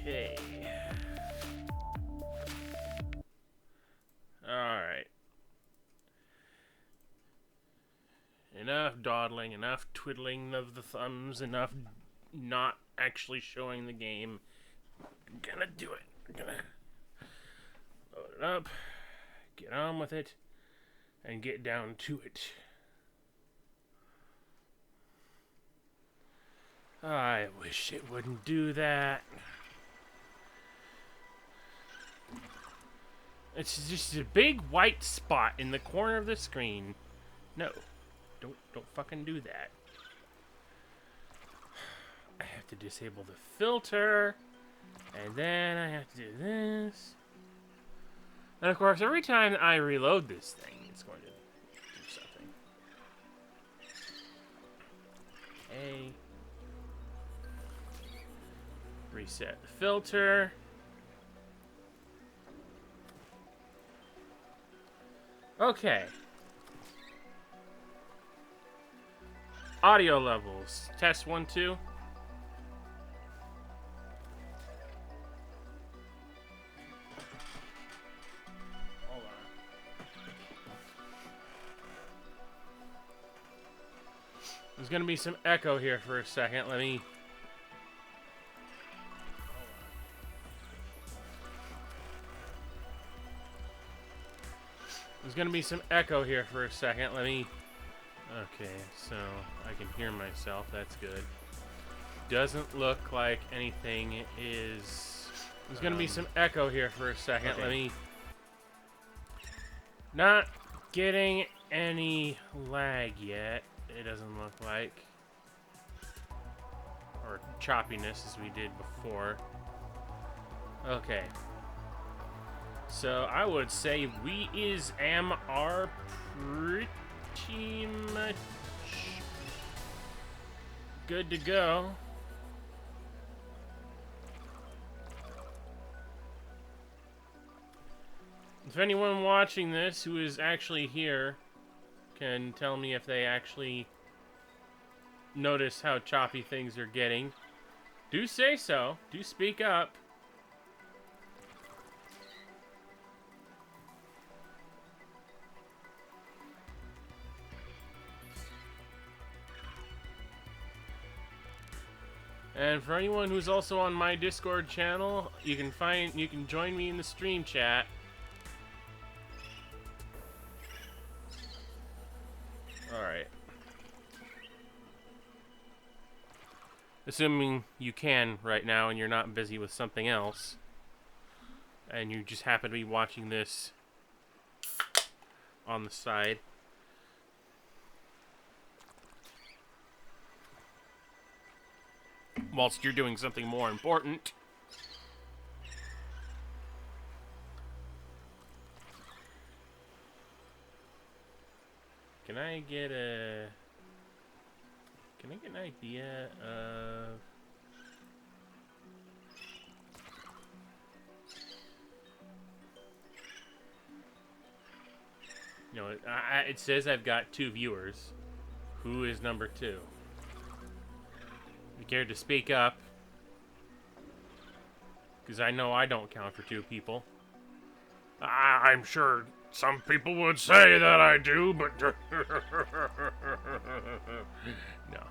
Okay. Alright. Enough dawdling, enough twiddling of the thumbs, enough not actually showing the game. I'm gonna do it. I'm gonna load it up, get on with it, and get down to it. I wish it wouldn't do that. It's just a big white spot in the corner of the screen. No, don't fucking do that. I have to disable the filter, and then I have to do this. And of course, every time I reload this thing, it's going to do something. Okay. Reset the filter. Okay. Audio levels. Test 1, 2. Hold on. There's gonna be some echo here for a second. Let me... There's gonna be some echo here for a second. Let me... Okay, so I can hear myself. That's good. Doesn't look like anything is... There's gonna be some echo here for a second. Okay. Let me... Not getting any lag yet. It doesn't look like. Or choppiness as we did before. Okay. So I would say we are pretty much good to go. If anyone watching this who is actually here can tell me if they actually notice how choppy things are getting, do say so. Do speak up. And for anyone who's also on my Discord channel, you can join me in the stream chat. Alright. Assuming you can right now and you're not busy with something else. And you just happen to be watching this on the side. Whilst you're doing something more important. Can I get an idea of... You know, it says I've got 2 viewers. Who is number 2? You care to speak up? Because I know I don't count for 2 people. I'm sure some people would say that I do, but... No.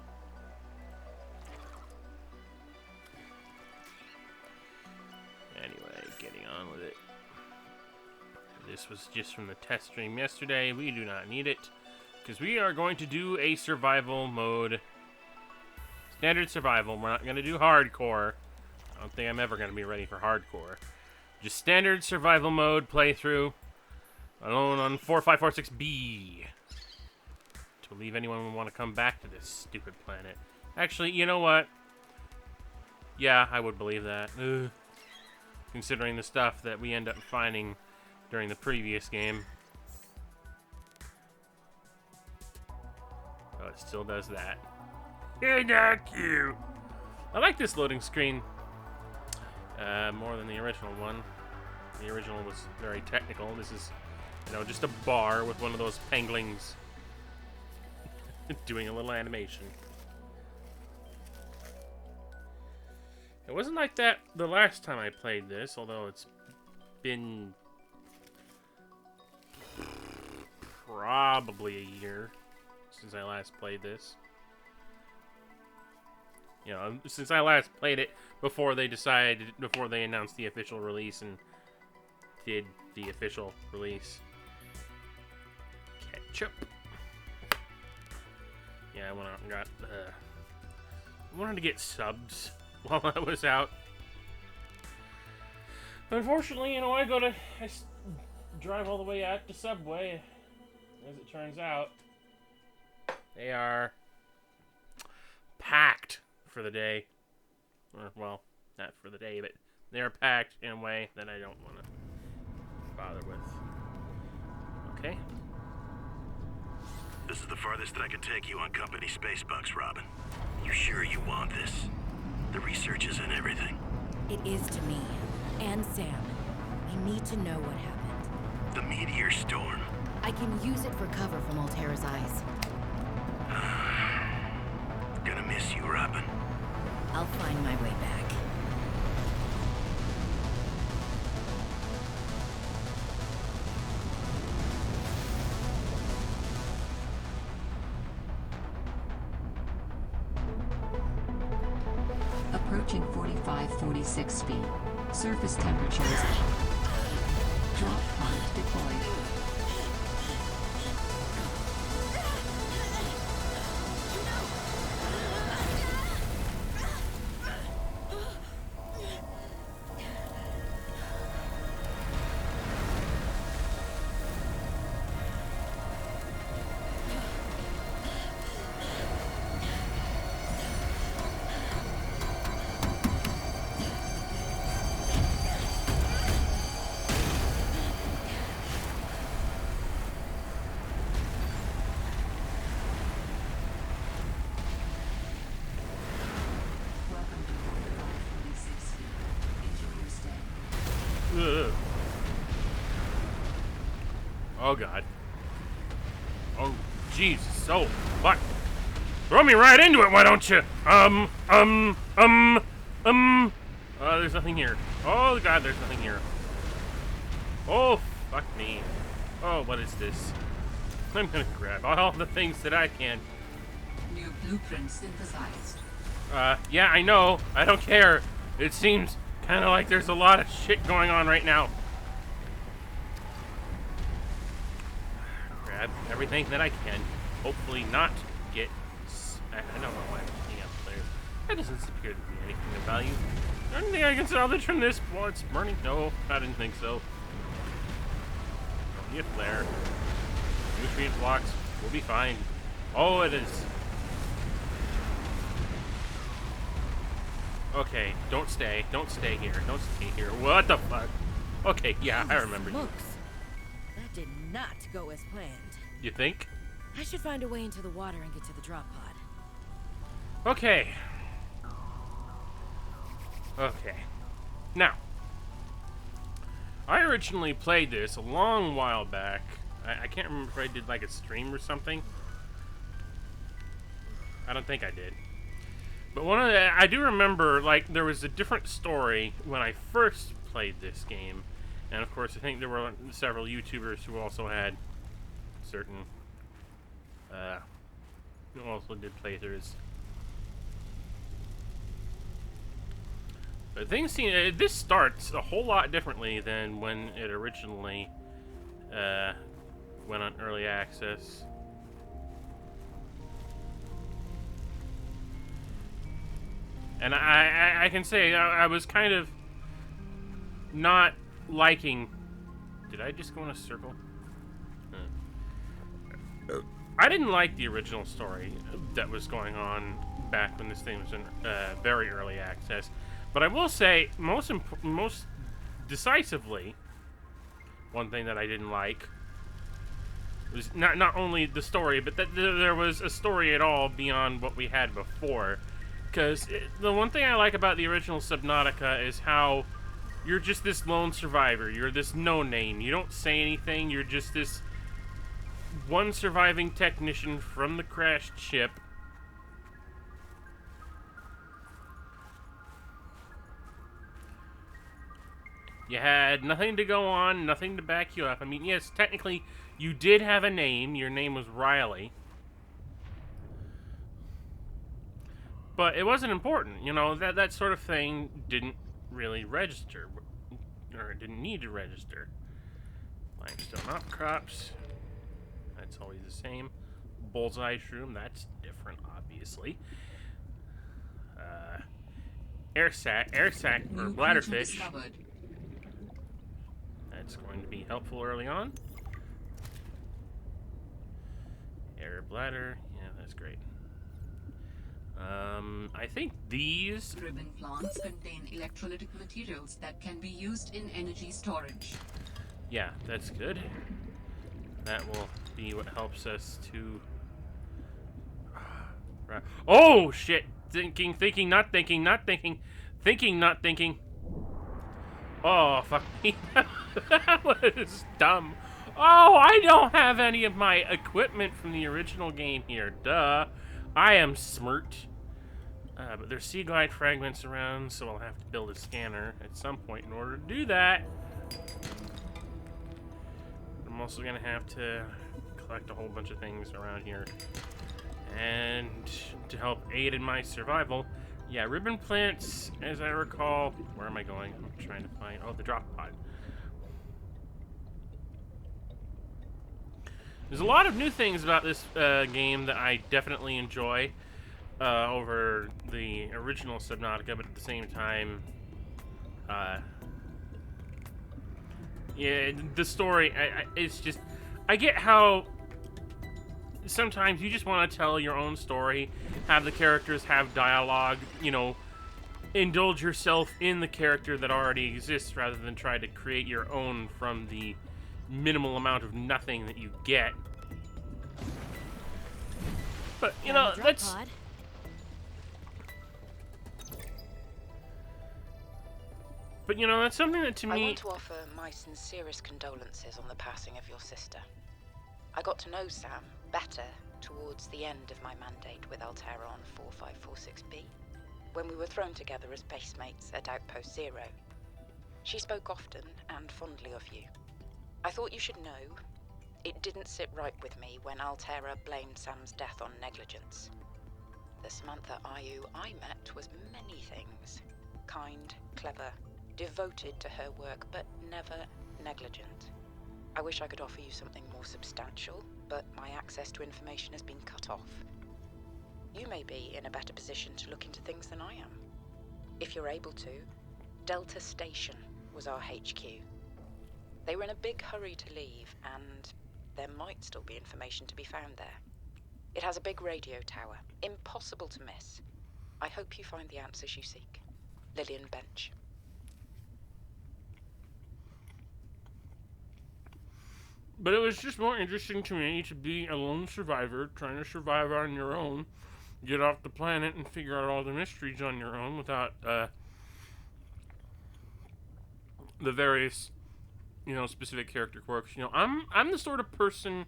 Anyway, getting on with it. This was just from the test stream yesterday. We do not need it. Because we are going to do a survival mode. Standard survival. We're not going to do hardcore. I don't think I'm ever going to be ready for hardcore. Just standard survival mode playthrough. Alone on 4546B. To believe anyone would want to come back to this stupid planet. Actually, you know what? Yeah, I would believe that. Ugh. Considering the stuff that we end up finding during the previous game. Oh, it still does that. You're not cute. I like this loading screen more than the original one. The original was very technical. This is, you know, just a bar with one of those penguins doing a little animation. It wasn't like that the last time I played this, although it's been probably a year since I last played this. You know, since I last played it before they announced the official release and did the official release. Ketchup. Yeah, I went out and got, I wanted to get subs while I was out. Unfortunately, you know, I drive all the way out to Subway. As it turns out, they are packed for the day. Or, well, not for the day, but they're packed in a way that I don't want to bother with. Okay. This is the farthest that I can take you on company space bucks, Robin. You sure you want this? The research is in everything. It is to me. And Sam. I need to know what happened. The meteor storm. I can use it for cover from Altera's eyes. Gonna miss you, Robin. I'll find my way back. Approaching 4546 feet. Surface temperatures. Drop pod deployed. Ugh. Oh god. Oh Jesus! Oh fuck! Throw me right into it, why don't you? There's nothing here. Oh god, there's nothing here. Oh fuck me. Oh, what is this? I'm gonna grab all the things that I can. New blueprint synthesized. Yeah, I know. I don't care. It seems kind of like there's a lot of shit going on right now. Grab everything that I can. Hopefully not get... I don't know why I'm picking up players. That doesn't appear to be anything of value. Anything I can salvage from this while it's burning? No, I didn't think so. Don't need a flare. Nutrient blocks. We'll be fine. Oh, it is. Okay, don't stay. Don't stay here. Don't stay here. What the fuck? Okay, yeah, I remember you. Smokes. That did not go as planned. You think? I should find a way into the water and get to the drop pod. Okay. Okay. Now, I originally played this a long while back. I can't remember if I did like a stream or something. I don't think I did. But I do remember, like, there was a different story when I first played this game. And of course, I think there were several YouTubers who also had certain, who also did playthroughs. But things seem, this starts a whole lot differently than when it originally, went on early access. And I can say I was kind of not liking... Did I just go in a circle? I didn't like the original story that was going on back when this thing was in very early access. But I will say, most decisively, one thing that I didn't like was not only the story, but that there was a story at all beyond what we had before. Because the one thing I like about the original Subnautica is how you're just this lone survivor. You're this no-name. You don't say anything. You're just this one surviving technician from the crashed ship. You had nothing to go on, nothing to back you up. I mean, yes, technically, you did have a name. Your name was Riley. But it wasn't important. You know, that sort of thing didn't really register. Or it didn't need to register. Limestone outcrops. That's always the same. Bullseye shroom. That's different, obviously. Air sac, or bladderfish. That's going to be helpful early on. Air bladder. Yeah, that's great. I think these... Ribbon plants contain electrolytic materials that can be used in energy storage. Yeah, that's good. That will be what helps us to... Oh, shit! Thinking, not thinking, not thinking. Thinking, not thinking. Oh, fuck me. That was dumb. Oh, I don't have any of my equipment from the original game here. Duh. I am smirked. But there's sea glide fragments around, so I'll have to build a scanner at some point in order to do that. I'm also going to have to collect a whole bunch of things around here. And to help aid in my survival, yeah, ribbon plants, as I recall. Where am I going? I'm trying to find... Oh, the drop pod. There's a lot of new things about this game that I definitely enjoy over the original Subnautica, but at the same time, yeah, the story, it's just... I get how sometimes you just want to tell your own story, have the characters have dialogue, you know, indulge yourself in the character that already exists rather than try to create your own from the minimal amount of nothing that you get. But, you know, that's... But, you know, that's something that to me... I want to offer my sincerest condolences on the passing of your sister. I got to know Sam better towards the end of my mandate with Altera on 4546B, when we were thrown together as base mates at Outpost Zero. She spoke often and fondly of you. I thought you should know, it didn't sit right with me when Altera blamed Sam's death on negligence. The Samantha Ayu I met was many things. Kind, clever, devoted to her work, but never negligent. I wish I could offer you something more substantial, but my access to information has been cut off. You may be in a better position to look into things than I am. If you're able to, Delta Station was our HQ. They were in a big hurry to leave, and there might still be information to be found there. It has a big radio tower, impossible to miss. I hope you find the answers you seek. Lillian Bench. But it was just more interesting to me to be a lone survivor, trying to survive on your own, get off the planet and figure out all the mysteries on your own without the various, you know, specific character quirks. You know, I'm the sort of person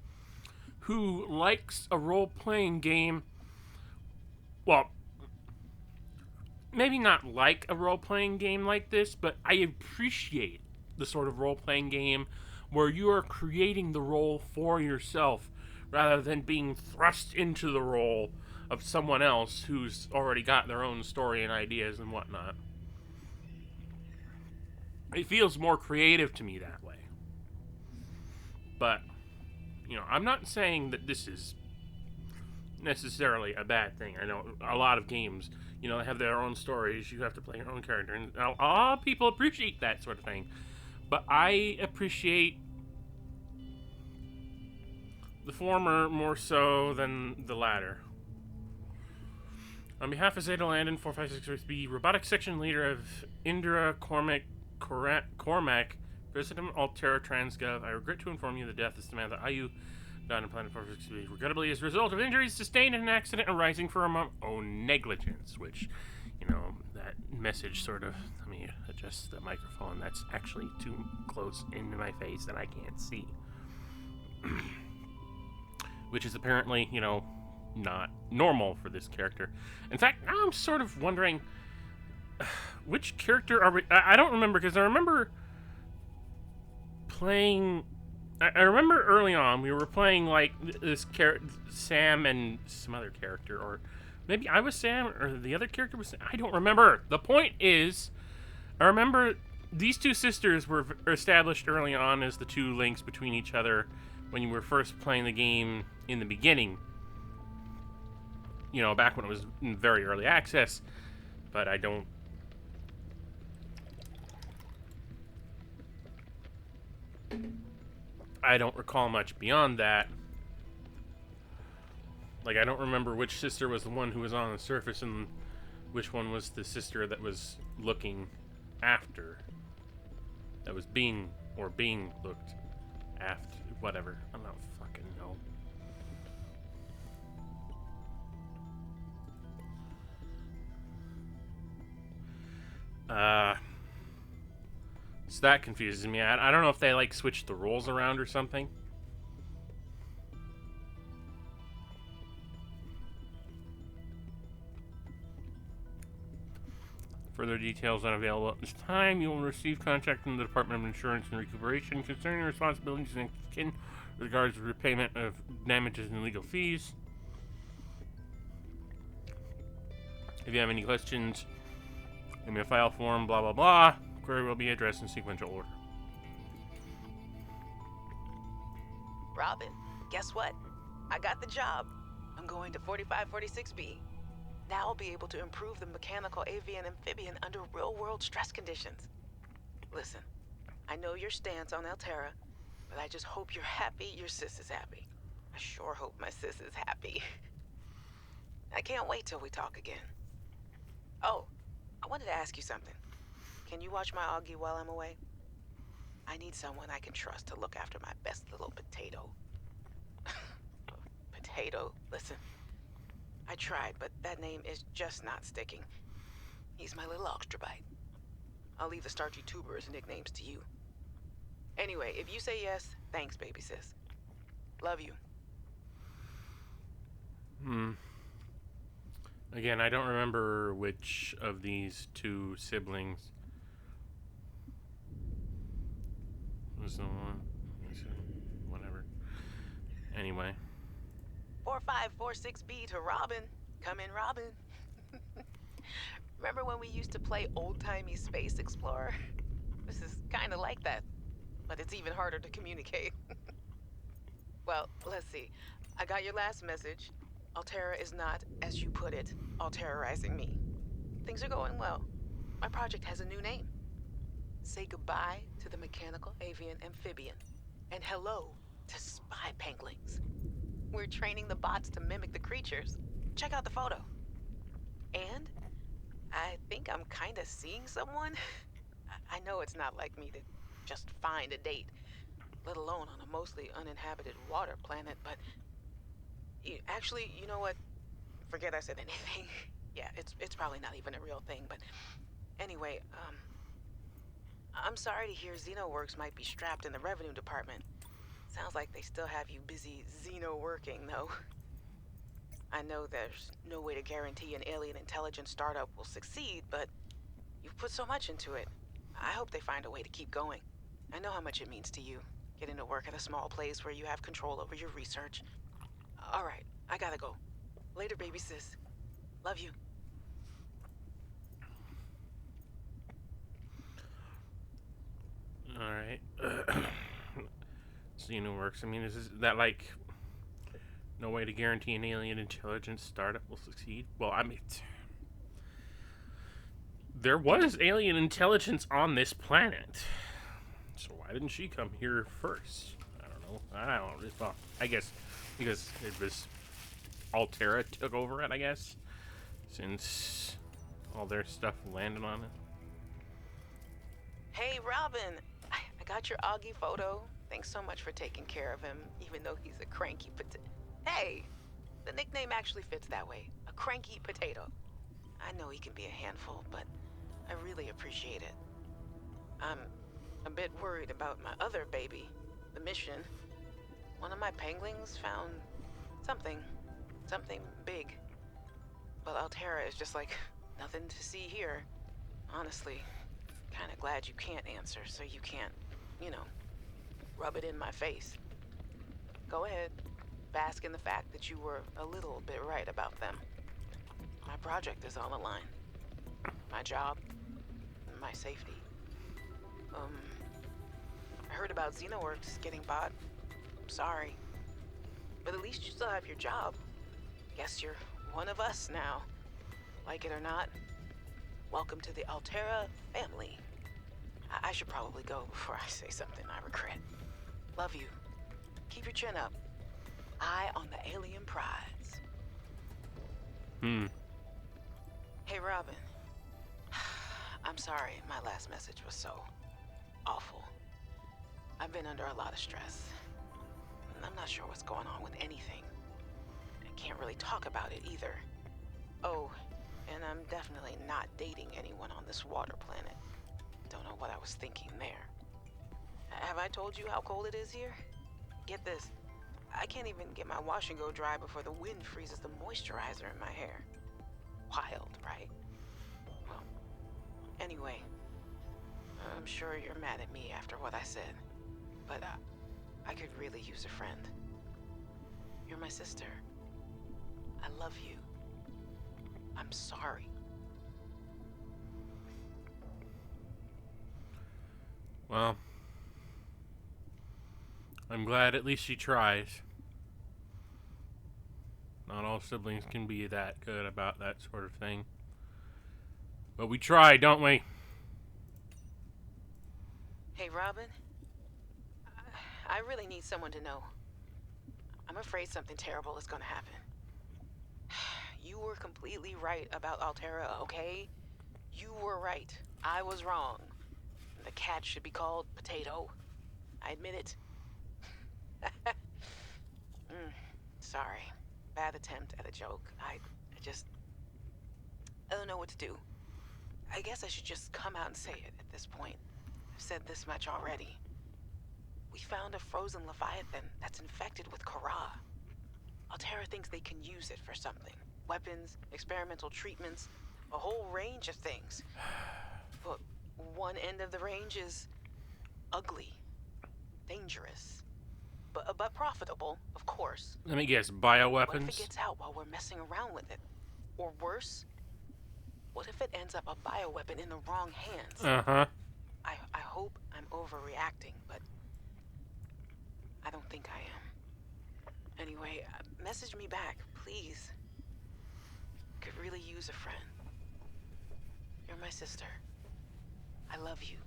who likes a role-playing game. Well, maybe not like a role-playing game like this, but I appreciate the sort of role-playing game where you are creating the role for yourself rather than being thrust into the role of someone else who's already got their own story and ideas and whatnot. It feels more creative to me that way. But, you know, I'm not saying that this is, necessarily a bad thing. I know a lot of games, you know, have their own stories. You have to play your own character, and a lot of people appreciate that sort of thing. But I appreciate the former more so than the latter. On behalf of Zeta Landon 4566B, robotics section leader of Indra Cormac, President of Altera Transgov, I regret to inform you of the death of Samantha Ayu, down on planet 46B, regrettably as a result of injuries sustained in an accident arising from own negligence, which, you know, that message sort of, let me adjust the microphone, that's actually too close into my face and I can't see. Which is apparently, you know, not normal for this character. In fact, now I'm sort of wondering, which character are we... I don't remember, because I remember playing... I remember early on, we were playing, like, this character, Sam and some other character, or maybe I was Sam, or the other character was Sam. I don't remember. The point is, I remember these two sisters were established early on as the two links between each other when you were first playing the game in the beginning. You know, back when it was in very early access, but I don't recall much beyond that. Like, I don't remember which sister was the one who was on the surface and which one was the sister that was looking after. That was being looked after. Whatever. I don't fucking know. So that confuses me. I don't know if they, like, switched the roles around or something. Further details unavailable at this time. You will receive contact from the Department of Insurance and Recuperation concerning responsibilities in regards to repayment of damages and legal fees. If you have any questions, give me a file form, blah, blah, blah. Query will be addressed in sequential order. Robin, guess what? I got the job. I'm going to 4546B. Now I'll be able to improve the mechanical avian amphibian under real-world stress conditions. Listen, I know your stance on Altera, but I just hope you're happy your sis is happy. I sure hope my sis is happy. I can't wait till we talk again. Oh, I wanted to ask you something. Can you watch my Augie while I'm away? I need someone I can trust to look after my best little potato. Potato, listen. I tried, but that name is just not sticking. He's my little oxtrabite. I'll leave the starchy tuber as nicknames to you. Anyway, if you say yes, thanks, baby sis. Love you. Again, I don't remember which of these two siblings was the one. Whatever. Anyway. 4546B to Robin. Come in, Robin. Remember when we used to play old-timey Space Explorer? This is kind of like that, but it's even harder to communicate. Well, let's see. I got your last message. Altera is not, as you put it, alterizing me. Things are going well. My project has a new name. Say goodbye to the mechanical avian amphibian, and hello to spy penguins. We're training the bots to mimic the creatures. Check out the photo. And I think I'm kind of seeing someone. I know it's not like me to just find a date, let alone on a mostly uninhabited water planet, but actually, you know what? Forget I said anything. Yeah, it's probably not even a real thing, but anyway, I'm sorry to hear XenoWorks might be strapped in the revenue department. Sounds like they still have you busy Xeno working, though. I know there's no way to guarantee an alien intelligence startup will succeed, but you've put so much into it. I hope they find a way to keep going. I know how much it means to you, getting to work at a small place where you have control over your research. All right, I gotta go. Later, baby sis. Love you. Alright. XenoWorks. I mean, is that like No way to guarantee an alien intelligence startup will succeed. Well, I mean, there was alien intelligence on this planet. So why didn't she come here first? I don't know. Well, I guess because it was Altera took over it, I guess. Since all their stuff landed on it. Hey, Robin. I got your Augie photo. Thanks so much for taking care of him, even though he's a cranky potato. Hey! The nickname actually fits that way. A cranky potato. I know he can be a handful, but I really appreciate it. I'm a bit worried about my other baby, the mission. One of my penguins found something big. But Altera is just like, nothing to see here. Honestly, kinda glad you can't answer, so you can't, you know, rub it in my face. Go ahead, bask in the fact that you were a little bit right about them. My project is on the line. My job, my safety. I heard about Xenoworks getting bought. I'm sorry. But at least you still have your job. Guess you're one of us now. Like it or not, welcome to the Altera family. I should probably go before I say something I regret. Love you. Keep your chin up. Eye on the alien prize. Hey, Robin. I'm sorry my last message was so awful. I've been under a lot of stress. I'm not sure what's going on with anything. I can't really talk about it either. Oh, and I'm definitely not dating anyone on this water planet. Don't know what I was thinking there. Have I told you how cold it is here? Get this. I can't even get my wash and go dry before the wind freezes the moisturizer in my hair. Wild, right? Well, anyway, I'm sure you're mad at me after what I said, but I could really use a friend. You're my sister. I love you. I'm sorry. Well, I'm glad at least she tries. Not all siblings can be that good about that sort of thing. But we try, don't we? Hey, Robin. I really need someone to know. I'm afraid something terrible is gonna happen. You were completely right about Altera, okay? You were right. I was wrong. The cat should be called Potato. I admit it. Sorry. Bad attempt at a joke. I don't know what to do. I guess I should just come out and say it at this point. I've said this much already. We found a frozen Leviathan that's infected with Kara. Altera thinks they can use it for something. Weapons, experimental treatments, a whole range of things. But one end of the range is ugly, dangerous, but profitable, of course. Let me guess, What if bioweapons? it gets out while we're messing around with it? Or worse, what if it ends up a bioweapon in the wrong hands? Uh-huh. I hope I'm overreacting, but I don't think I am. Anyway, message me back, please. Could really use a friend. You're my sister. I love you.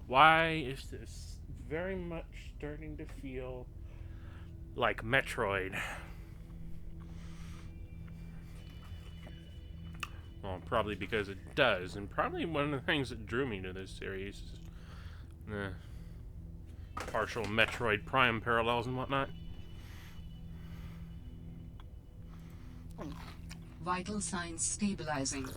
Why is this very much starting to feel like Metroid? Well, probably because it does, and probably one of the things that drew me to this series is the partial Metroid Prime parallels and whatnot. Vital signs stabilizing.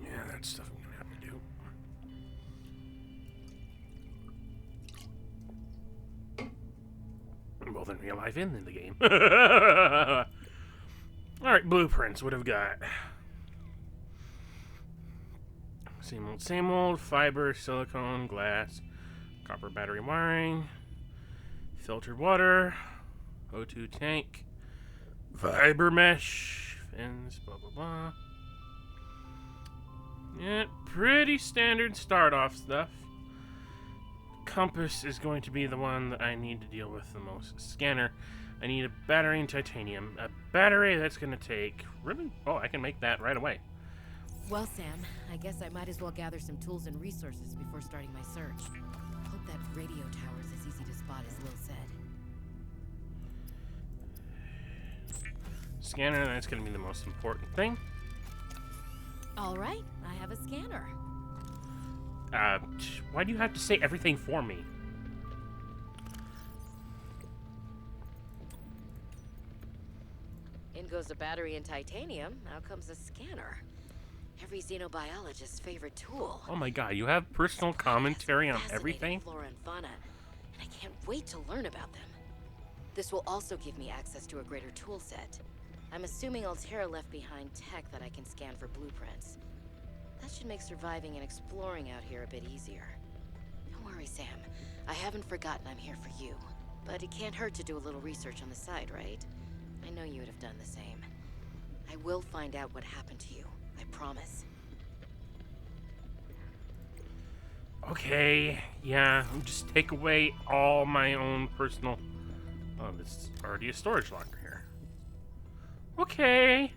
Yeah, that's stuff I'm gonna have to do. Both in real life and in the game. Alright, blueprints. What have we got? Same old. Fiber, silicone, glass, copper battery wiring, filtered water, O2 tank, fiber mesh, fins, blah, blah, blah. Yeah, pretty standard start-off stuff. Compass is going to be the one that I need to deal with the most. Scanner. I need a battery and titanium. A battery that's going to take... Really? Oh, I can make that right away. Well, Sam, I guess I might as well gather some tools and resources before starting my search. Hope that radio tower's as easy to spot as Lil said. Scanner, that's going to be the most important thing. All right, I have a scanner. Why do you have to say everything for me? In goes a battery and titanium. Out comes a scanner. Every xenobiologist's favorite tool. Oh my god, you have personal commentary on Fascinating everything? Flora and fauna, and I can't wait to learn about them. This will also give me access to a greater tool set. I'm assuming Altera left behind tech that I can scan for blueprints. That should make surviving and exploring out here a bit easier. Don't worry, Sam. I haven't forgotten I'm here for you. But it can't hurt to do a little research on the side, right? I know you would have done the same. I will find out what happened to you. I promise. Okay, yeah, just take away all my own personal... Oh, this is already a storage locker here. Okay.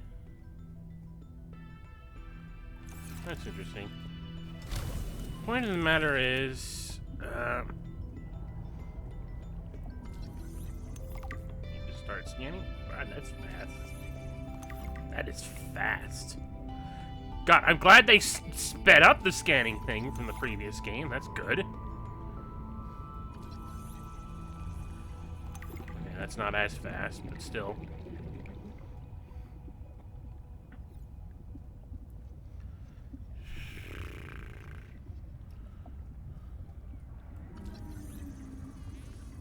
That's interesting. Point of the matter is... need to start scanning? God, that's fast. That is fast. God, I'm glad they sped up the scanning thing from the previous game. That's good. Okay, that's not as fast, but still.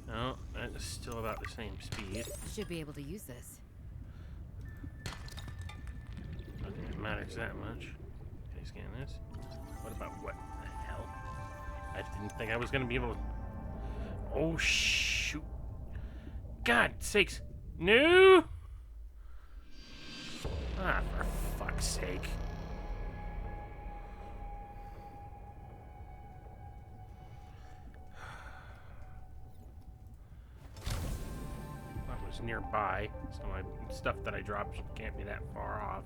No, that's still about the same speed. Should be able to use this. I don't think it matters that much. Can I scan this? What about what the hell? I didn't think I was gonna be able to... Oh, shoot. God sakes. No! Ah, for fuck's sake. That was nearby, so my stuff that I dropped can't be that far off.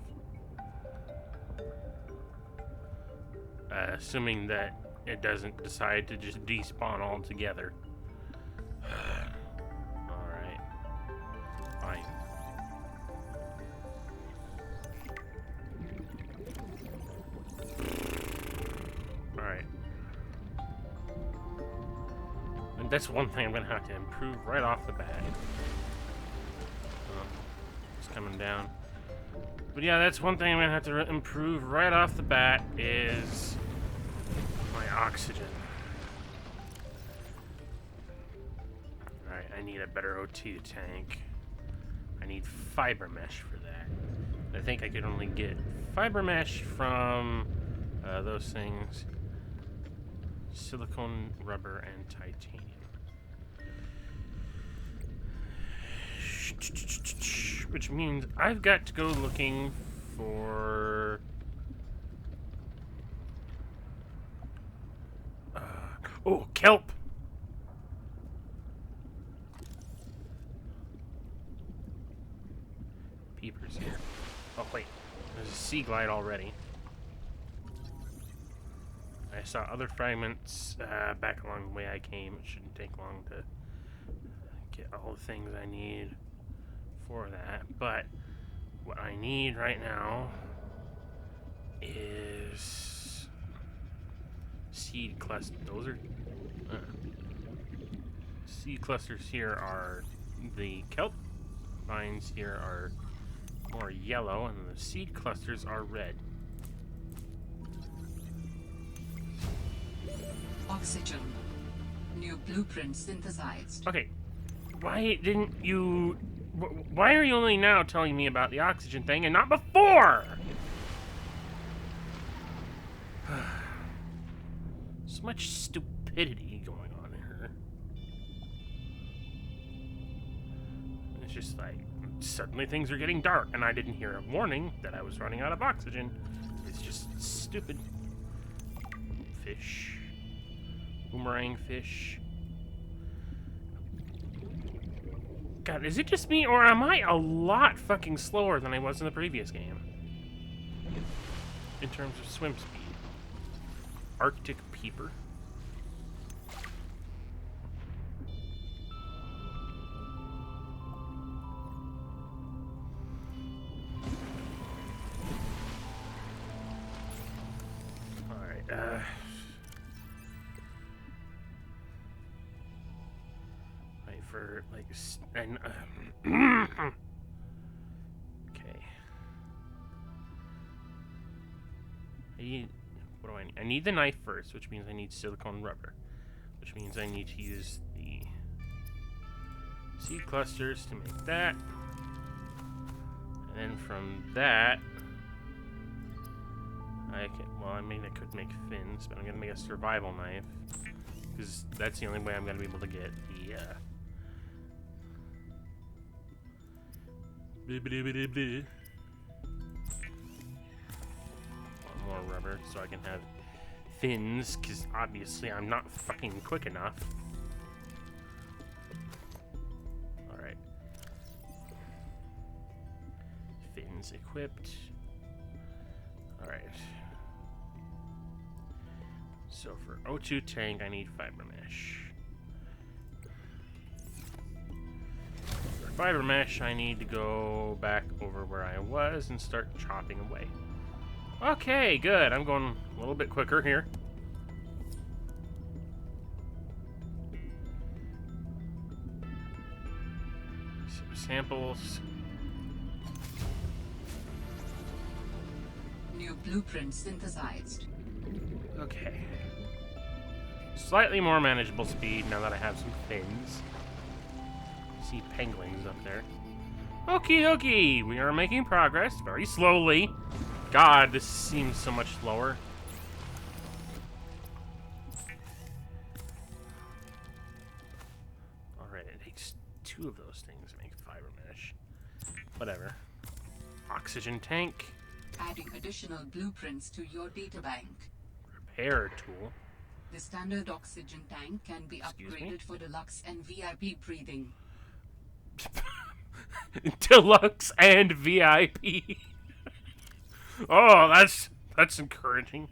Assuming that it doesn't decide to just despawn altogether. Alright. Fine. Alright. And that's one thing I'm gonna have to improve right off the bat. Oh, it's coming down. But yeah, that's one thing I'm gonna have to improve right off the bat is my oxygen. Alright, I need a better O2 tank. I need fiber mesh for that. I think I could only get fiber mesh from those things. Silicone, rubber, and titanium. Which means I've got to go looking for... oh, kelp! Peepers here. Oh, wait. There's a sea glide already. I saw other fragments back along the way I came. It shouldn't take long to get all the things I need for that, but what I need right now is seed clusters. Those are seed clusters. Here are the kelp vines. Here are more yellow, and the seed clusters are red. Oxygen. New blueprint synthesized. Okay, why didn't you... Why are you only now telling me about the oxygen thing and not before? So much stupidity going on here. It's just like, suddenly things are getting dark and I didn't hear a warning that I was running out of oxygen. It's just stupid. fish. Boomerang fish. God, is it just me, or am I a lot fucking slower than I was in the previous game? In terms of swim speed. Arctic peeper. For like, and okay. What do I need? I need the knife first, which means I need silicone rubber, which means I need to use the seed clusters to make that, and then from that, I can. Well, I mean, I could make fins, but I'm gonna make a survival knife because that's the only way I'm gonna be able to get the. One more rubber so I can have fins, because obviously I'm not fucking quick enough. Alright. Fins equipped. Alright. So for O2 tank, I need fiber mesh. Fiber mesh, I need to go back over where I was and start chopping away. Okay, good. I'm going a little bit quicker here. Some samples. New blueprint synthesized. Okay. Slightly more manageable speed now that I have some fins. See penguins up there. Okie dokie, we are making progress very slowly. God, this seems so much slower. Alright, it takes 2 of those things to make fiber mesh. Whatever. Oxygen tank. Adding additional blueprints to your databank. Repair tool. The standard oxygen tank can be upgraded for deluxe and VIP breathing. Deluxe and VIP. Oh, that's encouraging.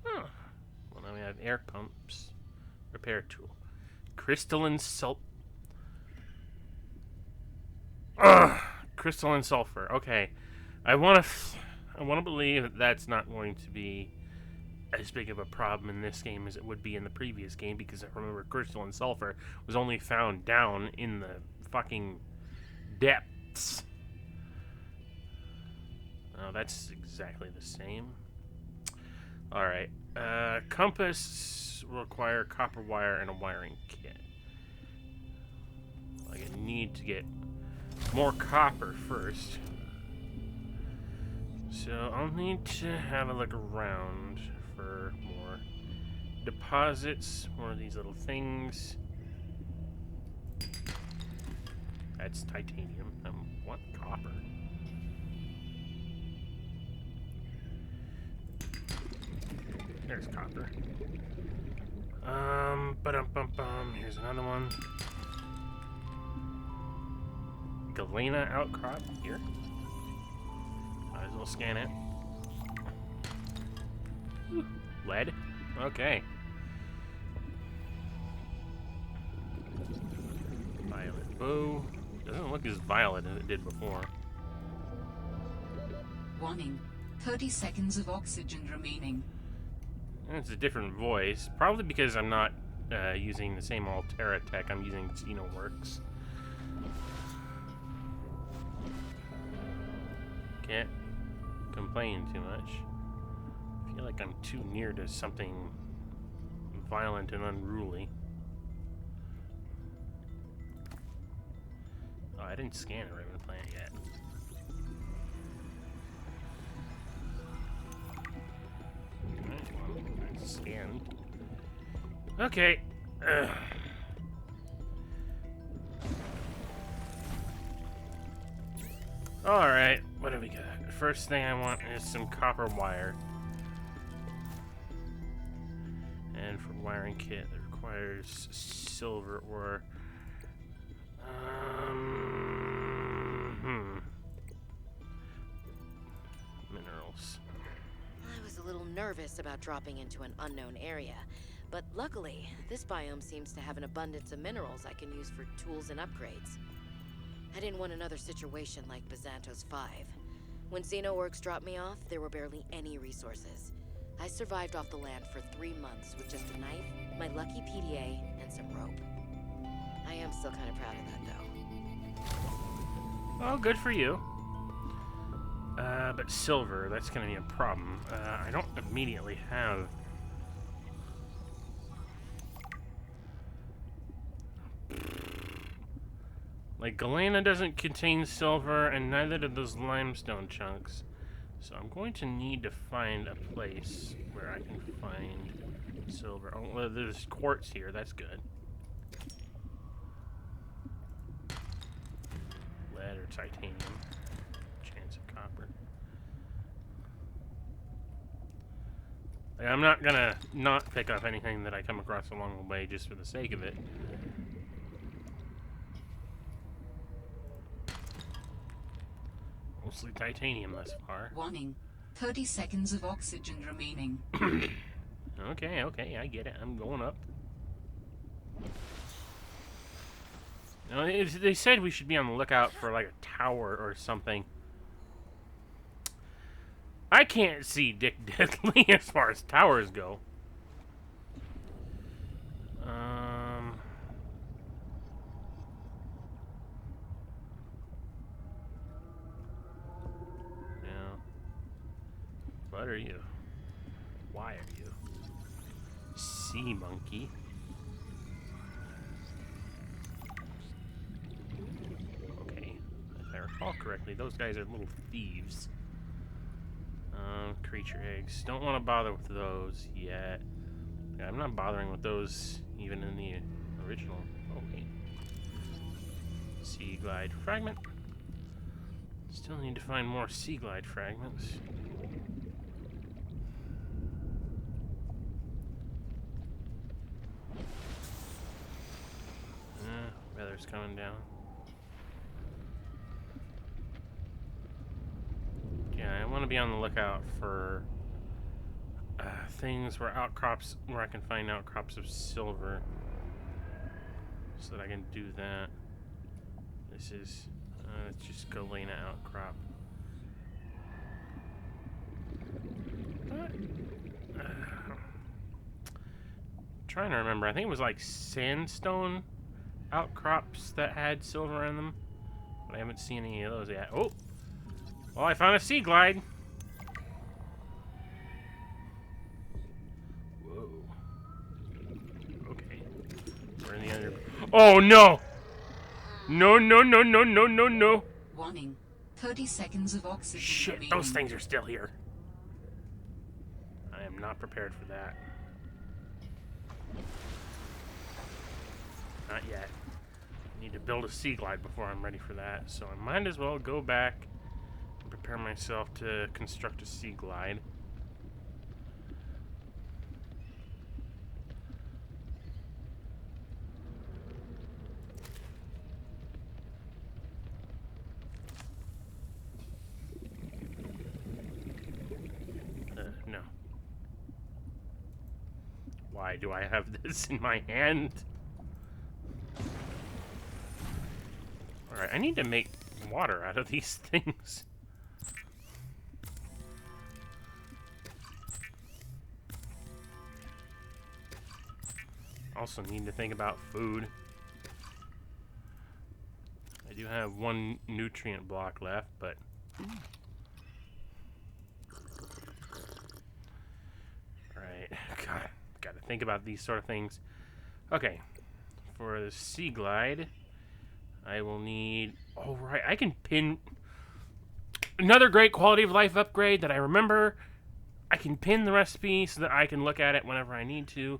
Huh. Well, now we have air pumps. Repair tool. Crystalline salt. Ugh. Crystalline sulfur. Okay, I want to believe that that's not going to be as big of a problem in this game as it would be in the previous game, because I remember crystalline sulfur was only found down in the fucking depths. Oh, that's exactly the same. Alright. Compass will require copper wire and a wiring kit. I need to get more copper first. So I'll need to have a look around for more deposits, more of these little things. That's titanium. What? Copper. There's copper. Ba-dum-bum-bum. Here's another one. Galena outcrop here. Might as well scan it. Ooh, lead. Okay. Violet bow. Doesn't look as violet as it did before. Warning. 30 seconds of oxygen remaining. It's a different voice. Probably because I'm not using the same Altera tech. I'm using Xenoworks. Can't complain too much. I feel like I'm too near to something violent and unruly. Oh, I didn't scan a Raven plant yet. Alright, well, it's scanned. Okay. Alright, what do we got? First thing I want is some copper wire. And for wiring kit that requires silver ore. Minerals. I was a little nervous about dropping into an unknown area, but luckily, this biome seems to have an abundance of minerals I can use for tools and upgrades. I didn't want another situation like Bazantos 5. When Xenoworks dropped me off, there were barely any resources. I survived off the land for 3 months with just a knife, my lucky PDA, and some rope. I am still kind of proud of that, though. Oh, good for you. But silver, that's going to be a problem. I don't immediately have... Like, Galena doesn't contain silver, and neither do those limestone chunks. So I'm going to need to find a place where I can find silver. Oh, well, there's quartz here. That's good. Lead or titanium. Chance of copper. Like, I'm not gonna not pick up anything that I come across along the way just for the sake of it. Mostly titanium thus far. Warning. 30 seconds of oxygen remaining. Okay, okay, I get it. I'm going up. No, they said we should be on the lookout for like a tower or something. I can't see Dick Deadly as far as towers go. Yeah. What are you? Why are you? Sea monkey. Okay, if I recall correctly, those guys are little thieves. Creature eggs. Don't want to bother with those yet. Yeah, I'm not bothering with those even in the original. Oh, wait. Sea glide fragment. Still need to find more sea glide fragments. Weather's coming down. Yeah, I want to be on the lookout for things where I can find outcrops of silver, so that I can do that. This is let's just Galena outcrop. Trying to remember. I think it was like sandstone outcrops that had silver in them, but I haven't seen any of those yet. Oh, well, I found a sea glide. Whoa. Okay. We're in the under. Oh no! No! No! No! No! No! No! No! Warning. 30 seconds of oxygen Shit! remaining. Those things are still here. I am not prepared for that. Not yet. I need to build a sea glide before I'm ready for that, so I might as well go back and prepare myself to construct a sea glide. No. Why do I have this in my hand? Alright, I need to make water out of these things. Also need to think about food. I do have one nutrient block left, but... Alright, gotta think about these sort of things. Okay, for the sea glide... I will need... Oh, right. I can pin... Another great quality of life upgrade that I remember. I can pin the recipe so that I can look at it whenever I need to.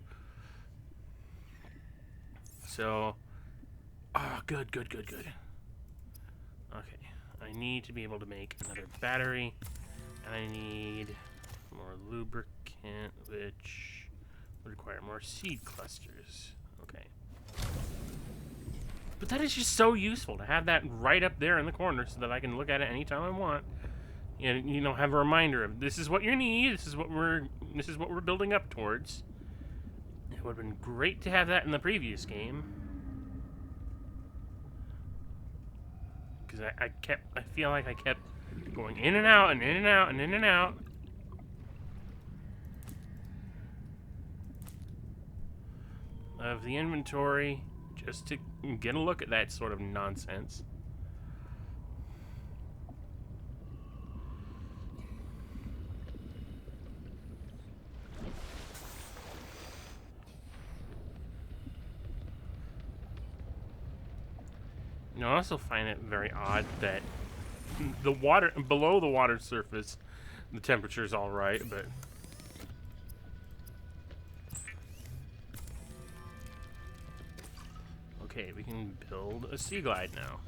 So... Oh, good, good, good, good. Okay. I need to be able to make another battery. And I need more lubricant, which... Require more seed clusters. Okay. But that is just so useful to have that right up there in the corner so that I can look at it anytime I want. And, you know, have a reminder of this is what you need, this is what we're building up towards. It would have been great to have that in the previous game. Because I feel like I kept going in and out and in and out and in and out. Of the inventory, just to get a look at that sort of nonsense. You know, I also find it very odd that the water, below the water surface, the temperature's all right, but okay, we can build a sea glide now.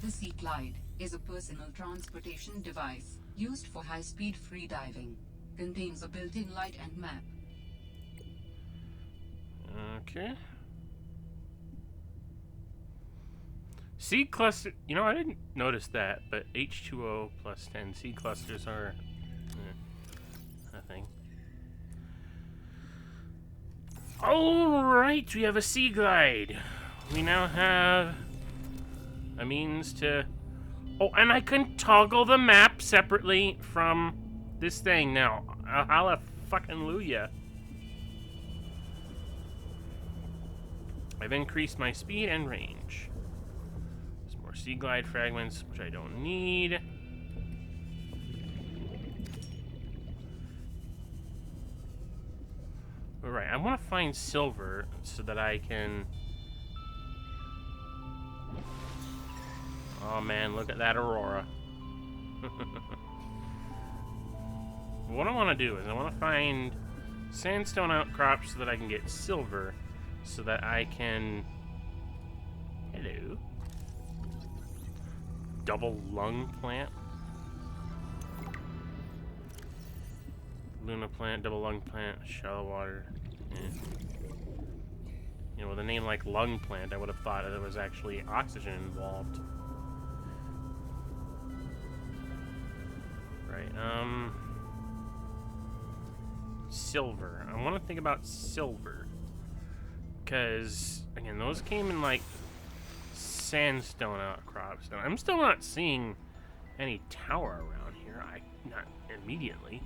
The Sea Glide is a personal transportation device used for high-speed freediving. Contains a built-in light and map. Okay. Seed cluster. You know, I didn't notice that, but H2O plus 10 seed clusters are a thing. Alright, we have a sea glide. We now have a means to... Oh, and I can toggle the map separately from this thing now. Hallelujah. I've increased my speed and range. There's more sea glide fragments, which I don't need. Alright, I want to find silver so that I can... Oh man, look at that aurora. What I want to do is I want to find sandstone outcrops so that I can get silver, so that I can... Hello. Double lung plant. Luna plant, double lung plant, shallow water. You know, with a name like lung plant, I would have thought there was actually oxygen involved. Right, silver. I want to think about silver. Because, again, those came in, like, sandstone outcrops. And I'm still not seeing any tower around here. Not immediately.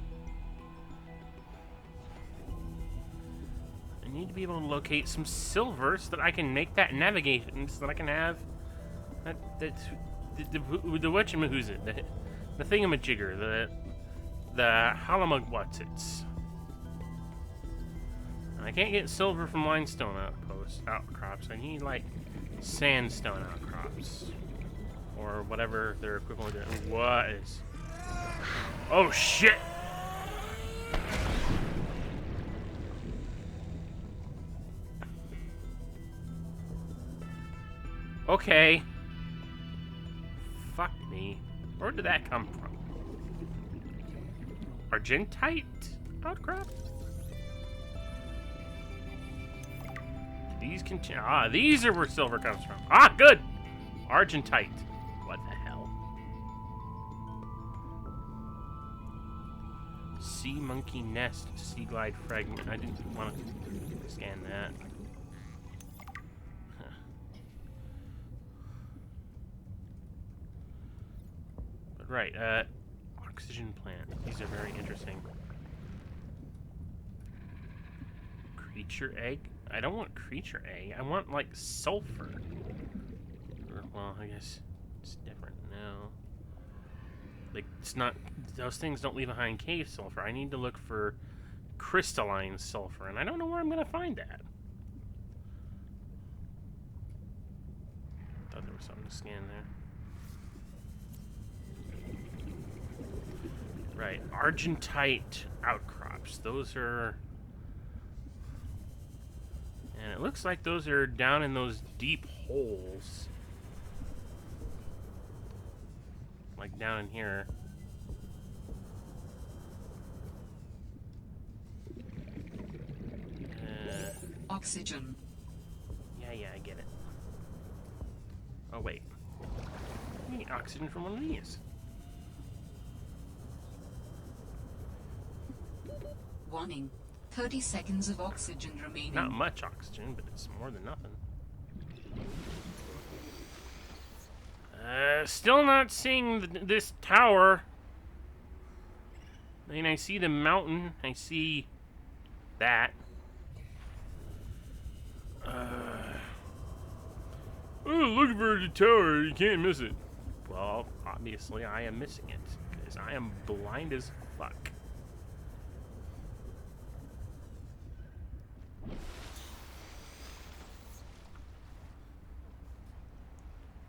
I need to be able to locate some silver so that I can make that navigation, so that I can have the whatchamahoosit, the thingamajigger, the halamagwhatsits. And I can't get silver from limestone outcrops. I need, like, sandstone outcrops. Or whatever their equivalent is. What is... Oh, shit! Okay. Fuck me. Where did that come from? Argentite outcrop? These continue. Ah, these are where silver comes from. Ah, good! Argentite. What the hell? Sea monkey nest, sea glide fragment. I didn't want to scan that. Right, oxygen plant. These are very interesting. Creature egg? I don't want creature egg. I want, like, sulfur. Or, well, I guess it's different now. Like, it's not... Those things don't leave behind cave sulfur. I need to look for crystalline sulfur, and I don't know where I'm going to find that. Thought there was something to scan there. Right, Argentite outcrops. Those are... And it looks like those are down in those deep holes. Like down in here. oxygen. Yeah, I get it. Oh, wait. We need oxygen from one of these. Warning. 30 seconds of oxygen remaining. Not much oxygen, but it's more than nothing. Still not seeing this tower. I mean, I see the mountain. I see that. Oh, look for the tower. You can't miss it. Well, obviously I am missing it, because I am blind as fuck.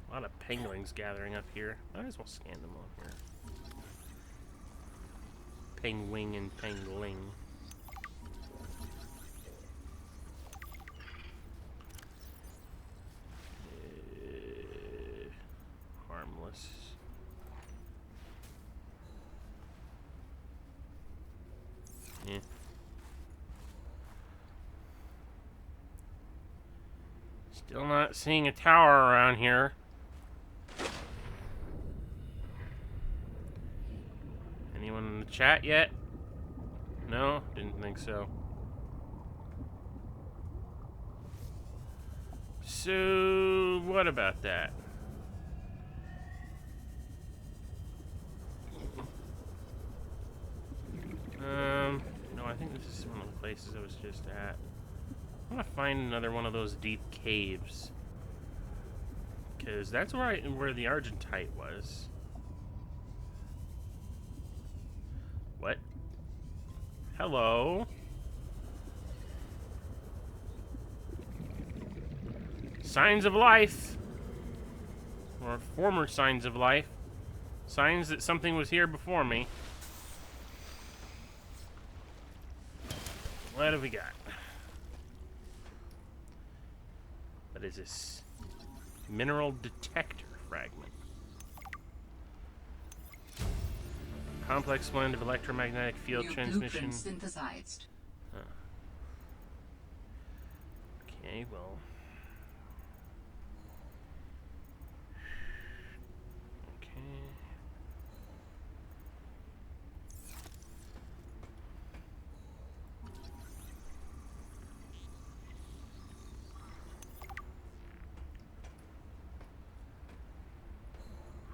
A lot of penguins gathering up here. Might as well scan them on here. Penguin and pengling. Harmless. Yeah. Still not seeing a tower around here. Anyone in the chat yet? No? Didn't think so. So, what about that? No, I think this is one of the places I was just at. I want to find another one of those deep caves. Because that's where the Argentite was. What? Hello? Signs of life. Or former signs of life. Signs that something was here before me. What have we got? What is this? Mineral detector fragment. Complex blend of electromagnetic field New transmission. blueprint synthesized. Huh. Okay, well. Okay.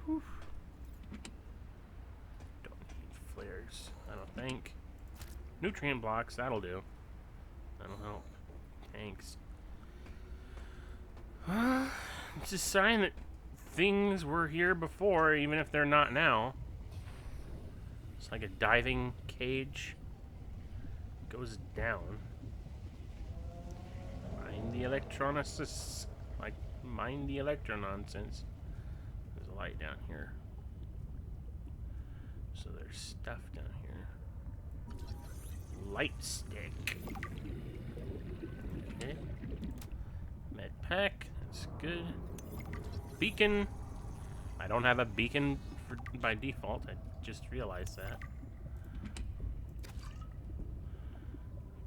Whew. Don't need flares, I don't think. Nutrient blocks, that'll do. That'll help. Thanks. It's a sign that things were here before, even if they're not now. It's like a diving cage. Goes down. Mind the electronicus. Like, mind the electro nonsense. There's a light down here. So there's stuff down here. Light stick. Okay. Med pack. That's good. Beacon. I don't have a beacon by default. I just realized that.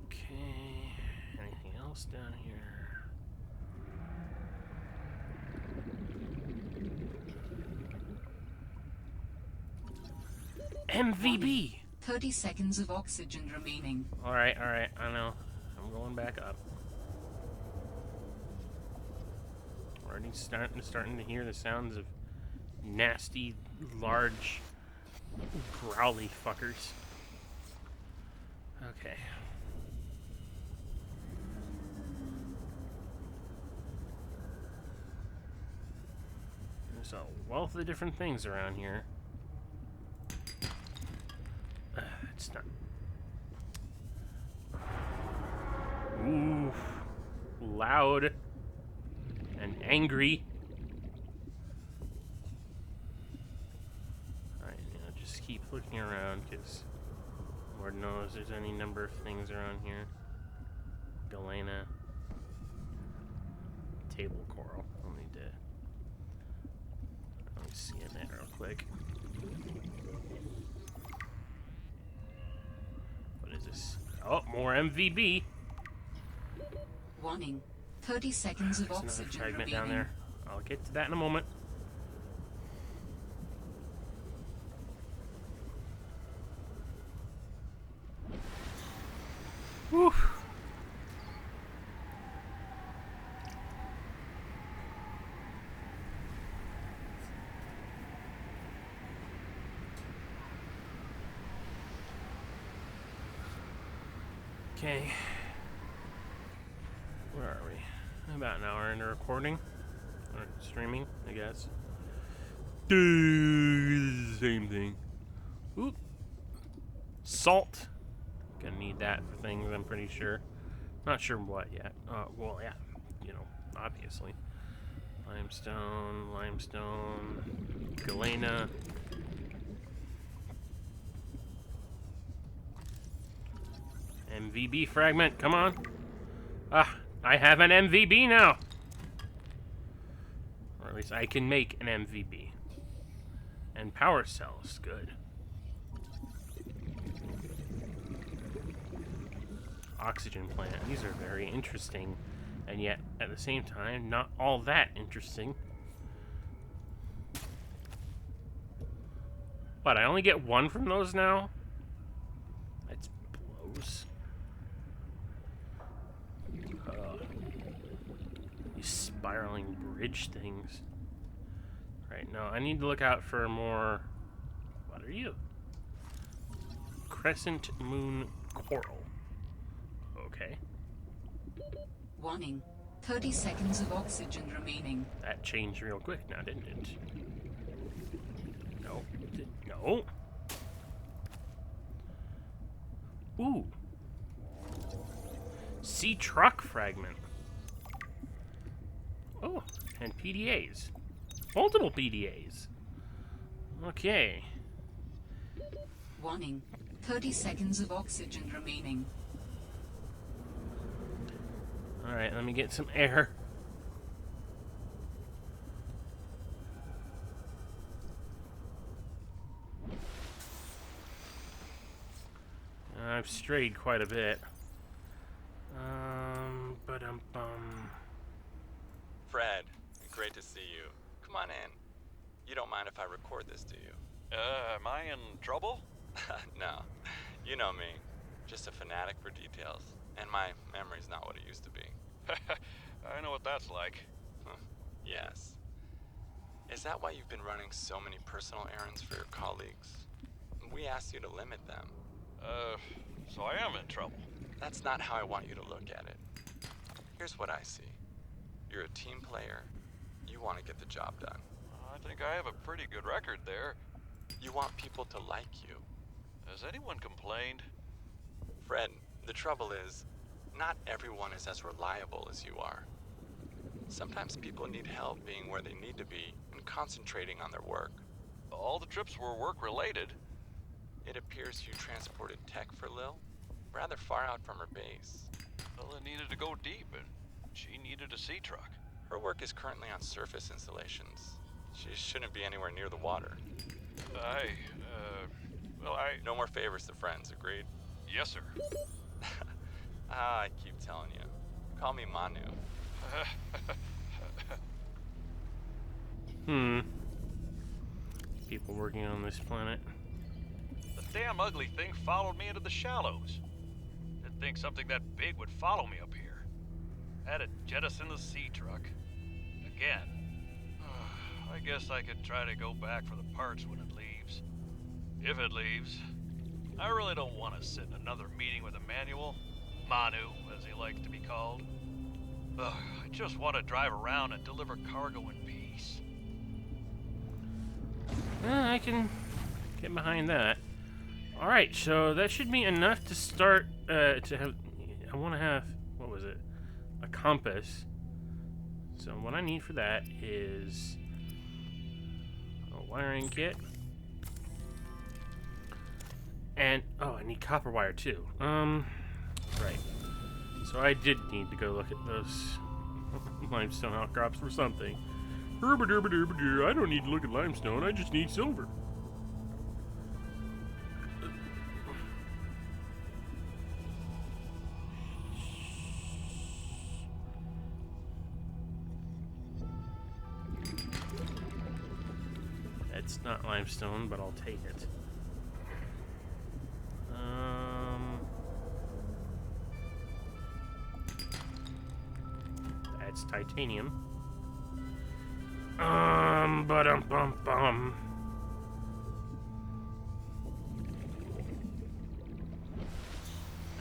Okay. Anything else down here? MVB. 30 seconds of oxygen remaining. Alright, I know. I'm going back up. Already starting to hear the sounds of nasty, large, growly fuckers. Okay. There's a wealth of different things around here. It's not. Ooh, loud and angry. Alright, just keep looking around, because Lord knows there's any number of things around here. Galena. Table coral. I'll need to. Let me scan that real quick. What is this? Oh, more MVB. Warning. 30 seconds of There's another oxygen fragment remaining. down there. I'll get to that in a moment. Whew. Okay. Where are we? About an hour into recording. Or streaming, I guess. Same thing. Oop. Salt. Gonna need that for things, I'm pretty sure. Not sure what yet. Well, yeah. You know, obviously. Limestone. Galena. MVB fragment, come on. Ah, I have an MVB now. Or at least I can make an MVB. And power cells, good. Oxygen plant, these are very interesting. And yet, at the same time, not all that interesting. What, I only get one from those now? That blows. These spiraling bridge things. Right, no, I need to look out for more... What are you? Crescent moon coral. Okay. Warning. 30 seconds of oxygen remaining. That changed real quick now, didn't it? No. No. Ooh. Sea truck fragment. Oh, and PDAs. Multiple PDAs. Okay. Warning. 30 seconds of oxygen remaining. Alright, let me get some air. I've strayed quite a bit. Ba-dum-bum. Fred, great to see you. Come on in. You don't mind if I record this, do you? Am I in trouble? No. You know me. Just a fanatic for details. And my memory's not what it used to be. I know what that's like. Yes. Is that why you've been running so many personal errands for your colleagues? We asked you to limit them. So I am in trouble. That's not how I want you to look at it. Here's what I see. You're a team player. You want to get the job done. I think I have a pretty good record there. You want people to like you. Has anyone complained? Fred, the trouble is, not everyone is as reliable as you are. Sometimes people need help being where they need to be and concentrating on their work. All the trips were work-related. It appears you transported tech for Lil, rather far out from her base. Well, it needed to go deep, and she needed a sea truck. Her work is currently on surface installations. She shouldn't be anywhere near the water. No more favors to friends, agreed? Yes, sir. I keep telling you. Call me Manu. People working on this planet. The damn ugly thing followed me into the shallows. Didn't think something that big would follow me up here. Had to jettison the sea truck. Again. I guess I could try to go back for the parts when it leaves. If it leaves. I really don't want to sit in another meeting with Emmanuel. Manu, as he likes to be called. I just want to drive around and deliver cargo in peace. I can get behind that. Alright, so that should be enough to start, to have... I want to have... What was it? A compass. So what I need for that is... a wiring kit. And... oh, I need copper wire too. Right. So I did need to go look at those limestone outcrops for something. I don't need to look at limestone, I just need silver. It's not limestone, but I'll take it. That's titanium. Ba-dum-bum-bum.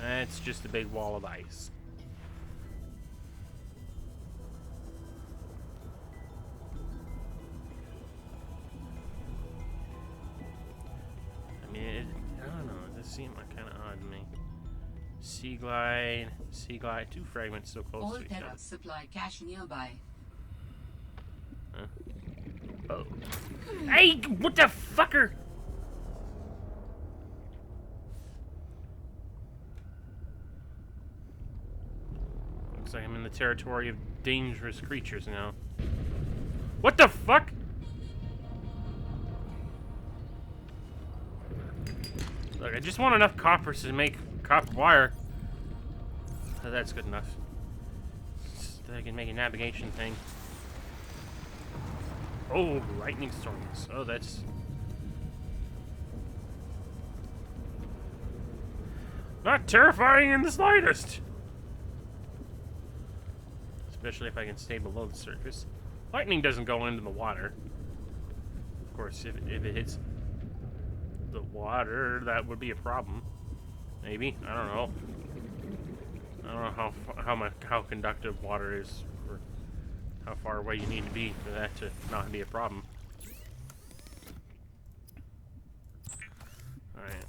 That's just a big wall of ice. I mean, I don't know. It does seem like kind of odd to me. Sea glide, two fragments so close All to each other. Terra supply cache nearby. Huh? Oh. Hey, what the fucker? Looks like I'm in the territory of dangerous creatures now. What the fuck? Look, I just want enough copper to make copper wire. Oh, that's good enough. So I can make a navigation thing. Oh, lightning storms. Oh, that's... not terrifying in the slightest! Especially if I can stay below the surface. Lightning doesn't go into the water. Of course, if it hits the water, that would be a problem. Maybe. I don't know. I don't know how conductive water is, or how far away you need to be for that to not be a problem. Alright.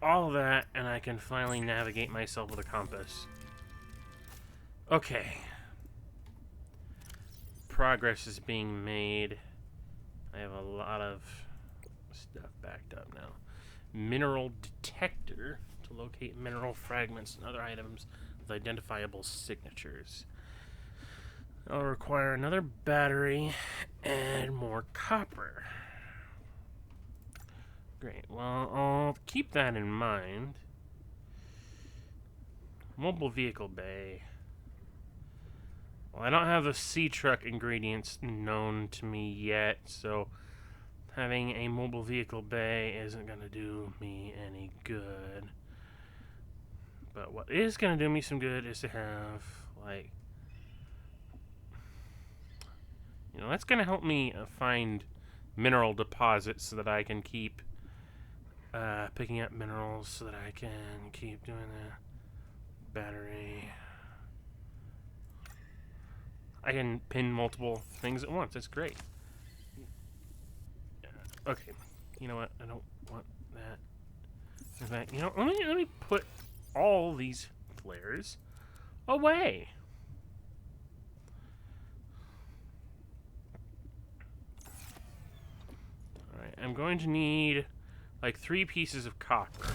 All that, and I can finally navigate myself with a compass. Okay. Progress is being made. I have a lot of stuff backed up now. Mineral detector to locate mineral fragments and other items with identifiable signatures. I'll require another battery and more copper. Great. Well, I'll keep that in mind. Mobile vehicle bay. Well, I don't have the sea truck ingredients known to me yet, so having a mobile vehicle bay isn't going to do me any good. But what is going to do me some good is to have, like... you know, that's going to help me find mineral deposits so that I can keep picking up minerals so that I can keep doing the battery. I can pin multiple things at once. That's great. Okay. You know what? I don't want that. In fact, you know, let me put all these flares away. Alright, I'm going to need like 3 pieces of copper.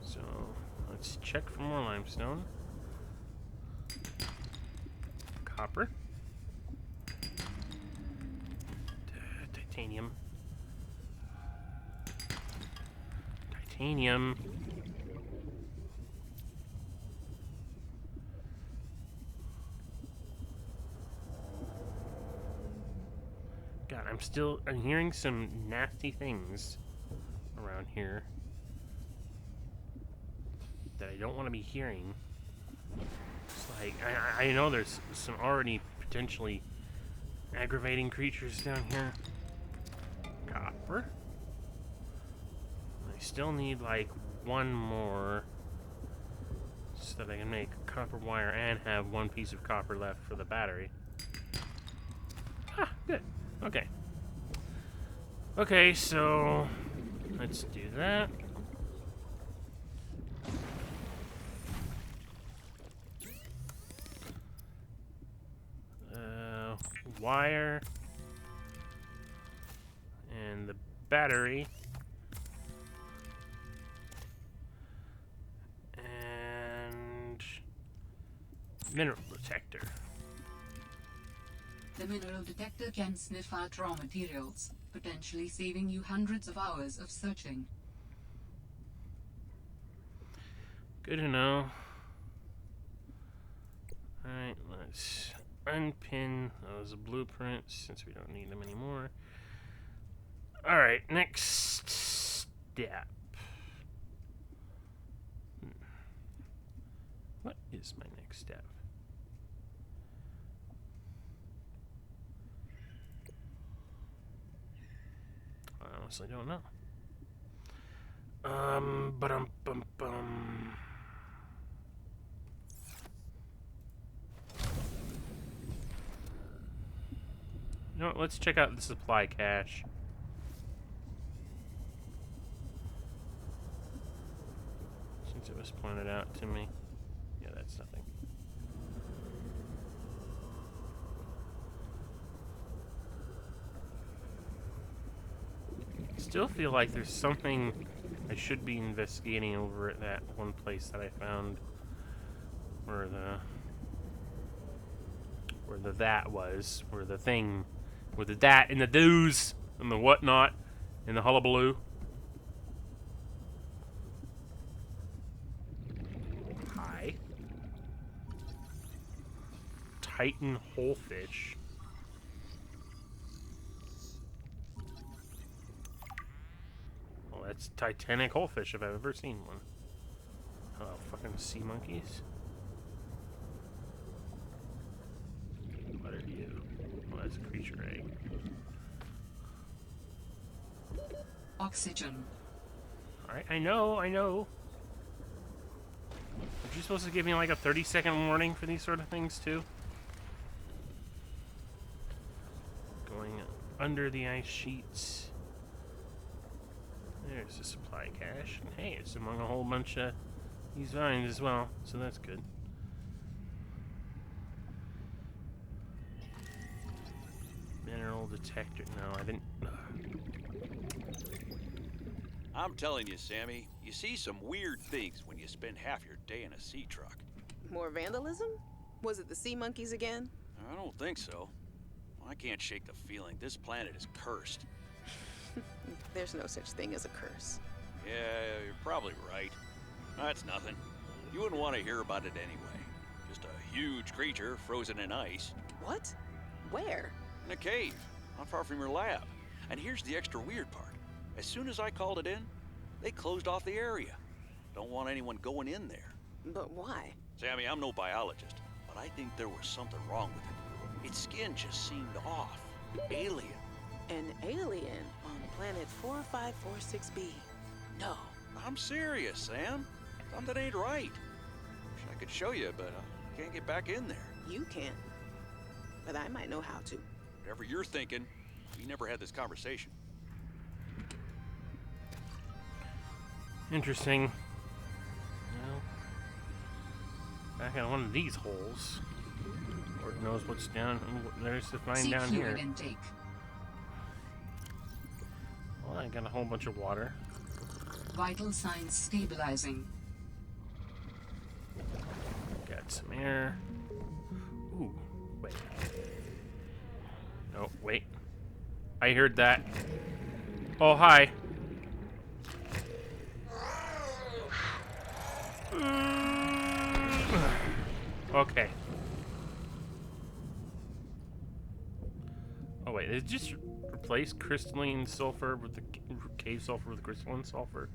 So let's check for more limestone. Copper. Titanium. Titanium. God, I'm hearing some nasty things around here that I don't want to be hearing. It's like, I know there's some already potentially aggravating creatures down here. Copper. I still need like 1 more so that I can make copper wire and have 1 piece of copper left for the battery. Ah, good. Okay. Okay, so let's do that. Wire and the battery and mineral detector. The mineral detector can sniff out raw materials, potentially saving you hundreds of hours of searching. Good to know. Alright, let's unpin those blueprints since we don't need them anymore. Alright, next step. What is my next step? I honestly don't know. Bum. You know what, let's check out the supply cache. Since it was pointed out to me. Yeah, that's nothing. Still feel like there's something I should be investigating over at that one place that I found where the that was, where the thing, where the that and the do's and the whatnot and the hullabaloo. Hi. Titan holefish. Well, that's Titanic holefish if I've ever seen one. Hello, fucking sea monkeys. What are you? Well, that's a creature egg. Oxygen. Alright, I know. Are you supposed to give me like a 30-second warning for these sort of things too? Going under the ice sheets. There's the supply cache. And hey, it's among a whole bunch of these vines as well, so that's good. Mineral detector. No, I didn't. I'm telling you, Sammy, you see some weird things when you spend half your day in a sea truck. More vandalism? Was it the sea monkeys again? I don't think so. I can't shake the feeling this planet is cursed. There's no such thing as a curse. Yeah, you're probably right. That's nothing. You wouldn't want to hear about it anyway. Just a huge creature frozen in ice. What? Where? In a cave, not far from your lab. And here's the extra weird part. As soon as I called it in, they closed off the area. Don't want anyone going in there. But why? Sammy, I'm no biologist, but I think there was something wrong with it. Its skin just seemed off. Alien. An alien on planet 4546B. No. I'm serious, Sam. Something ain't right. Wish I could show you, but I can't get back in there. You can't. But I might know how to. Whatever you're thinking, we never had this conversation. Interesting. Well, back in one of these holes. Lord knows what's down. There's the vine down here. Intake. Well, I got a whole bunch of water. Vital signs stabilizing. Got some air. Ooh, wait. No, wait. I heard that. Oh, hi. Okay. Oh wait, did it just replace crystalline sulfur with the cave sulfur with crystalline sulfur?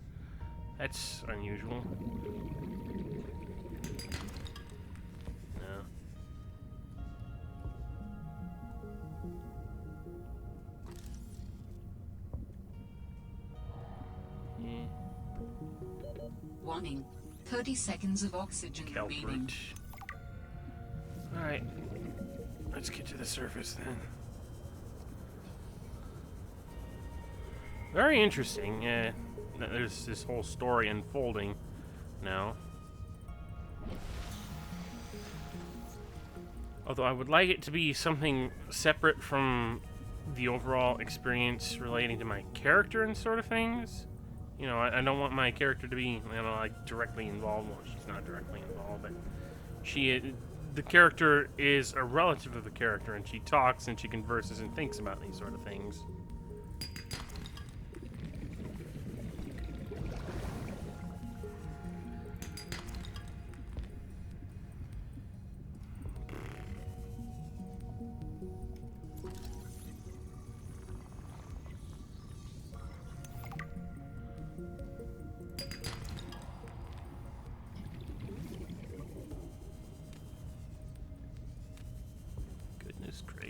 That's unusual. No. Yeah. Warning. 30 seconds of oxygen remaining. Kelp Alright. Let's get to the surface then. Very interesting. There's this whole story unfolding now. Although I would like it to be something separate from the overall experience relating to my character and sort of things. You know, I don't want my character to be, you know, like directly involved. Well, she's not directly involved, but the character is a relative of the character, and she talks and she converses and thinks about these sort of things.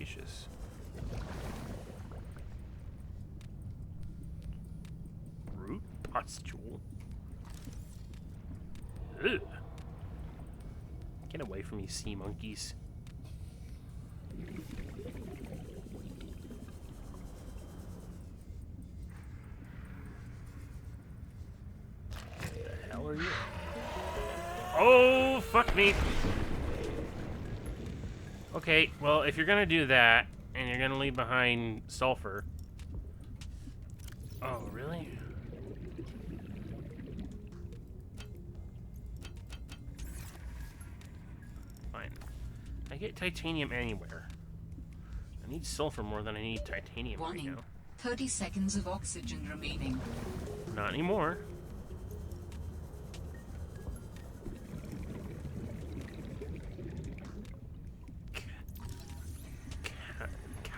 gracious. Root pustule. Ugh. Get away from me, sea monkeys. What the hell are you? Oh, fuck me. Okay, well, if you're gonna do that, and you're gonna leave behind sulfur... Oh, really? Fine. I get titanium anywhere. I need sulfur more than I need titanium right Warning. now. 30 seconds of oxygen remaining. Not anymore.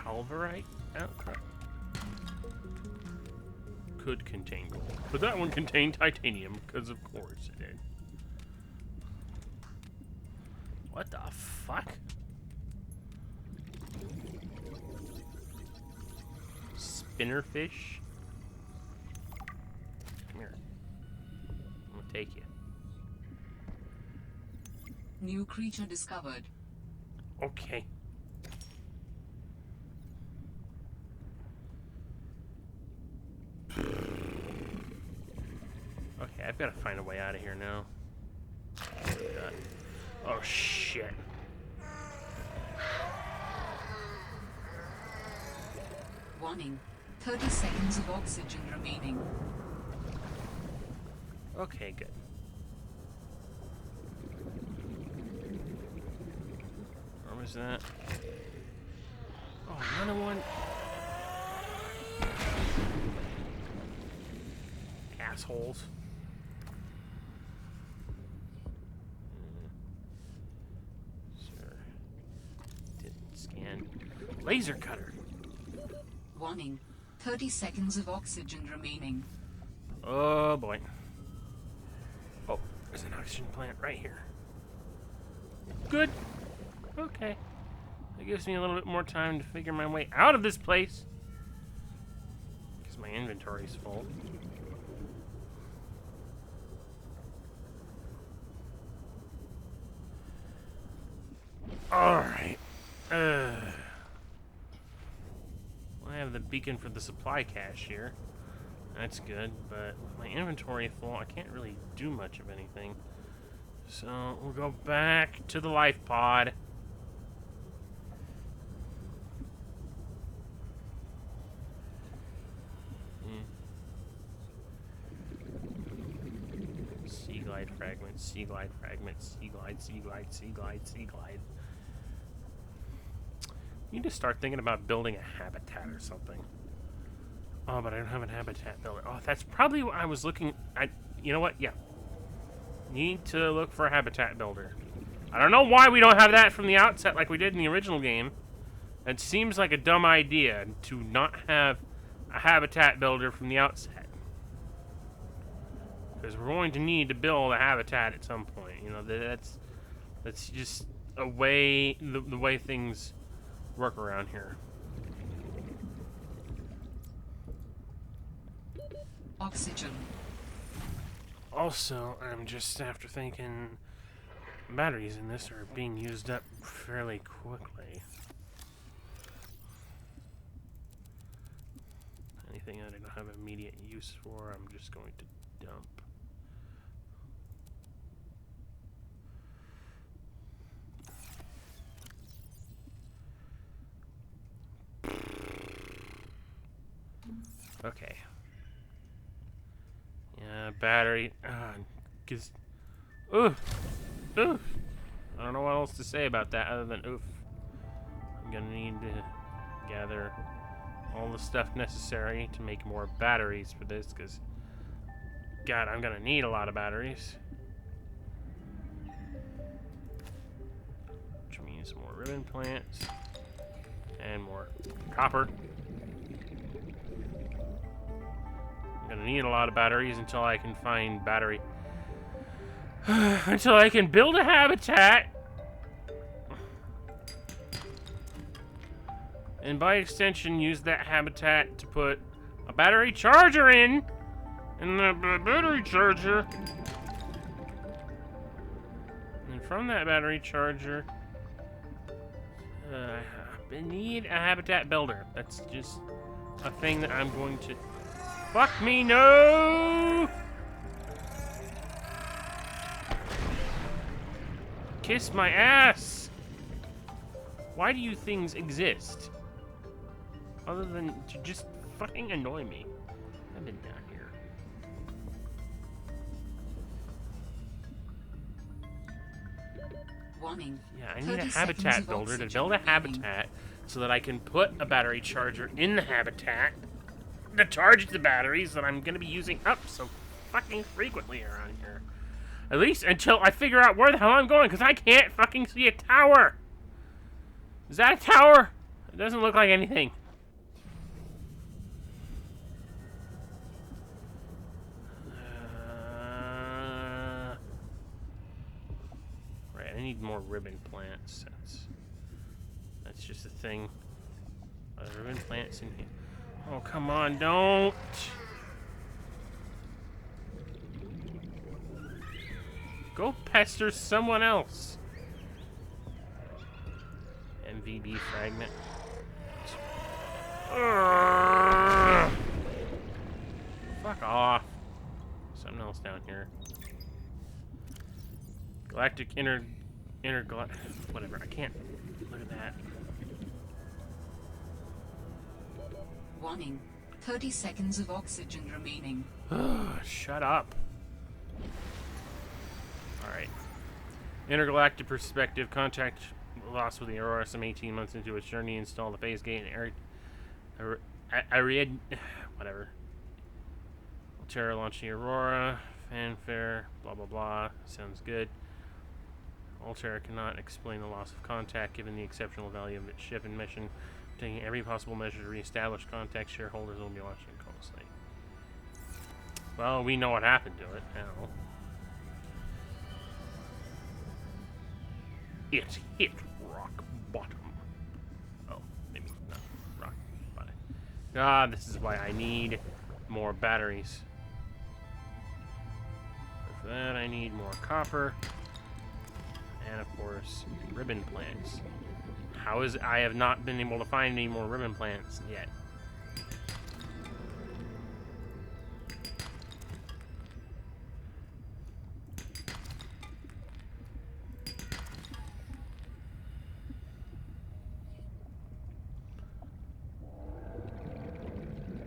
Calverite outcrop could contain gold, but that one contained titanium because of course it did. What the fuck? Spinnerfish? Come here. I'm gonna take you. New creature discovered. Okay. Okay, I've got to find a way out of here now. Oh, shit. Warning. 30 seconds of oxygen remaining. Okay, good. Where was that? Oh, another one. Assholes. Sir. Didn't scan. Laser cutter. Warning. 30 seconds of oxygen remaining. Oh boy. Oh, there's an oxygen plant right here. Good. Okay. That gives me a little bit more time to figure my way out of this place. Because my inventory's full. Alright. I have the beacon for the supply cache here. That's good, but with my inventory full, I can't really do much of anything. So, we'll go back to the life pod. Sea glide fragments, sea glide fragments, sea glide, sea glide, sea glide, sea glide. You need to start thinking about building a habitat or something. Oh, but I don't have a habitat builder. Oh, that's probably what I was looking at. You know what? Yeah. Need to look for a habitat builder. I don't know why we don't have that from the outset like we did in the original game. It seems like a dumb idea to not have a habitat builder from the outset. Because we're going to need to build a habitat at some point. You know, that's just a way, the way things work around here. Oxygen. Also, I'm just after thinking batteries in this are being used up fairly quickly. Anything that I don't have immediate use for, I'm just going to dump. Okay. Yeah, battery. Cause, oof, oof. I don't know what else to say about that other than oof. I'm gonna need to gather all the stuff necessary to make more batteries for this, cause God, I'm gonna need a lot of batteries. Which means more ribbon plants and more copper. I'm gonna need a lot of batteries until I can find battery. Until I can build a habitat. And by extension, use that habitat to put a battery charger in. And the battery charger. And from that battery charger, I need a habitat builder. That's just a thing that I'm going to... Fuck me, no! Kiss my ass! Why do you things exist? Other than to just fucking annoy me. I've been down here. Warning. Yeah, I need a habitat builder to build a habitat so that I can put a battery charger in the habitat to charge the batteries that I'm going to be using up so fucking frequently around here. At least until I figure out where the hell I'm going, because I can't fucking see a tower. Is that a tower? It doesn't look like anything. Right, I need more ribbon plants. That's just a thing. Ribbon plants in here. Oh, come on, don't. Go pester someone else. MVB fragment. Urgh. Fuck off. Something else down here. Galactic whatever. I can't look at that. Warning. 30 seconds of oxygen remaining. Shut up. Alright. Intergalactic perspective. Contact lost with the Aurora some 18 months into its journey. Install the phase gate and Ariad. Whatever. Terra launching Aurora. Fanfare. Blah blah blah. Sounds good. Altera cannot explain the loss of contact given the exceptional value of its ship and mission. Taking every possible measure to reestablish contact, shareholders will be watching closely. Well, we know what happened to it now. It hit rock bottom. Oh, maybe not rock bottom. God, this is why I need more batteries. For that, I need more copper. And, of course, ribbon plants. How is it I have not been able to find any more ribbon plants yet?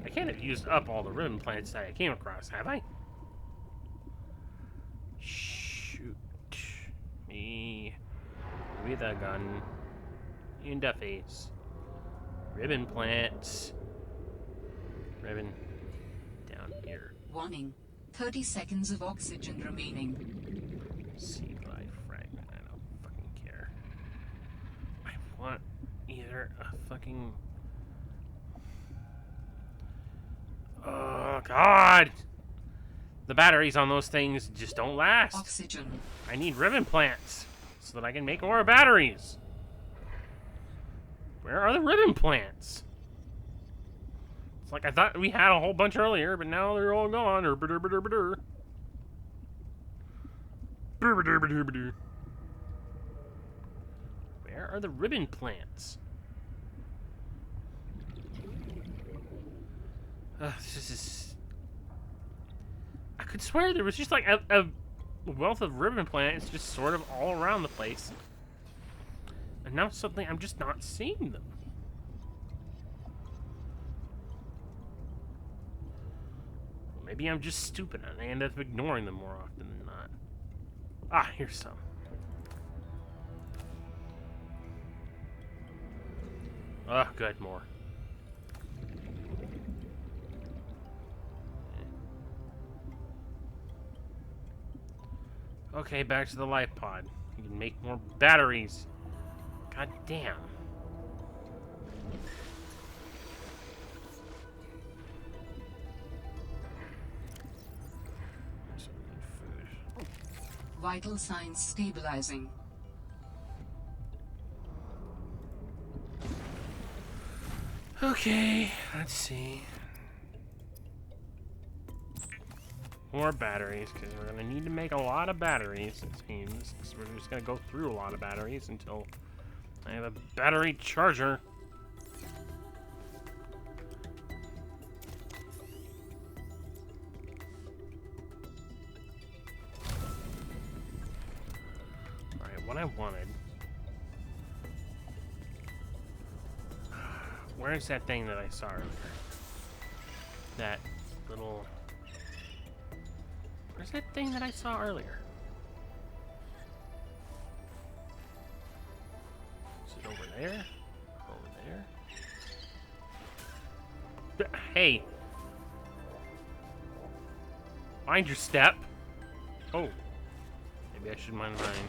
I can't have used up all the ribbon plants that I came across, have I? Shoot me with a gun in the face. Ribbon plants. Ribbon down here. Warning. 30 seconds of oxygen remaining. Seed life fragment. I don't fucking care. I want either a fucking... Oh, God! The batteries on those things just don't last. Oxygen. I need ribbon plants so that I can make more batteries. Where are the ribbon plants? It's like I thought we had a whole bunch earlier, but now they're all gone. Where are the ribbon plants? This is... I could swear there was just like a wealth of ribbon plants just sort of all around the place. And now suddenly I'm just not seeing them. Maybe I'm just stupid and I end up ignoring them more often than not. Ah, here's some. Oh, good, more. Okay, back to the life pod. You can make more batteries. God damn. Food. Vital signs stabilizing. Okay, let's see. More batteries, because we're going to need to make a lot of batteries, it seems. So we're just going to go through a lot of batteries until I have a battery charger. Alright, what I wanted... Where's that thing that I saw earlier? That little... Where's that thing that I saw earlier? Is it over there? Over there? Hey! Mind your step! Oh. Maybe I should mind mine.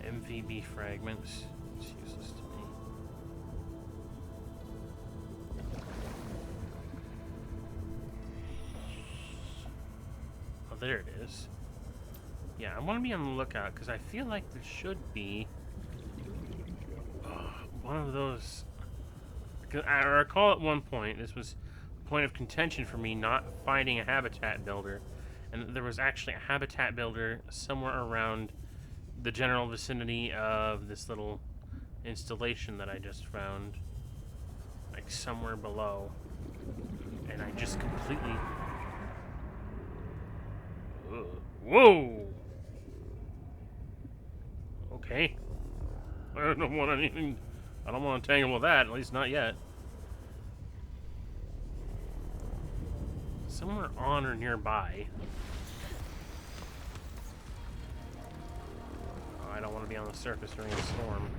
MVB fragments. It's useless to me. Oh, there it is. Yeah, I want to be on the lookout because I feel like there should be one of those. I recall at one point, this was a point of contention for me not finding a habitat builder, and there was actually a habitat builder somewhere around the general vicinity of this little installation that I just found, like somewhere below, and I just completely... Whoa! Okay. I don't want anything... I don't want to tangle with that, at least not yet. Somewhere on or nearby. I don't want to be on the surface during a storm.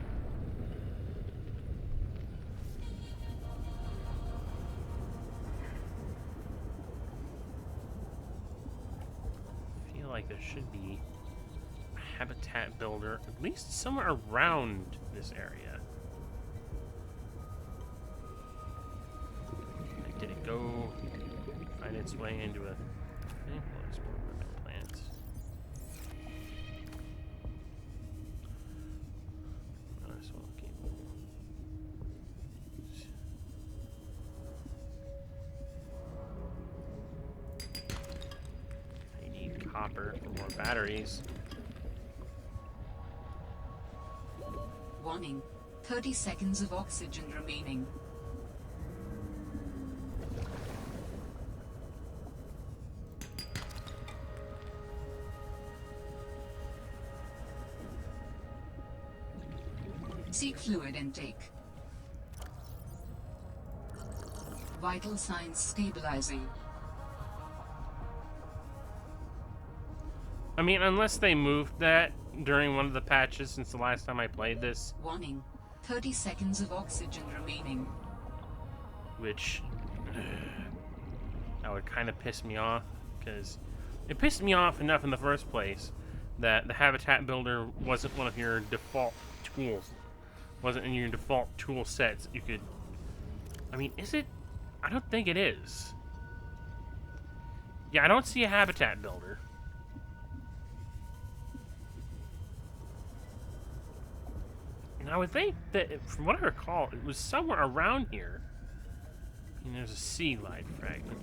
I feel like there should be a habitat builder, at least somewhere around this area. Like, did it go find its way into a... Okay, we'll explore my plants. Copper for more batteries. Warning. 30 seconds of oxygen remaining. Seek fluid intake. Vital signs stabilizing. I mean, unless they moved that during one of the patches since the last time I played this. Warning. 30 seconds of oxygen remaining. Which... that would kind of piss me off, because it pissed me off enough in the first place that the Habitat Builder wasn't one of your default tools. Wasn't in your default tool sets. You could... I mean, is it? I don't think it is. Yeah, I don't see a Habitat Builder. And I would think that, from what I recall, it was somewhere around here. And there's a sea glide fragment.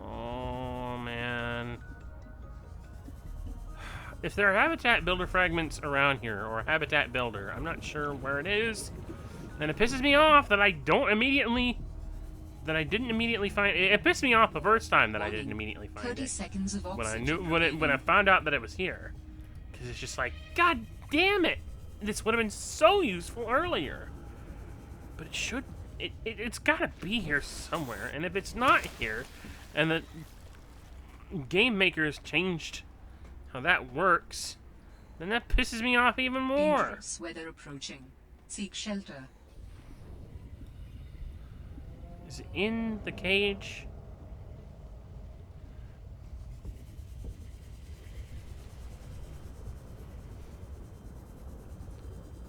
Oh, man. If there are habitat builder fragments around here, or a habitat builder, I'm not sure where it is. And it pisses me off that I didn't immediately find it. It pissed me off the first time that I didn't immediately find 30 it. Seconds of When I oxygen knew when I found out that it was here, because it's just like, God damn it! This would have been so useful earlier. But it's got to be here somewhere. And if it's not here, and the game makers changed how that works, Then that pisses me off even more. Dangerous weather approaching. Seek shelter. Is it in the cage?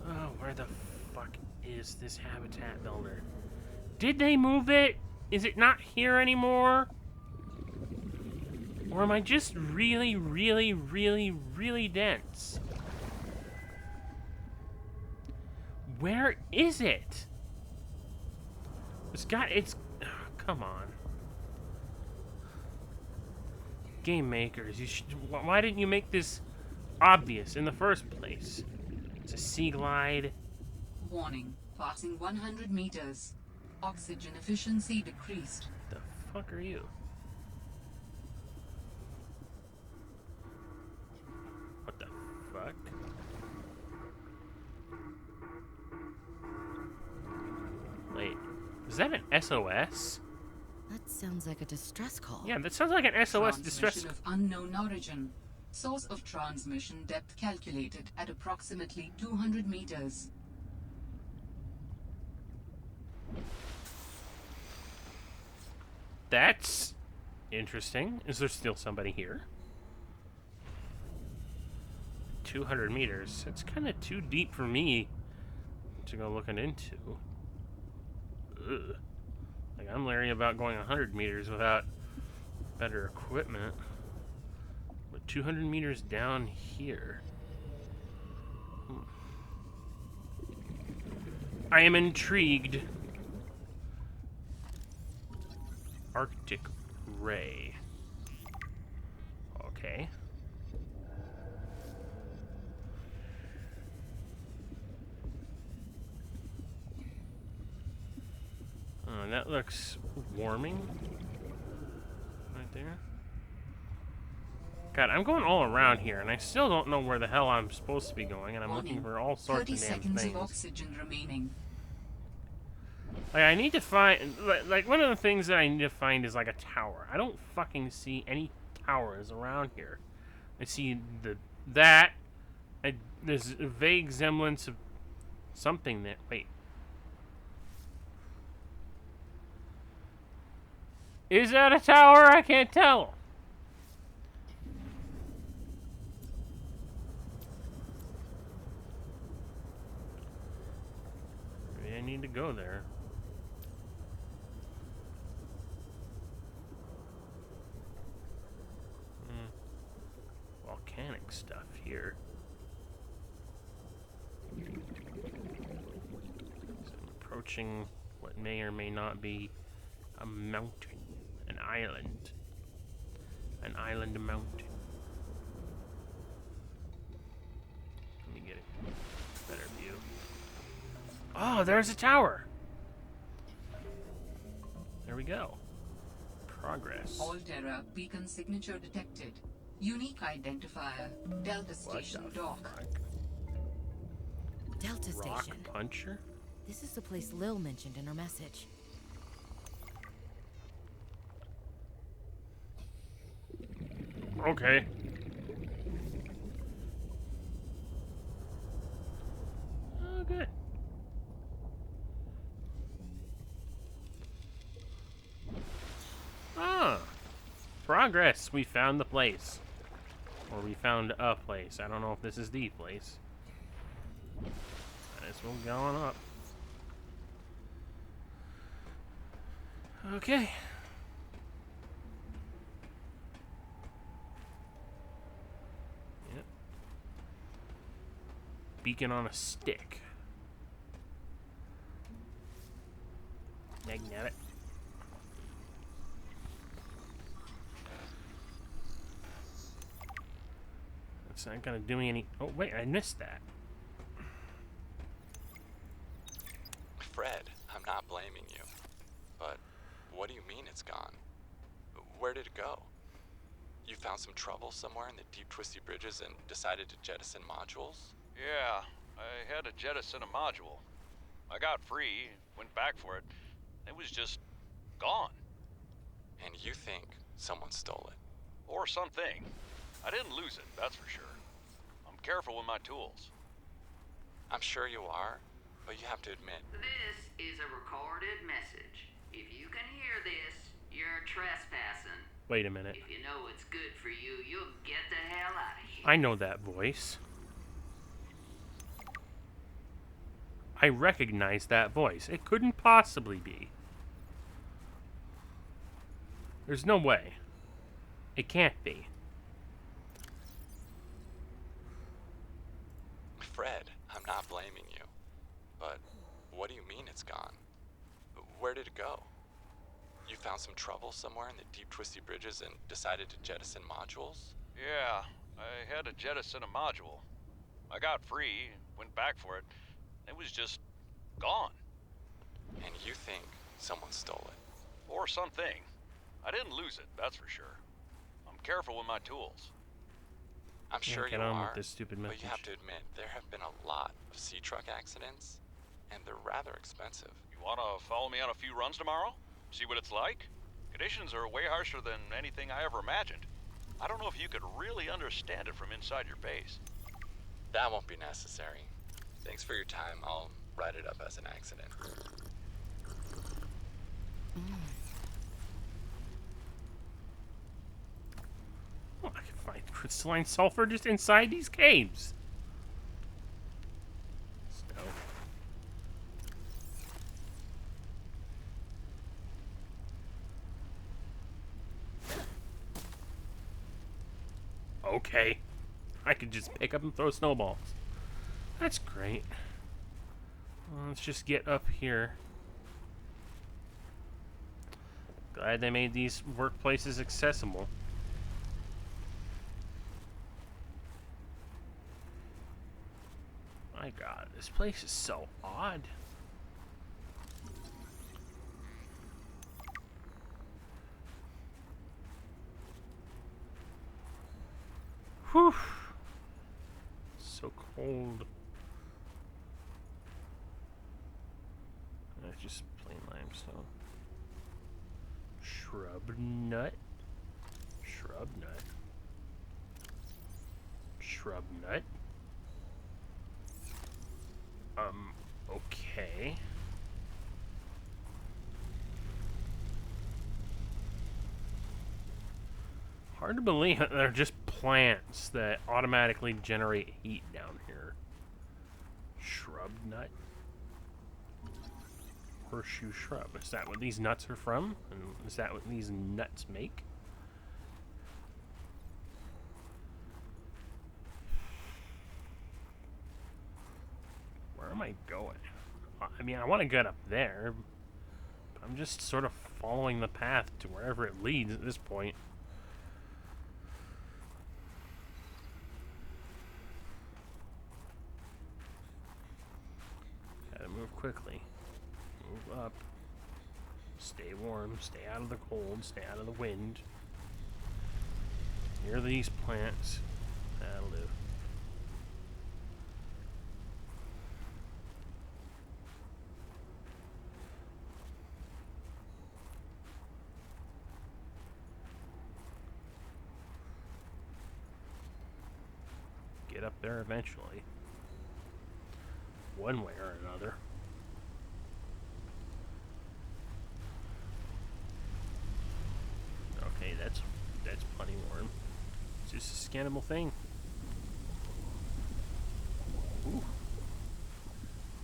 Oh, where the fuck is this habitat builder? Did they move it? Is it not here anymore? Or am I just really, really, really, really dense? Where is it? It's... Oh, come on. Game makers, why didn't you make this obvious in the first place? It's a sea glide. Warning. Passing 100 meters. Oxygen efficiency decreased. The fuck are you? What the fuck? Wait, is that an SOS? That sounds like a distress call. Yeah, that sounds like an SOS distress. Transmission of unknown origin. Source of transmission depth calculated at approximately 200 meters. That's interesting. Is there still somebody here? 200 meters. It's kind of too deep for me to go looking into. Ugh. Like, I'm leery about going 100 meters without better equipment. But 200 meters down here. I am intrigued. Arctic Ray. Okay. That looks warming. Right there. God, I'm going all around here, and I still don't know where the hell I'm supposed to be going, and I'm looking for all sorts of damn 30 seconds things. of oxygen remaining. Like, I need to find... Like, one of the things that I need to find is, like, a tower. I don't fucking see any towers around here. I see there's a vague semblance of something that... Wait. Is that a tower? I can't tell. Maybe I need to go there. Volcanic stuff here. So I'm approaching what may or may not be a mountain. An island. An island mountain. Let me get a better view. Oh, there's a tower! There we go. Progress. Altera beacon signature detected. Unique identifier. Delta Station dock. Delta Rock Station. Puncher? This is the place Lil mentioned in her message. Okay. Oh, good. Ah. Progress. We found the place. Or we found a place. I don't know if this is the place. Might as well go on up. Okay. Yep. Beacon on a stick. Magnetic. That's not gonna do me any... Oh, wait, I missed that. Fred, I'm not blaming you. But what do you mean it's gone? Where did it go? You found some trouble somewhere in the deep twisty bridges and decided to jettison modules? Yeah, I had to jettison a module. I got free, went back for it. It was just gone. And you think someone stole it? Or something. I didn't lose it, that's for sure. I'm I'm careful with my tools. I'm sure you are, but you have to admit, This is a recorded message. If you can hear this, you're trespassing. Wait a minute. If you know what's good for you, you'll get the hell out of here. I know that voice. I recognize that voice. It couldn't possibly be. There's no way. It can't be. Fred, I'm not blaming you. But what do you mean it's gone? Where did it go? You found some trouble somewhere in the deep twisty bridges and decided to jettison modules? Yeah, I had to jettison a module. I got free, went back for it. It was just gone. And you think someone stole it? Or something. I didn't lose it, that's for sure. I'm careful with my tools. I'm sure you Get on are, with this stupid but message. you have to admit, there have been a lot of sea truck accidents, and they're rather expensive. You wanna follow me on a few runs tomorrow? See what it's like? Conditions are way harsher than anything I ever imagined. I don't know if you could really understand it from inside your base. That won't be necessary. Thanks for your time. I'll write it up as an accident. Oh, I can find crystalline sulfur just inside these caves. So. Okay. I could just pick up and throw snowballs. That's great. Well, let's just get up here. Glad they made these workplaces accessible. My God, this place is so odd. Whew. So cold. That's just plain limestone. Shrub nut. Shrub nut. Shrub nut. Okay. Hard to believe that they're just plants that automatically generate heat down here. Shrub nut. Horseshoe shrub. Is that what these nuts are from? And is that what these nuts make? Where am I going? I mean, I want to get up there. I'm just sort of following the path to wherever it leads at this point. Gotta move quickly. Move up. Stay warm. Stay out of the cold. Stay out of the wind. Near these plants. That'll do. Get up there eventually. One way or another. Okay, that's plenty warm. It's just a scannable thing. Ooh.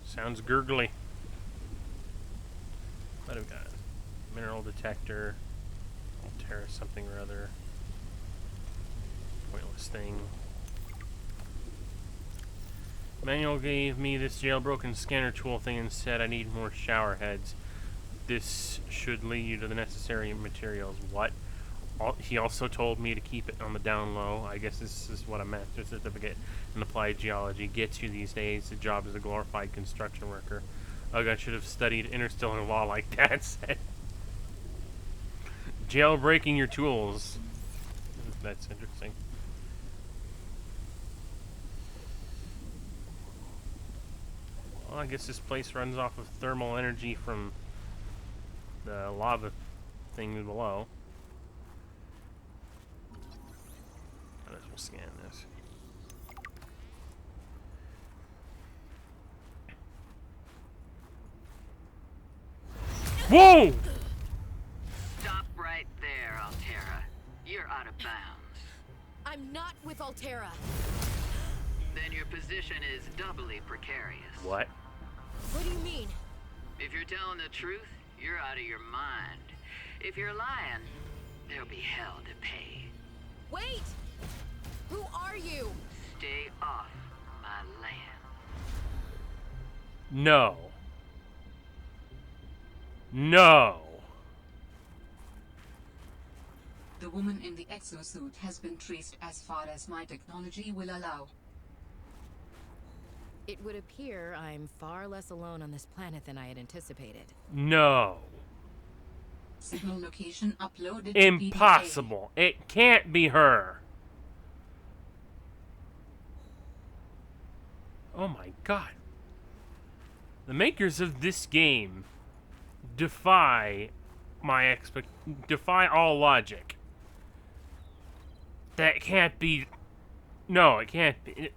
Sounds gurgly. What have we got? Mineral detector. Altera something or other. Pointless thing. Manual gave me this jailbroken scanner tool thing and said I need more shower heads. This should lead you to the necessary materials. What? He also told me to keep it on the down low. I guess this is what a master's certificate in applied geology gets you these days. The job as a glorified construction worker. Ugh, I should have studied interstellar law like Dad said. Jailbreaking your tools. That's interesting. Well, I guess this place runs off of thermal energy from the lava thing below. Might as well scan this. Whoa! Stop right there, Altera. You're out of bounds. I'm not with Altera. Then your position is doubly precarious. What? What do you mean? If you're telling the truth, you're out of your mind. If you're lying, there'll be hell to pay. Wait! Who are you? Stay off my land. No. No. The woman in the exosuit has been traced as far as my technology will allow. It would appear I'm far less alone on this planet than I had anticipated. No. Signal location uploaded to Impossible. It can't be her. Oh my god. The makers of this game defy defy all logic. That can't be. No, it can't be.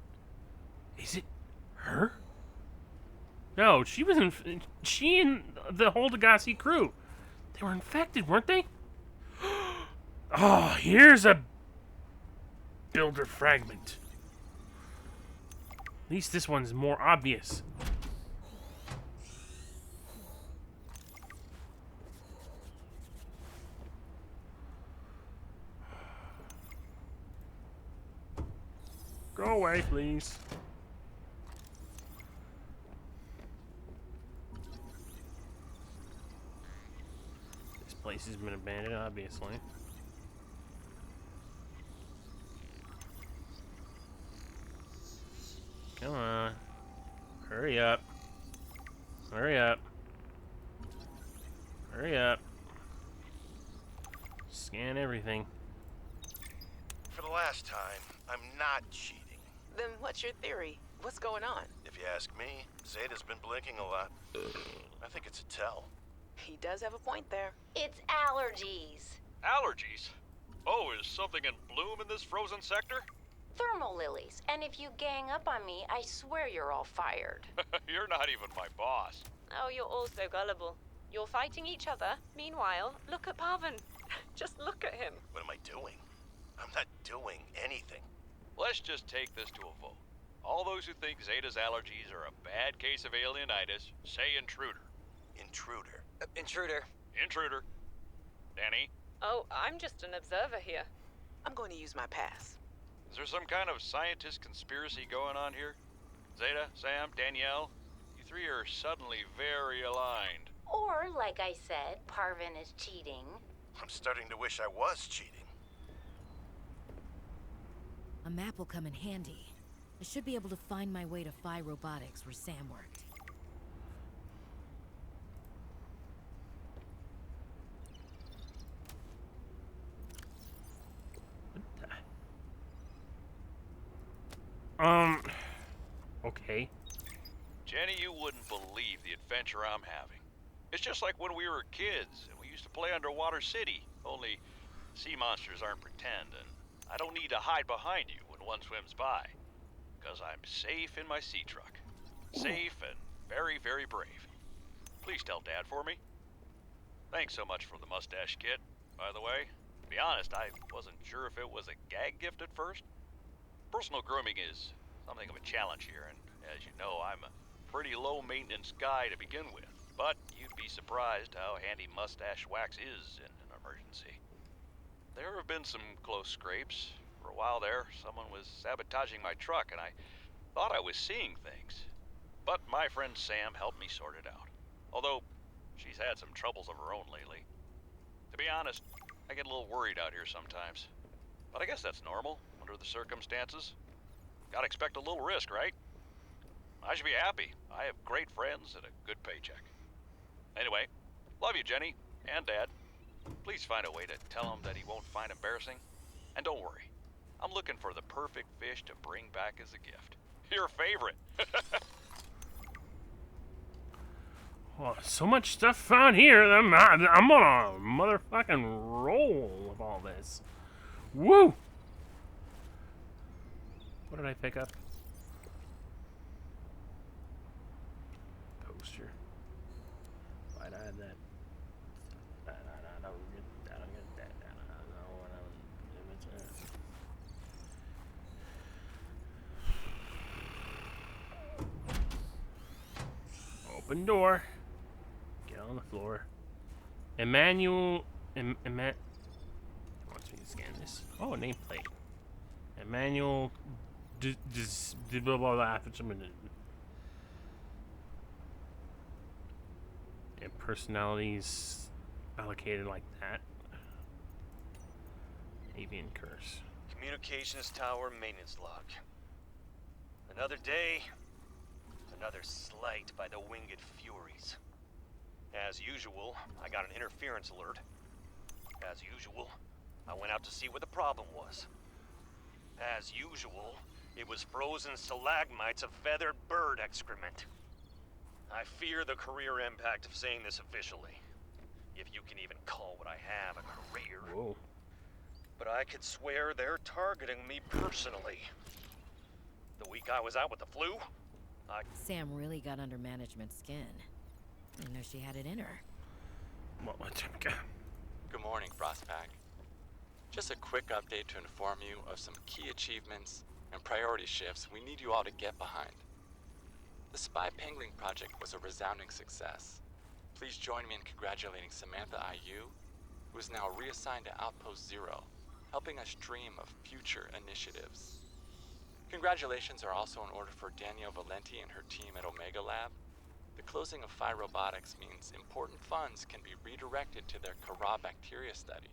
Is it her? No, she was she and the whole Degassi crew. They were infected, weren't they? Oh, here's a builder fragment. At least this one's more obvious. Go away, please. This place has been abandoned, obviously. Come on. Hurry up. Hurry up. Hurry up. Scan everything. For the last time, I'm not cheating. Then what's your theory? What's going on? If you ask me, Zeta's been blinking a lot. I think it's a tell. He does have a point there. It's allergies. Allergies? Oh, is something in bloom in this frozen sector? Thermal lilies. And if you gang up on me, I swear you're all fired. You're not even my boss. Oh, you're all so gullible. You're fighting each other. Meanwhile, look at Parvin. Just look at him. What am I doing? I'm not doing anything. Let's just take this to a vote. All those who think Zeta's allergies are a bad case of alienitis, say intruder. Intruder. Intruder. Intruder. Danny? Oh, I'm just an observer here. I'm going to use my pass. Is there some kind of scientist conspiracy going on here? Zeta, Sam, Danielle, you three are suddenly very aligned. Or, like I said, Parvin is cheating. I'm starting to wish I was cheating. A map will come in handy. I should be able to find my way to Phi Robotics where Sam worked. Okay. Jenny, you wouldn't believe the adventure I'm having. It's just like when we were kids and we used to play Underwater City, only sea monsters aren't pretend, and I don't need to hide behind you when one swims by, because I'm safe in my sea truck. Safe and very, very brave. Please tell Dad for me. Thanks so much for the mustache kit, by the way. To be honest, I wasn't sure if it was a gag gift at first. Personal grooming is something of a challenge here, and as you know, I'm a pretty low-maintenance guy to begin with. But you'd be surprised how handy mustache wax is in an emergency. There have been some close scrapes. For a while there, someone was sabotaging my truck, and I thought I was seeing things. But my friend Sam helped me sort it out. Although, she's had some troubles of her own lately. To be honest, I get a little worried out here sometimes. But I guess that's normal, under the circumstances. Gotta expect a little risk, right? I should be happy. I have great friends and a good paycheck. Anyway, love you, Jenny, and Dad. Please find a way to tell him that he won't find embarrassing. And don't worry, I'm looking for the perfect fish to bring back as a gift. Your favorite. Oh, so much stuff found here. I'm on a motherfucking roll of all this. Woo! What did I pick up? Poster. Why'd I have that? I'll get that. I don't know what open door. Get on the floor. Emmanuel. Wants me to scan this. Oh, nameplate. Emmanuel. Blah blah blah. And personalities allocated like that. Avian curse. Communications tower maintenance log. Another day, another slight by the winged furies. As usual, I got an interference alert. As usual, I went out to see what the problem was. As usual, it was frozen stalagmites of feathered bird excrement. I fear the career impact of saying this officially, if you can even call what I have a career. Whoa. But I could swear they're targeting me personally. The week I was out with the flu, Sam really got under management's skin. Didn't know she had it in her. Good morning, Frostpack. Just a quick update to inform you of some key achievements and priority shifts we need you all to get behind. The Spy Pangling project was a resounding success. Please join me in congratulating Samantha IU, who is now reassigned to Outpost Zero, helping us dream of future initiatives. Congratulations are also in order for Danielle Valenti and her team at Omega Lab. The closing of Phi Robotics means important funds can be redirected to their Kara bacteria study,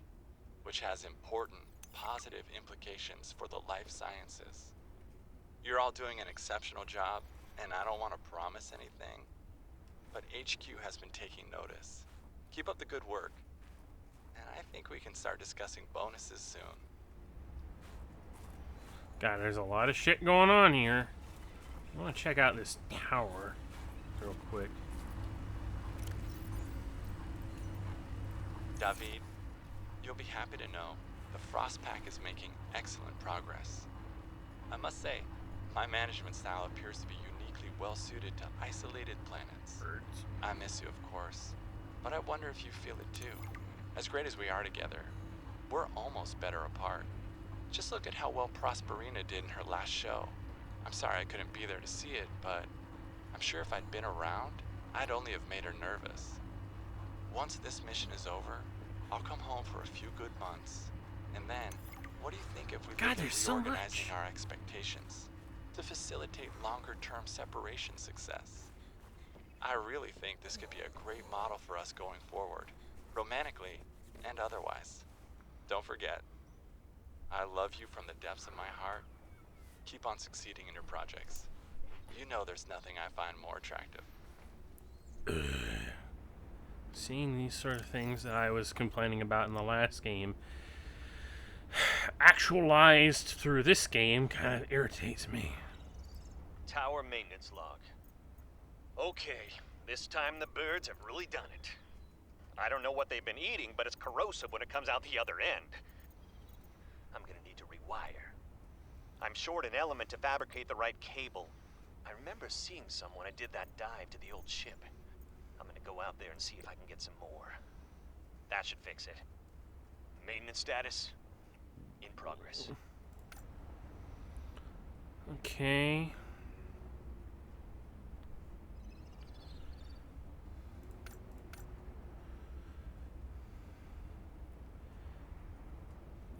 which has important, positive implications for the life sciences. You're all doing an exceptional job, and I don't want to promise anything, but HQ has been taking notice. Keep up the good work, and I think we can start discussing bonuses soon. God, there's a lot of shit going on here. I want to check out this tower real quick. David, you'll be happy to know the Frostpack is making excellent progress. I must say, my management style appears to be uniquely well suited to isolated planets. Birds. I miss you, of course, but I wonder if you feel it too. As great as we are together, we're almost better apart. Just look at how well Prosperina did in her last show. I'm sorry I couldn't be there to see it, but I'm sure if I'd been around, I'd only have made her nervous. Once this mission is over, I'll come home for a few good months. And then, what do you think if we look at reorganizing our expectations to facilitate longer-term separation success? I really think this could be a great model for us going forward, romantically and otherwise. Don't forget, I love you from the depths of my heart. Keep on succeeding in your projects. You know there's nothing I find more attractive. Seeing these sort of things that I was complaining about in the last game actualized through this game kind of irritates me. tower maintenance log. Okay, this time the birds have really done it. I don't know what they've been eating, but it's corrosive when it comes out the other end. I'm gonna need to rewire. I'm short an element to fabricate the right cable. I remember seeing some when I did that dive to the old ship. I'm gonna go out there and see if I can get some more. That should fix it. Maintenance status in progress. Okay.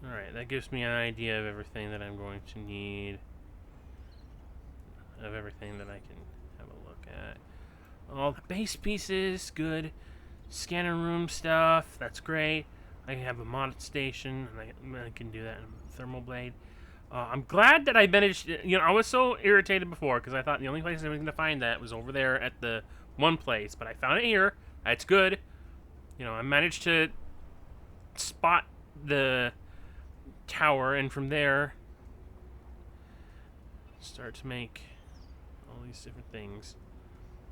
Alright, that gives me an idea of everything that I'm going to need. Of everything that I can have a look at. All the base pieces, good. Scanner room stuff, that's great. I can have a modded station, and I can do that in Thermal Blade. I'm glad that I managed, I was so irritated before, because I thought the only place I was going to find that was over there at the one place, but I found it here. That's good. I managed to spot the tower, and from there start to make all these different things.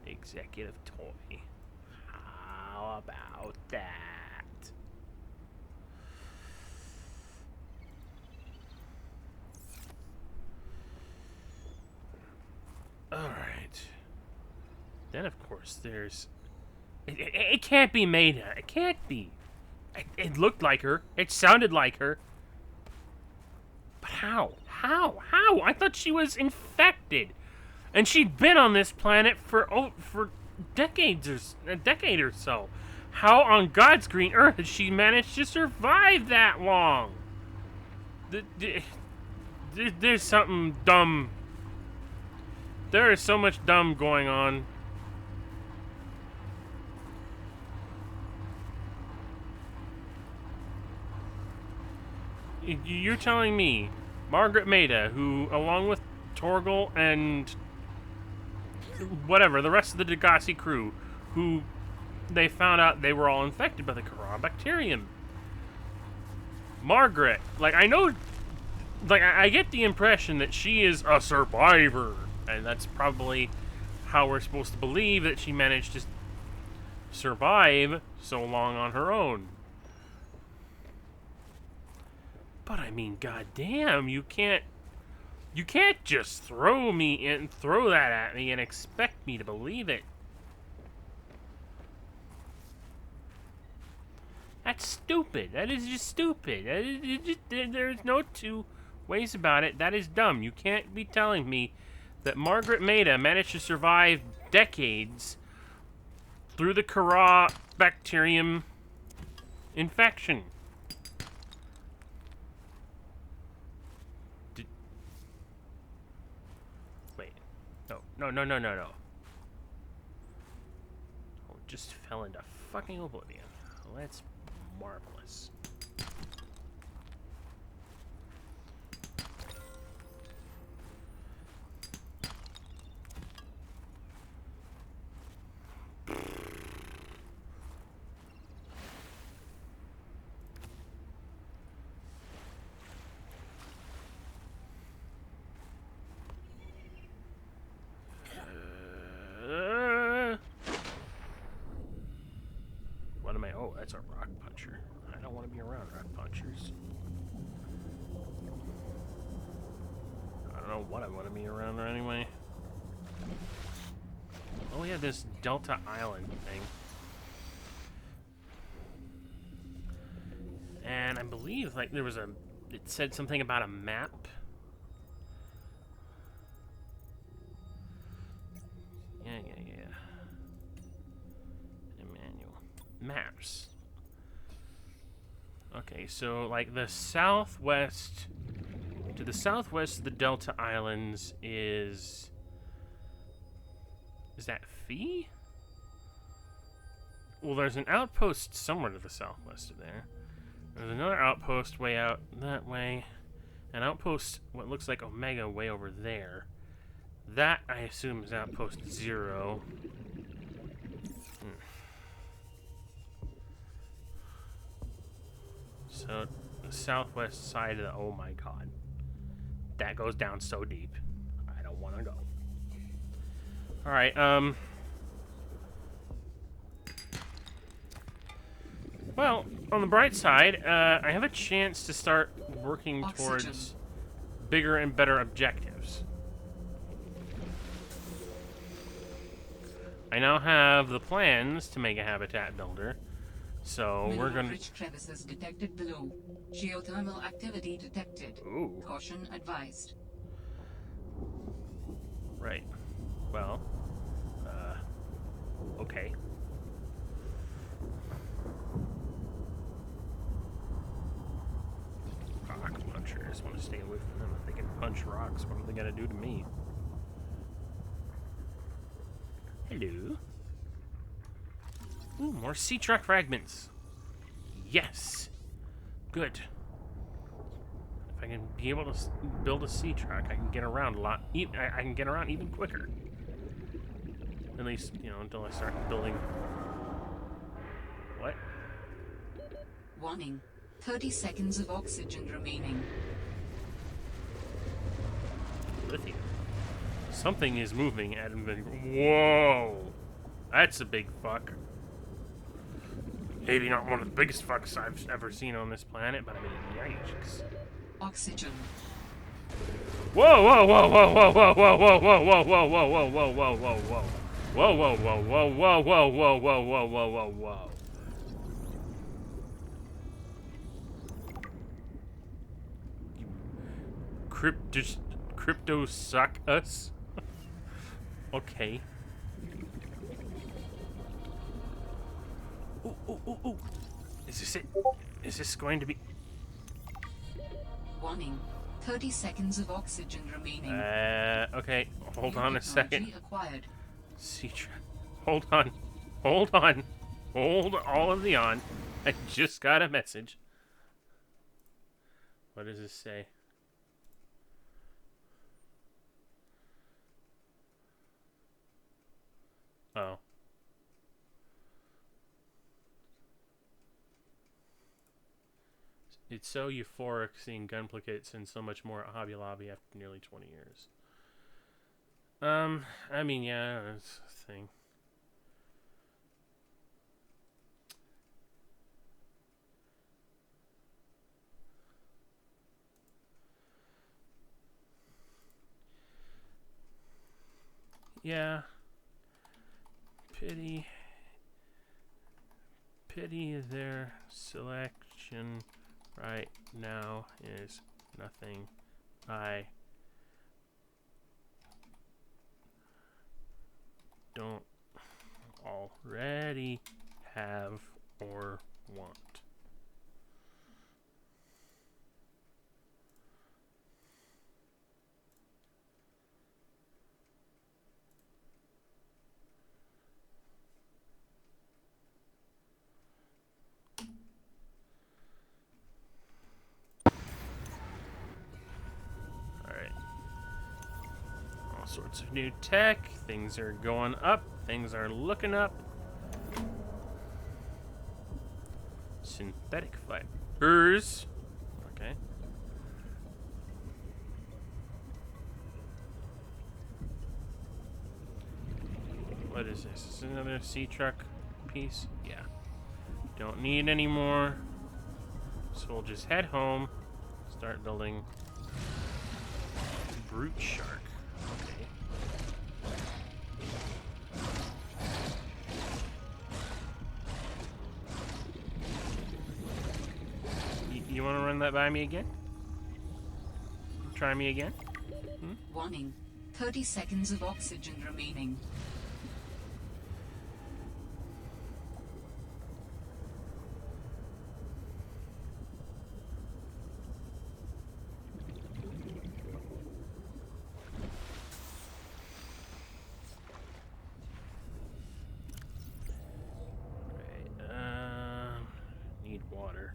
Executive toy. How about that? Alright. Then of course there's it can't be made. It can't be. It looked like her. It sounded like her. But how? How? I thought she was infected. And she'd been on this planet for decades or a decade or so. How on God's green earth has she managed to survive that long? There's something dumb. There is so much dumb going on. You're telling me Margaret Maida, who, along with Torgal and whatever, the rest of the Degassi crew, who they found out they were all infected by the Corona bacterium. Margaret, like, I know, like, I get the impression that she is a survivor, and that's probably how we're supposed to believe that she managed to survive so long on her own. But I mean, goddamn, you can't just throw that at me and expect me to believe it. That's stupid. That is just stupid. There's no two ways about it. That is dumb. You can't be telling me that Margaret Maida managed to survive decades through the Corona bacterium infection. No. Oh, just fell into fucking oblivion. Well, that's marvelous. What am I? Oh, that's a rock puncher. I don't want to be around rock punchers. I don't know what I want to be around anyway. Oh yeah, this Delta Island thing. And I believe, like, there was it said something about a map. Yeah. Emmanuel. Maps. Okay, so, like, the southwest... To the southwest of the Delta Islands is... Is that Fee? Well, there's an outpost somewhere to the southwest of there. There's another outpost way out that way. An outpost, what looks like Omega, way over there. That, I assume, is outpost 0. So, the southwest side of the... Oh my god. That goes down so deep. I don't want to go. Alright, well, on the bright side, I have a chance to start working towards bigger and better objectives. I now have the plans to make a habitat builder, so we're gonna... Rich crevices detected below. Geothermal activity detected. Ooh. Caution advised. Right. Well, okay. Rock punchers. Want to stay away from them. If they can punch rocks, what are they gonna do to me? Hello. Ooh, more sea truck fragments. Yes. Good. If I can be able to build a sea truck, I can get around a lot. I can get around even quicker. At least, you know, until I start building. What? Warning. 30 seconds of oxygen remaining. Lithium. Something is moving at him. Whoa! That's a big fuck. Maybe not one of the biggest fucks I've ever seen on this planet, but I mean, yikes. Oxygen. Whoa, whoa, whoa, whoa, whoa, whoa, whoa, whoa, whoa, whoa, whoa, whoa, whoa, whoa, whoa, whoa, whoa. Whoa, whoa, whoa, whoa, whoa, whoa, whoa, whoa, whoa, whoa, whoa, whoa. Just crypto suck us? Okay. Ooh, ooh, ooh, ooh. Is this it? Is this going to be... Warning. 30 seconds of oxygen remaining. Okay. Hold New on a technology second. acquired. Hold on. Hold on. Hold all of the on. I just got a message. What does this say? Oh. It's so euphoric seeing Gunplicates and so much more at Hobby Lobby after nearly 20 years. I mean, yeah, that's a thing. Yeah. Pity their selection right now is nothing I don't already have or want. All sorts of new tech. Things are going up. Things are looking up. Synthetic fibers. Okay. What is this? Is this another sea truck piece? Yeah. Don't need any more. So we'll just head home. Start building brute shark. Okay. You want to run that by me again? Try me again? Warning. 30 seconds of oxygen remaining. Need water.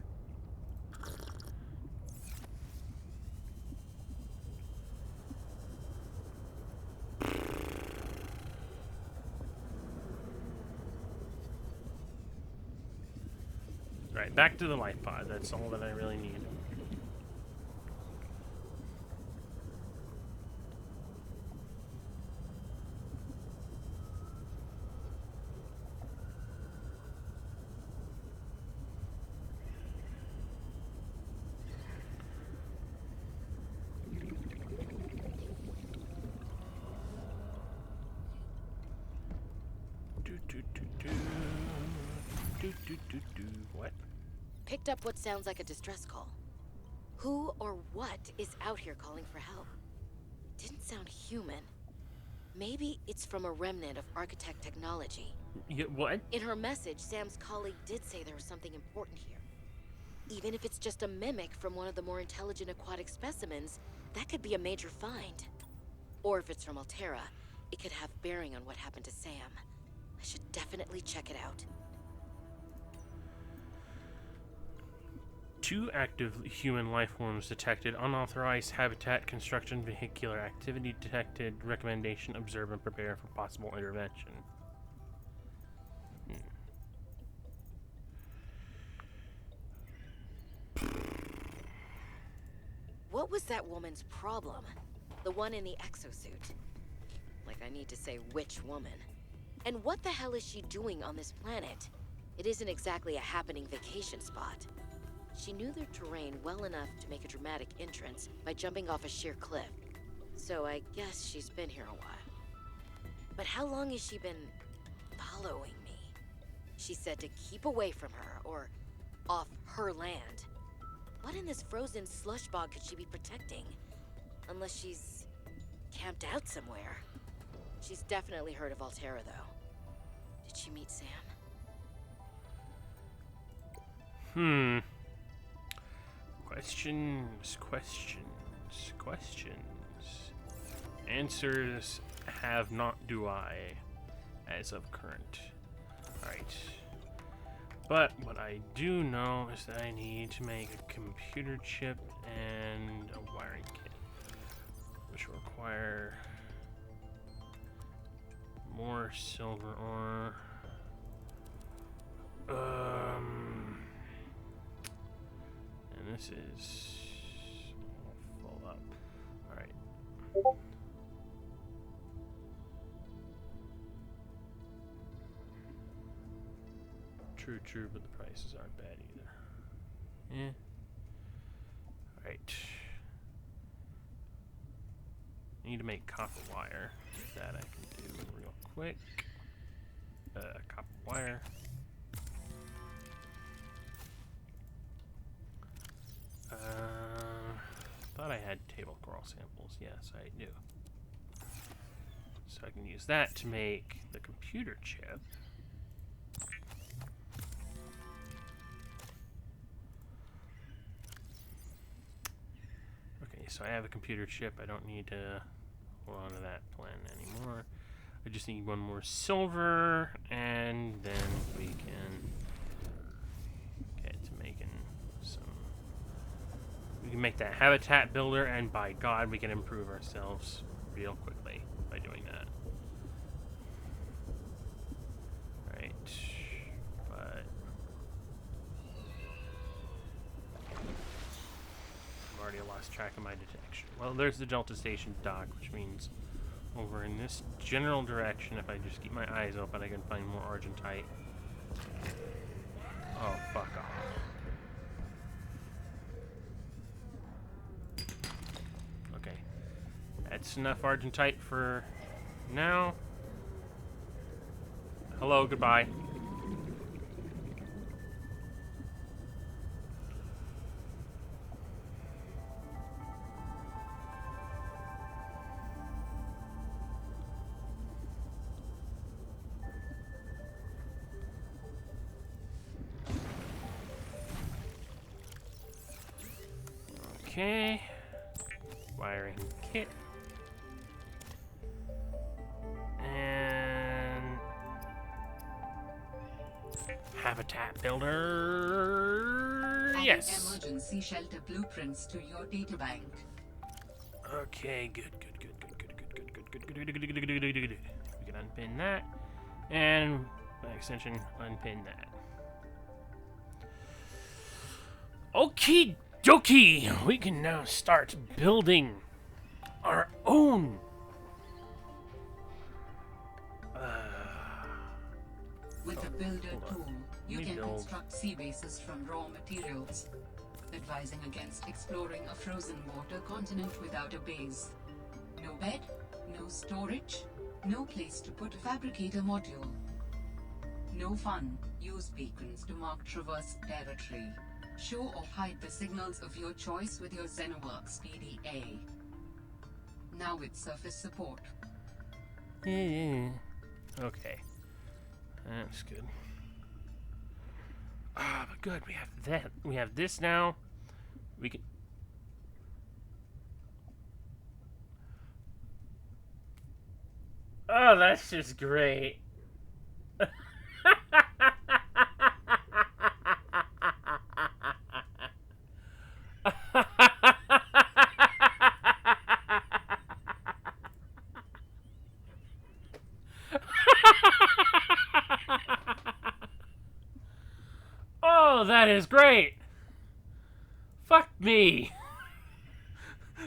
Right, back to the life pod. That's all that I really need. What? Picked up what sounds like a distress call. Who or what is out here calling for help? Didn't sound human. Maybe it's from a remnant of architect technology. What? In her message, Sam's colleague did say there was something important here. Even if it's just a mimic from one of the more intelligent aquatic specimens, that could be a major find. Or if it's from Altera, it could have bearing on what happened to Sam. I should definitely check it out. 2 active human life forms detected. Unauthorized habitat construction, vehicular activity detected. Recommendation: observe and prepare for possible intervention. What was that woman's problem? The one in the exosuit. Like I need to say which woman. And what the hell is she doing on this planet? It isn't exactly a happening vacation spot. She knew their terrain well enough to make a dramatic entrance by jumping off a sheer cliff. So I guess she's been here a while. But how long has she been following me? She said to keep away from her, or off her land. What in this frozen slush bog could she be protecting? Unless she's camped out somewhere. She's definitely heard of Altera, though. Did she meet Sam? Questions. Answers have not do I, as of current. Alright. But what I do know is that I need to make a computer chip and a wiring kit, which will require more silver ore. And this is full up. Alright. True, but the prices aren't bad either. Yeah. Alright. I need to make copper wire. That I can do real quick. Copper wire. Thought I had table coral samples. Yes, I do. So I can use that to make the computer chip. Okay, so I have a computer chip. I don't need to hold on to that plan anymore. I just need one more silver, and then we can get to making some. We can make that habitat builder, and by God, we can improve ourselves real quickly by doing that. Right, but I've already lost track of my detection. Well, there's the Delta Station dock, which means over in this general direction, if I just keep my eyes open, I can find more Argentite. Oh, fuck off. Okay. That's enough Argentite for now. Hello, goodbye. Okay. Wiring kit. And habitat builder. Yes. Emergency shelter blueprints to your databank. Okay, good. We can unpin that. And by extension, unpin that. Okay. Dokie, we can now start building our own. With the builder tool, you can construct sea bases from raw materials, advising against exploring a frozen water continent without a base. No bed, no storage, no place to put a fabricator module. No fun. Use beacons to mark traversed territory. Show or hide the signals of your choice with your Xenoworks PDA. Now with surface support. Okay. That's good. But good, we have that. We have this now. We can... Oh, that's just great. Oh, that is great. Fuck me.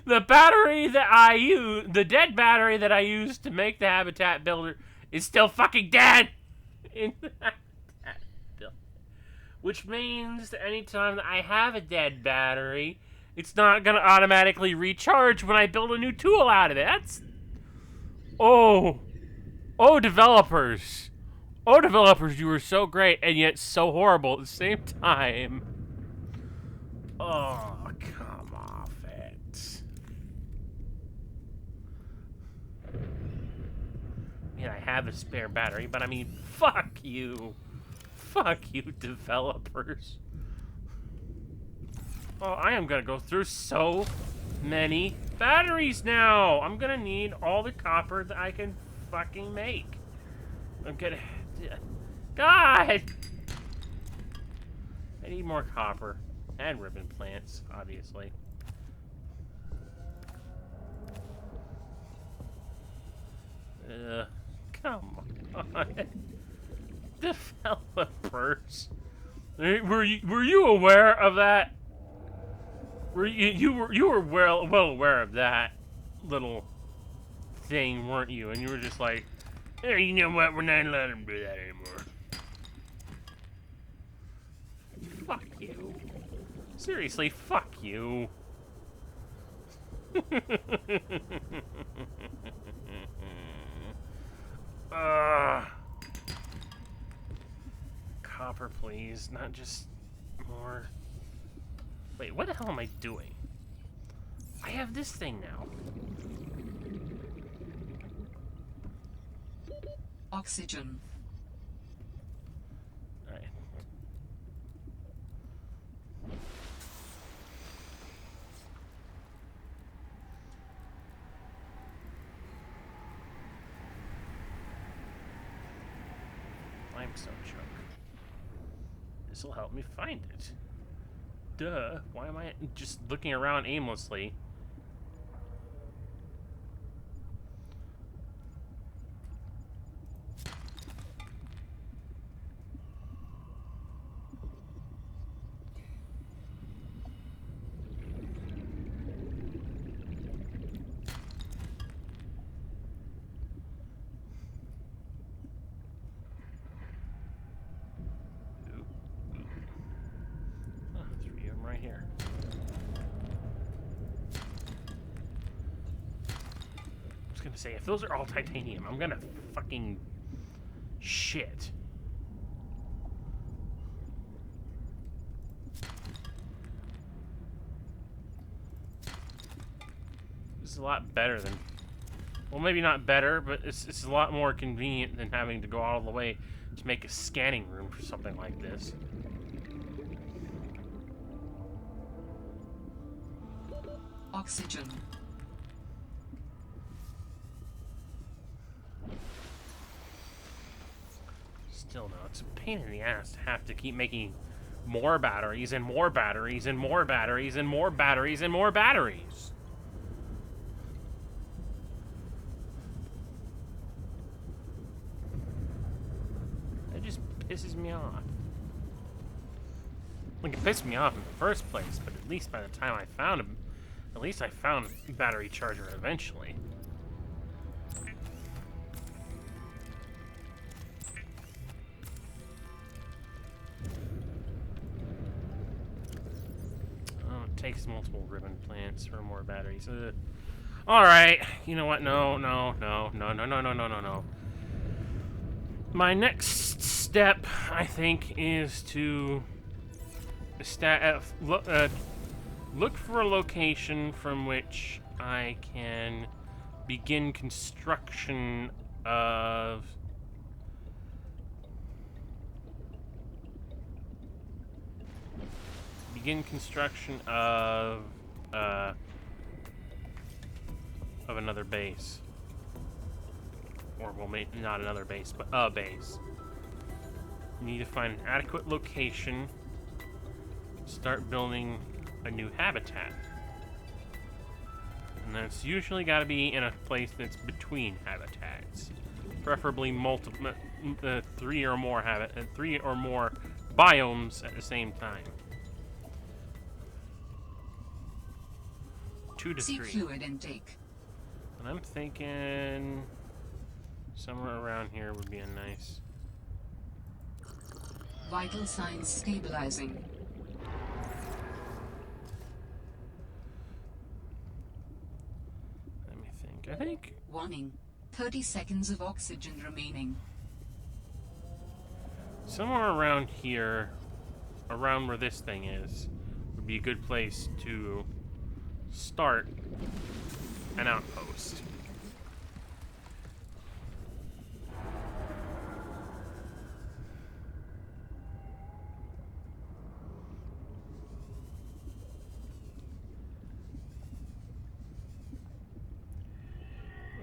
The battery that I use, the dead battery that I used to make the habitat builder is still fucking dead. In the habitat builder. Which means that anytime that I have a dead battery, it's not going to automatically recharge when I build a new tool out of it. That's... Oh, developers. Oh, developers, you were so great and yet so horrible at the same time. Oh, come off it. mean, I have a spare battery, but I mean, fuck you. Fuck you, developers. Oh, I am gonna go through so many batteries now. I'm gonna need all the copper that I can fucking make. I'm gonna... God! I need more copper. And ribbon plants, obviously. Come on. Developers. Were you aware of that? You were well aware of that little thing, weren't you? And you were just like, hey, you know what? We're not letting them do that anymore. Fuck you. Seriously, fuck you. Copper, please. Not just more. Wait, what the hell am I doing? I have this thing now. Oxygen. Alright. Limestone chunk. This will help me find it. Duh. Why am I just looking around aimlessly? Right here. I was gonna say, if those are all titanium, I'm gonna fucking shit. This is a lot better than, well, maybe not better, but it's a lot more convenient than having to go all the way to make a scanning room for something like this. Oxygen. Still no, it's a pain in the ass to have to keep making more batteries and more batteries and more batteries and more batteries and more batteries. That just pisses me off. Like, it pissed me off in the first place, but at least by the time I found him, at least I found a battery charger eventually. Oh, it takes multiple ribbon plants for more batteries. Alright, you know what? No. My next step, I think, is to look for a location from which I can begin construction of another base. Or, well, maybe not another base, but a base. You need to find an adequate location, start building a new habitat. And that's usually got to be in a place that's between habitats. Preferably multiple, 3 or more biomes at the same time. 2 to 3. Seek fluid intake. And I'm thinking somewhere around here would be a nice. Vital signs stabilizing. Let me think. I think. Warning. 30 seconds of oxygen remaining. Somewhere around here, around where this thing is, would be a good place to start an outpost.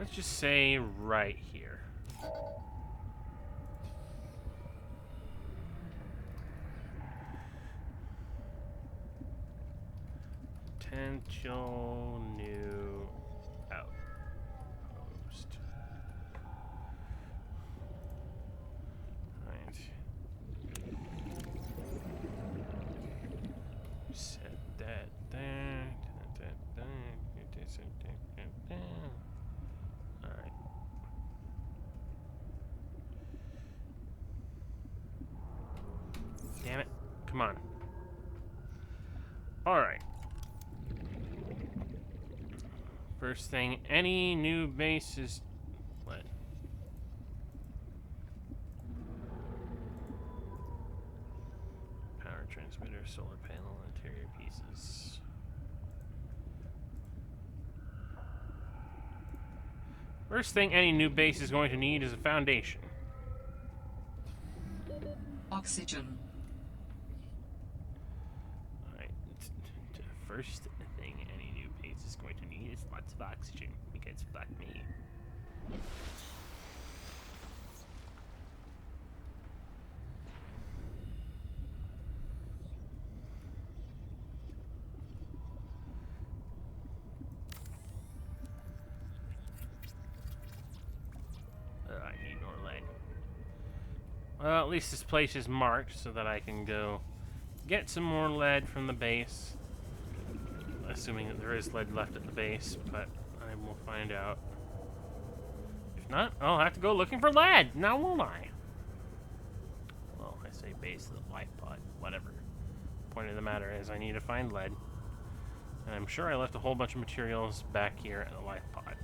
Let's just say right here. Potential new outpost. Right. Set that there. Alright. Damn it. Come on. Alright. First thing, any new bases... What? Power transmitter, solar panel, interior pieces. First thing any new base is going to need is a foundation. Oxygen. Alright. First thing any new base is going to need is lots of oxygen, because fuck me. I need more lead. Well, at least this place is marked so that I can go get some more lead from the base. Assuming that there is lead left at the base, but I will find out. If not, I'll have to go looking for lead, now won't I? Well, I say base of the life pod, whatever. Point of the matter is I need to find lead. And I'm sure I left a whole bunch of materials back here at the life pod.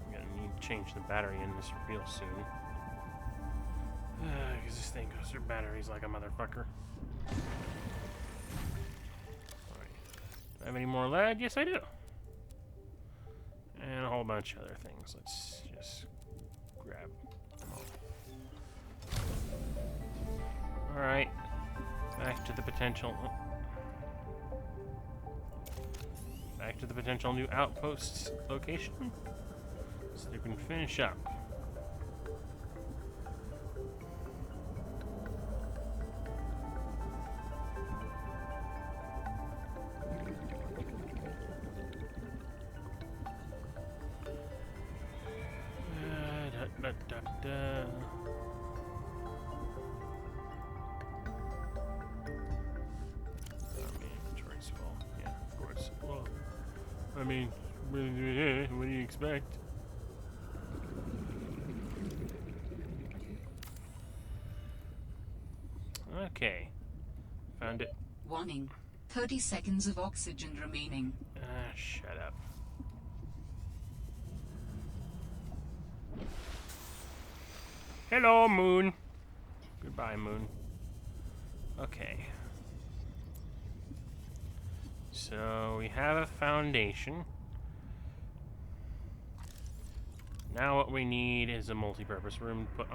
I'm gonna need to change the battery in this real soon. Because this thing goes through batteries like a motherfucker. Alright. Do I have any more lead? Yes, I do. And a whole bunch of other things. Let's just grab them all. Alright. Back to the potential... Back to the potential new outpost location. So they can finish up. Inventory's full. Yeah, of course. Well, I mean, what do you expect? Okay. Found it. Warning. 30 seconds of oxygen remaining. Shut up. Hello, Moon. Goodbye, Moon. Okay. So we have a foundation. Now what we need is a multi-purpose room to put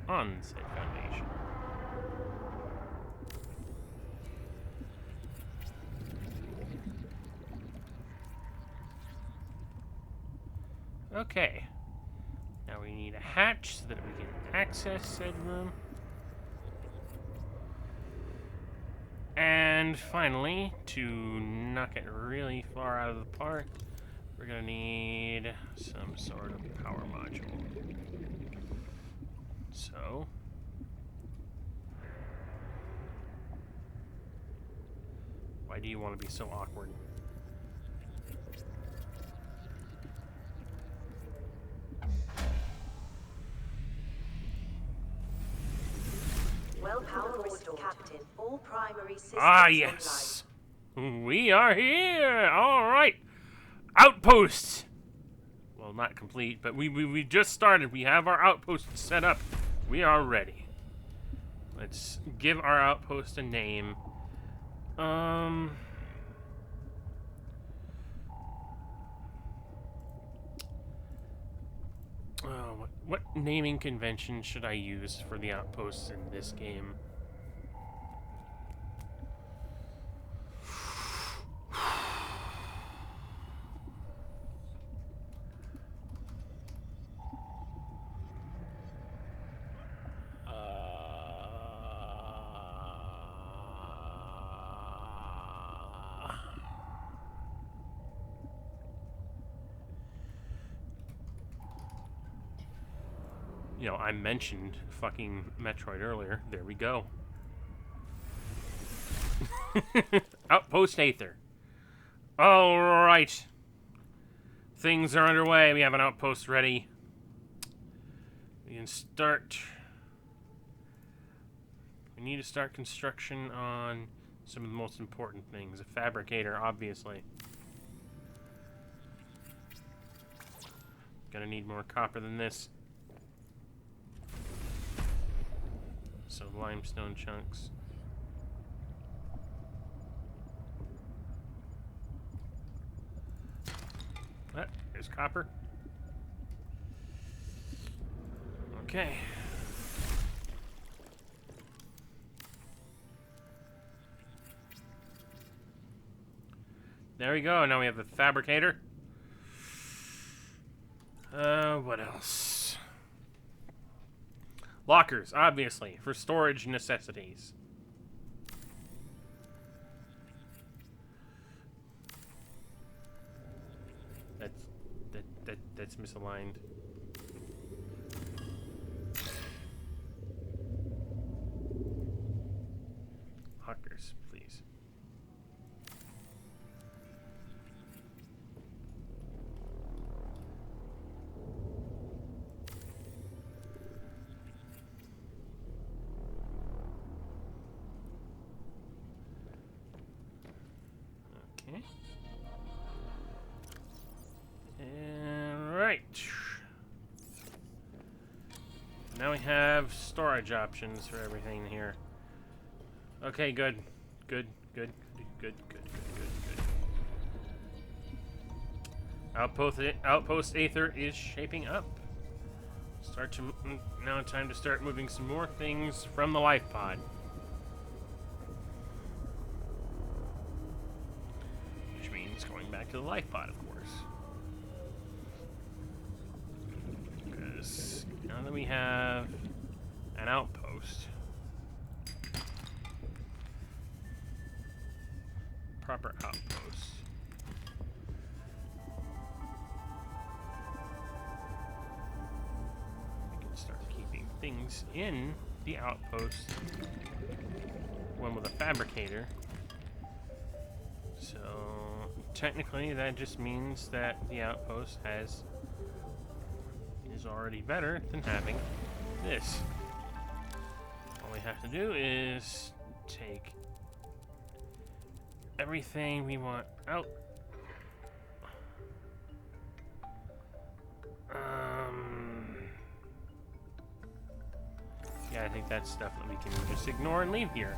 on said foundation. Okay. Now we need a hatch so that we can access said room. And finally, to knock it really far out of the park, we're gonna need some sort of power module. So, why do you want to be so awkward? Well, power restored, Captain. All primary systems yes! We are here! Alright! Outposts! Well, not complete, but we just started. We have our outpost set up. We are ready. Let's give our outpost a name. What naming convention should I use for the outposts in this game? You know, I mentioned fucking Metroid earlier. There we go. Outpost Aether. Alright. Things are underway. We have an outpost ready. We can start. We need to start construction on some of the most important things. A fabricator, obviously. Gonna need more copper than this. So limestone chunks. There's copper. Okay. There we go. Now we have the fabricator. What else? Lockers, obviously, for storage necessities. That's misaligned. Lockers, please. Okay. Alright. Now we have storage options for everything here. Okay, good. Good. Outpost Aether is shaping up. Now time to start moving some more things from the life pod. Which means going back to the life pod, of course. Because now that we have an outpost, proper outpost, we can start keeping things in the outpost. One with a fabricator. So technically that just means that the outpost is already better than having this. All we have to do is take everything we want out. Yeah, I think that's stuff that we can just ignore and leave here.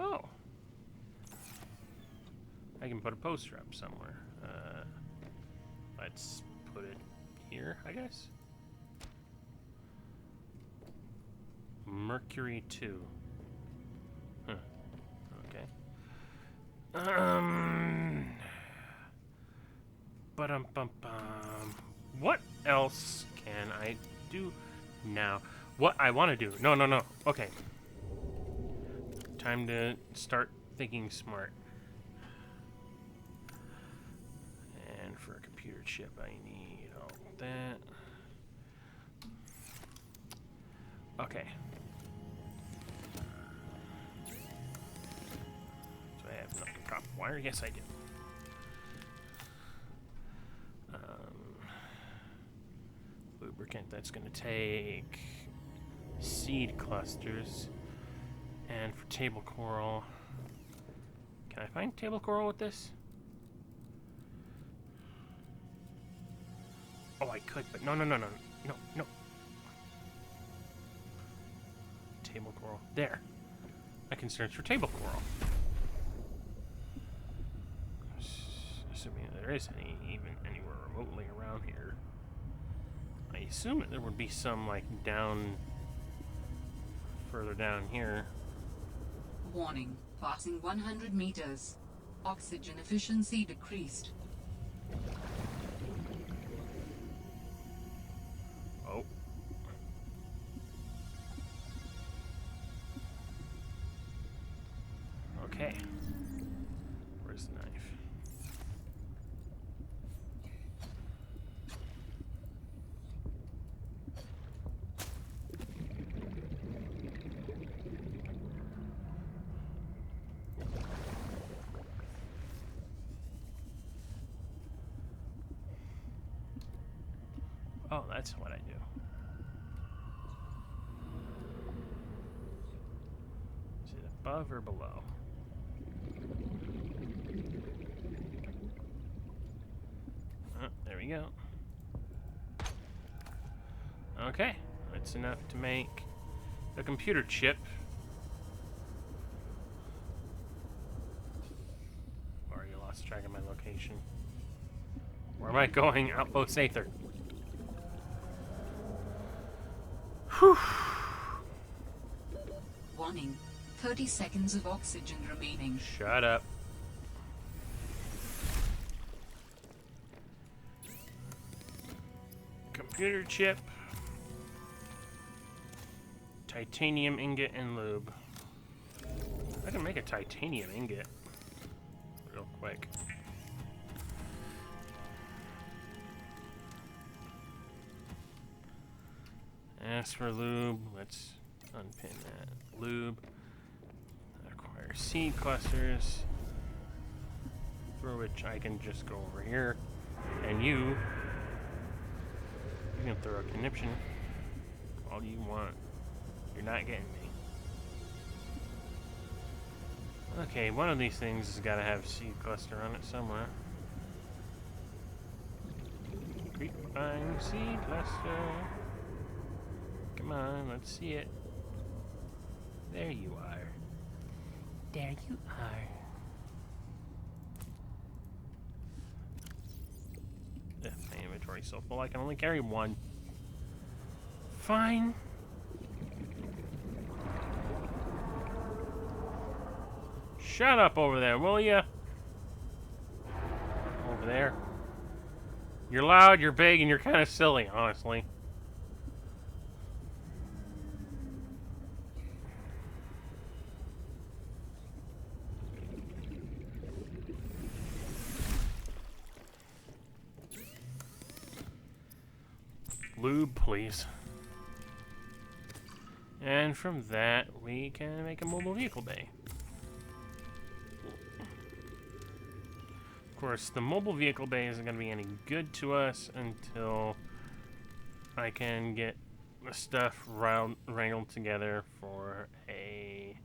Oh, I can put a poster up somewhere. Let's put it here, I guess. Mercury 2. Huh. Okay. What else can I do now? What I want to do? No. Okay. Time to start thinking smart. And for a computer chip, I need all that. Okay. Do I have enough copper wire? Yes, I do. Lubricant, that's going to take seed clusters. And for table coral, Can I find table coral with this? Oh, I could, but no. Table coral. There. I can search for table coral. Assuming there is any, even anywhere remotely around here. I assume that there would be some, like, further down here. Warning, passing 100 meters. Oxygen efficiency decreased. Oh. Okay. Where's the knife? Oh, that's what I do. Is it above or below? Oh, there we go. Okay, that's enough to make a computer chip. Already lost track of my location. Where am I going? Outpost Aether. Whew. Warning, 30 seconds of oxygen remaining. Shut up. Computer chip. Titanium ingot and lube. I can make a titanium ingot real quick. As for lube, let's unpin that. Lube. Acquire seed clusters. For which I can just go over here. And you can throw a conniption all you want. You're not getting me. Okay, one of these things has got to have seed cluster on it somewhere. Creepvine seed cluster. Come on, let's see it. There you are. There you are. My inventory's so full I can only carry one. Fine. Shut up over there, will ya? Over there. You're loud, you're big, and you're kind of silly, honestly. Lube, please. And from that, we can make a mobile vehicle bay. Of course, the mobile vehicle bay isn't going to be any good to us until I can get the stuff wrangled together for a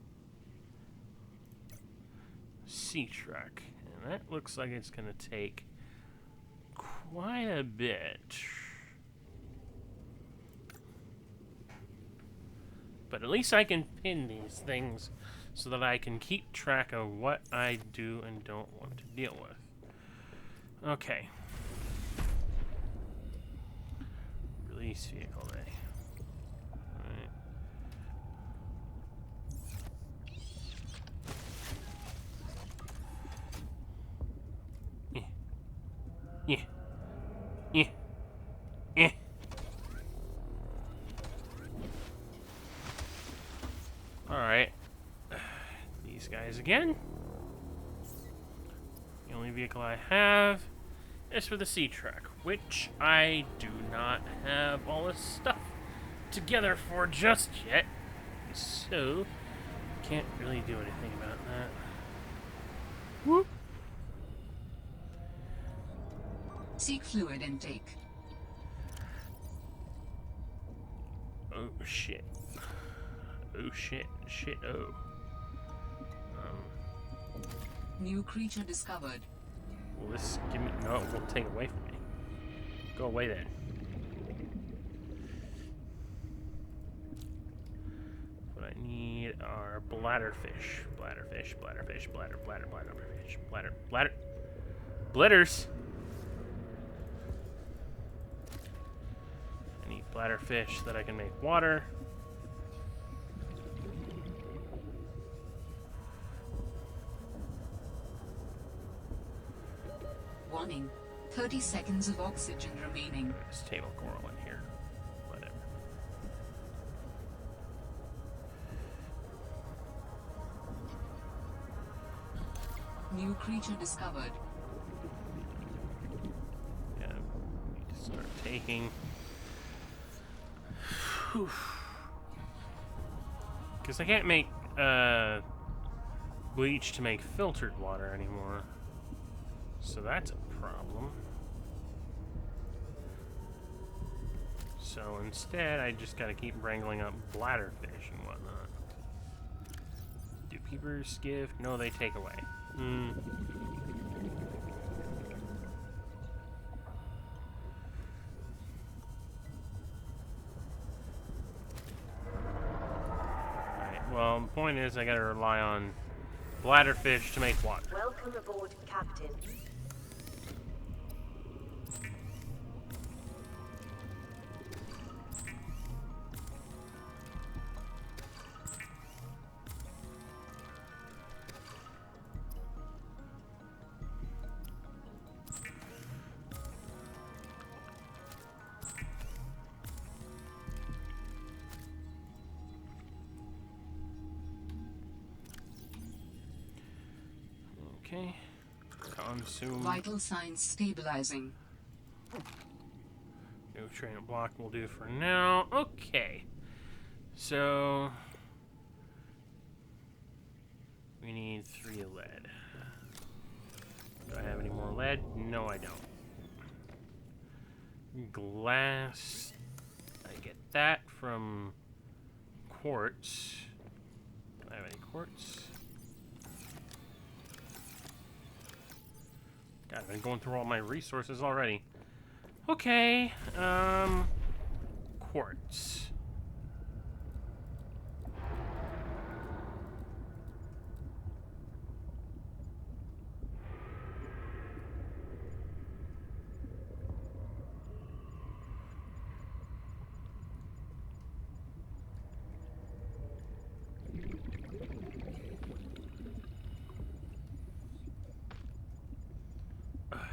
sea truck. And that looks like it's going to take quite a bit. But at least I can pin these things so that I can keep track of what I do and don't want to deal with. Okay. Release vehicle bay. Alright. Yeah. Alright. These guys again. The only vehicle I have is for the sea truck, which I do not have all this stuff together for just yet. So, can't really do anything about that. Whoop. Seek fluid intake. Oh shit. Oh shit. Shit. Oh. New creature discovered. Will this give me... No, it will take away from me. Go away then. What I need are bladderfish. Bladderfish, bladderfish, bladderfish, bladder. Blitters! I need bladderfish that I can make water. Warning. 30 seconds of oxygen remaining. There's table coral in here. Whatever. New creature discovered. Yeah, we need to start taking. Because I can't make bleach to make filtered water anymore. So that's a problem. So instead, I just gotta keep wrangling up bladderfish and whatnot. Do keepers give? No, they take away. Alright, well, the point is I gotta rely on bladderfish to make water. Welcome aboard, Captain. Okay. Consume. Vital signs stabilizing. Nutrient block will do for now. Okay. So we need 3 lead. Do I have any more lead? No, I don't. Glass. I get that from quartz. Do I have any quartz? God, I've been going through all my resources already. Okay, quartz.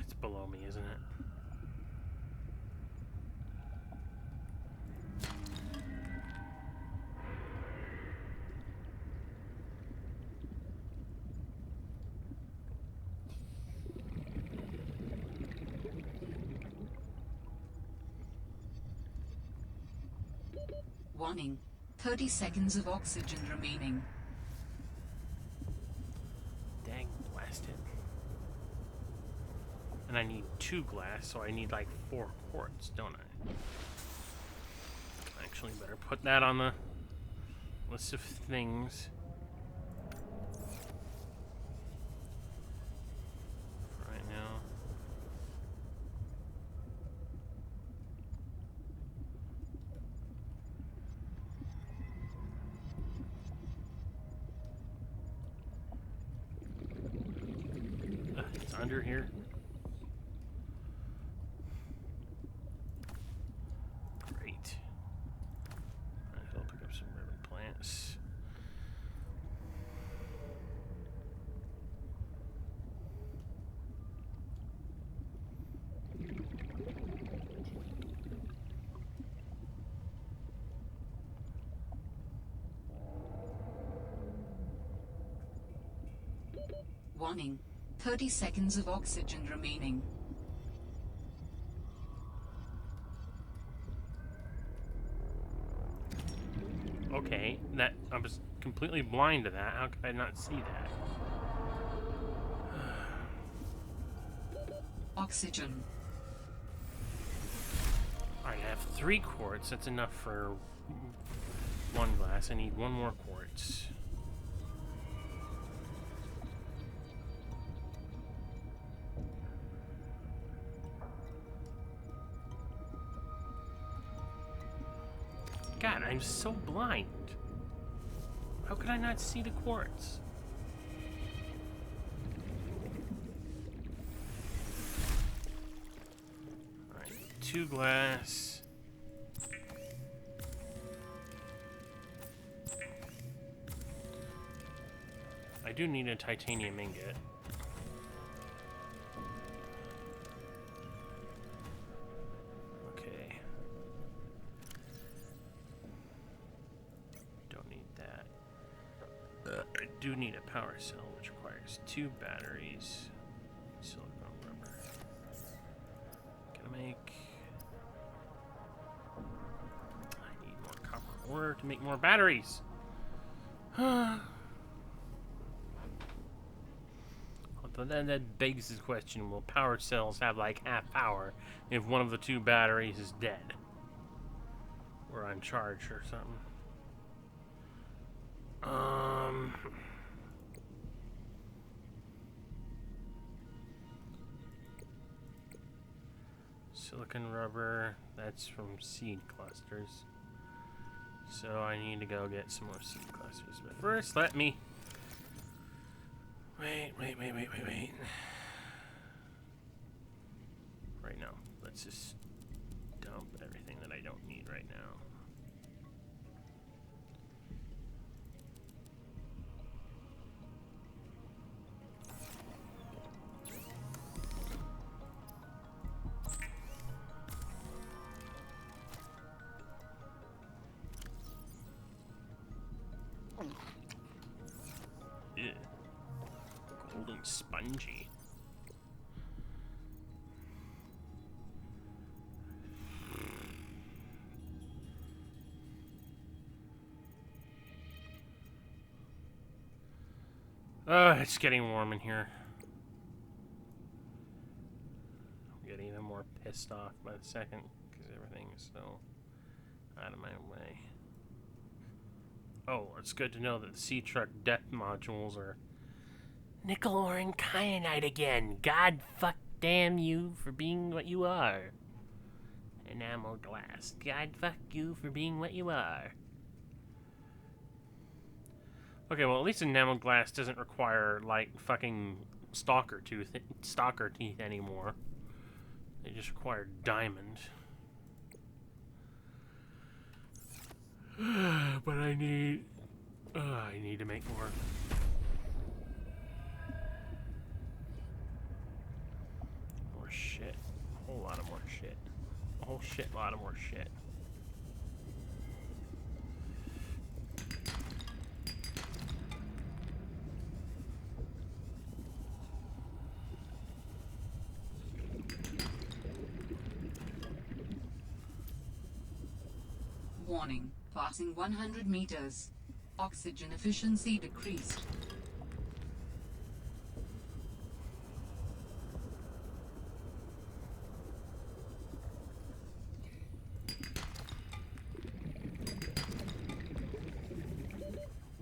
It's below me, isn't it? Warning. 30 seconds of oxygen remaining. Dang, blasted. And I need 2 glass, so I need like 4 quartz, don't I? Actually, better put that on the list of things. For right now. It's under here. Great. Might as well pick up some ribbon plants. Warning. 30 seconds of oxygen remaining. Okay, that I was completely blind to that. How could I not see that? Oxygen. Alright, I have 3 quartz. That's enough for 1 glass. I need 1 more quartz. God, I'm so blind. How could I not see the quartz? Alright, 2 glass. I do need a titanium ingot. Okay. Don't need that. I do need a power cell, which requires 2 batteries. Silicone rubber. Gonna make... I need more copper ore to make more batteries. But then that begs the question, will power cells have like half power if one of the 2 batteries is dead? Or uncharged or something. Silicon rubber, that's from seed clusters. So I need to go get some more seed clusters. But first, let me... Wait. Right now, let's just dump everything that I don't need right now. Ew. Golden spongy. It's getting warm in here. I'm getting even more pissed off by the second because everything is so out of my way. Oh, it's good to know that the sea truck depth modules are nickel ore and kyanite again. God fuck damn you for being what you are. Enamel glass. God fuck you for being what you are. Okay, well, at least enamel glass doesn't require, like, fucking stalker teeth anymore. They just require diamond. But I need to make more. More shit. A whole lot of more shit. A whole shit lot of more shit. Warning, passing 100 meters. Oxygen efficiency decreased.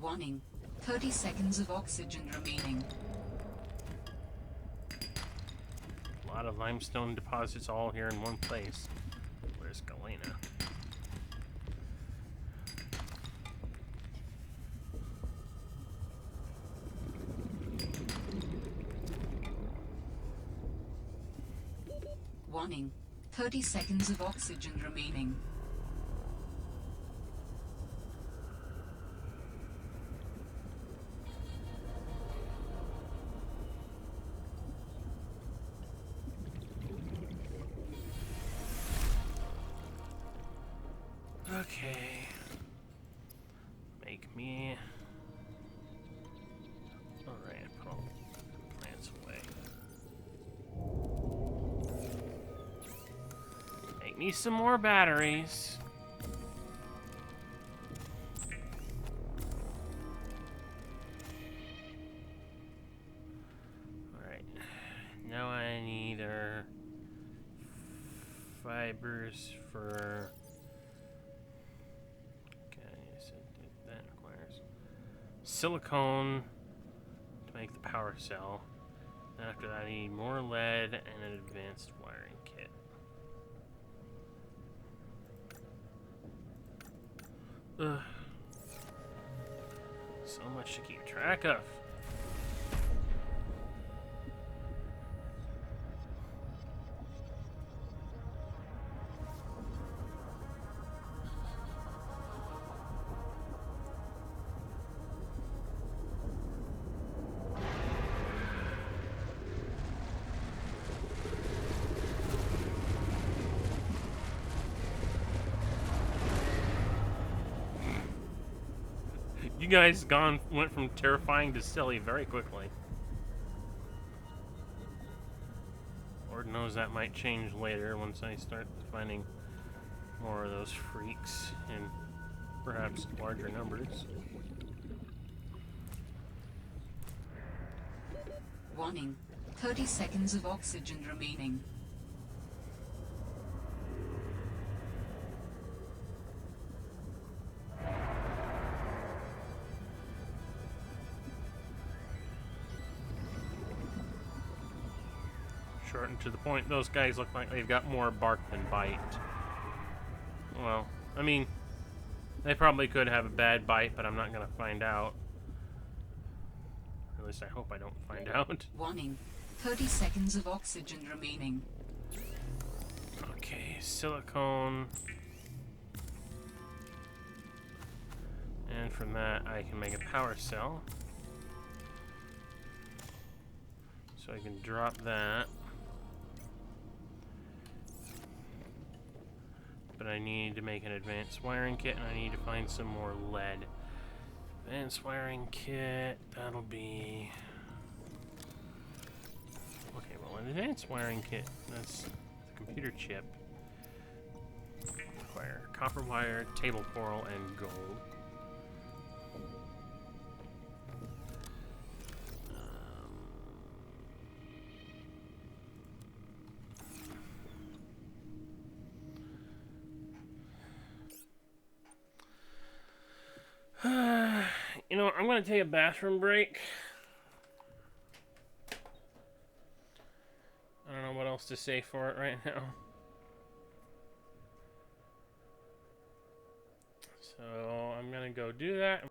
Warning, 30 seconds of oxygen remaining. A lot of limestone deposits all here in one place. Where's Galena? Warning, 30 seconds of oxygen remaining. Okay. Make me... Alright, put all the plants away. Make me some more batteries. Alright. Now I need fibers for... That requires silicone to make the power cell. Then after that I need more lead and an advanced wiring kit. Ugh. So much to keep track of. You guys went from terrifying to silly very quickly. Lord knows that might change later once I start finding more of those freaks in perhaps larger numbers. Warning. 30 seconds of oxygen remaining. Short and to the point, those guys look like they've got more bark than bite. Well, I mean, they probably could have a bad bite, but I'm not going to find out. At least I hope I don't find out. Warning. 30 seconds of oxygen remaining. Okay, silicone. And from that, I can make a power cell. So I can drop that. But I need to make an advanced wiring kit, and I need to find some more lead. Advanced wiring kit, that'll be... Okay, well, an advanced wiring kit, that's the computer chip. Require copper wire, table coral, and gold. You know, I'm going to take a bathroom break. I don't know what else to say for it right now. So I'm going to go do that.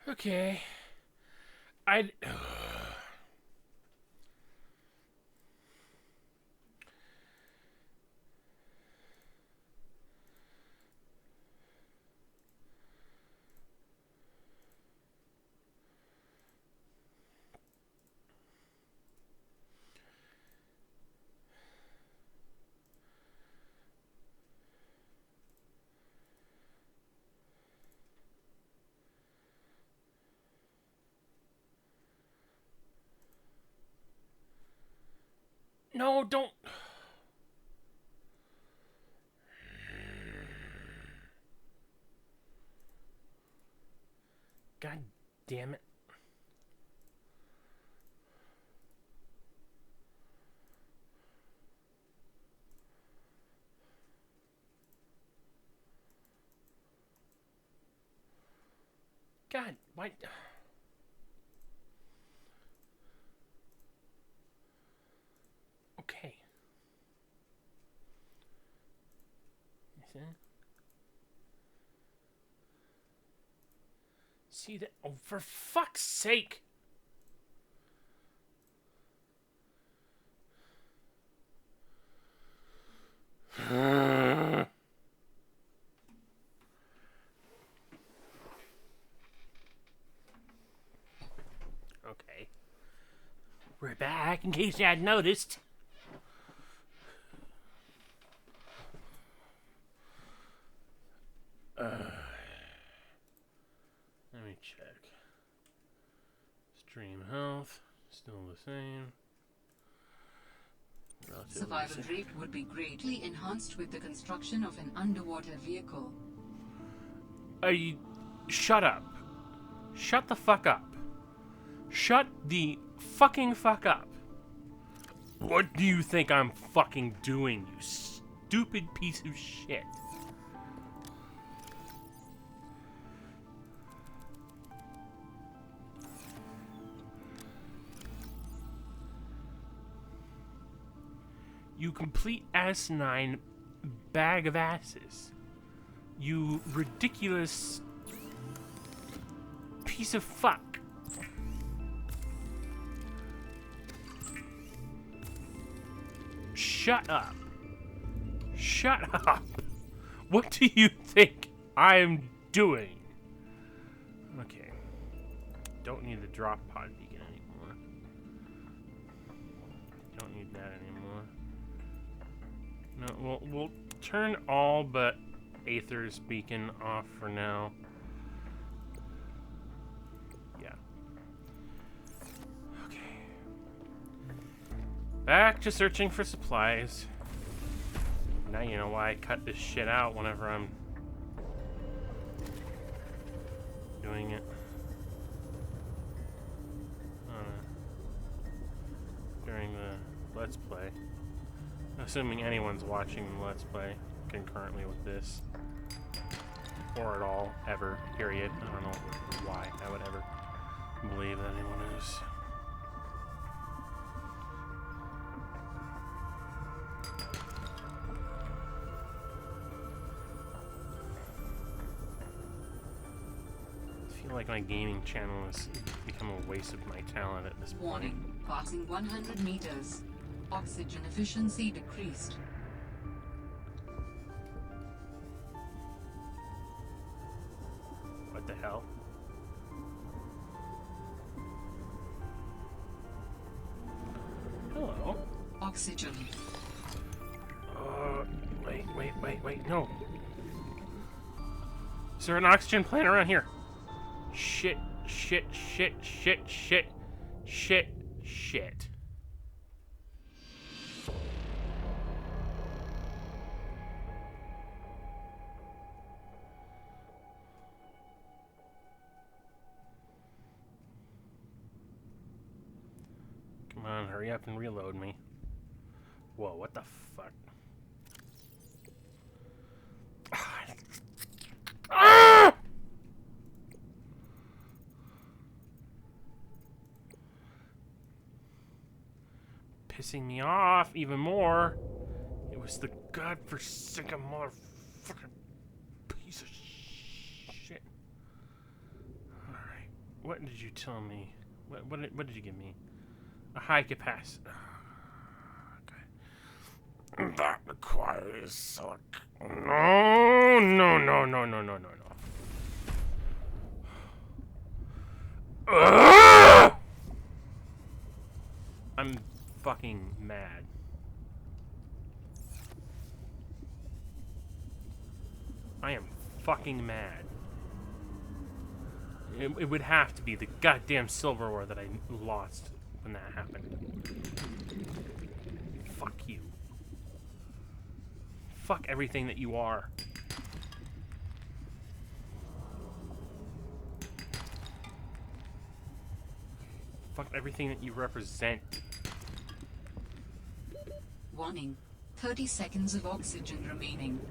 Okay. I'd... No, don't... God damn it. God, why... Okay. You see that? Oh, for fuck's sake! Okay. We're back, in case you hadn't noticed. Let me check. Stream health, still the same. Survival rate would be greatly enhanced with the construction of an underwater vehicle. Shut up. Shut the fuck up. Shut the fucking fuck up. What do you think I'm fucking doing, you stupid piece of shit? You complete asinine bag of asses. You ridiculous piece of fuck. Shut up. Shut up. What do you think I'm doing? Okay. Don't need the drop pod beacon anymore. Don't need that anymore. No, we'll turn all but Aether's beacon off for now. Yeah. Okay. Back to searching for supplies. Now you know why I cut this shit out whenever I'm doing it. During the Let's Play. Assuming anyone's watching the Let's Play concurrently with this. Or at all, ever, period. I don't know why I would ever believe that anyone is. I feel like my gaming channel has become a waste of my talent at this point. Warning, passing 100 meters. Oxygen efficiency decreased. What the hell? Hello? Oxygen. Wait, no. Is there an oxygen plant around here? Shit. Come on, hurry up and reload me. Whoa, what the fuck? Ah! Pissing me off even more. It was the godforsaken motherfucking piece of shit. Alright. What did you tell me? What did you give me? A high capacity. Okay. That requires silicon. No. I'm fucking mad. I am fucking mad. It would have to be the goddamn silver ore that I lost when that happened. Fuck you. Fuck everything that you are. Fuck everything that you represent. Warning. 30 seconds of oxygen remaining.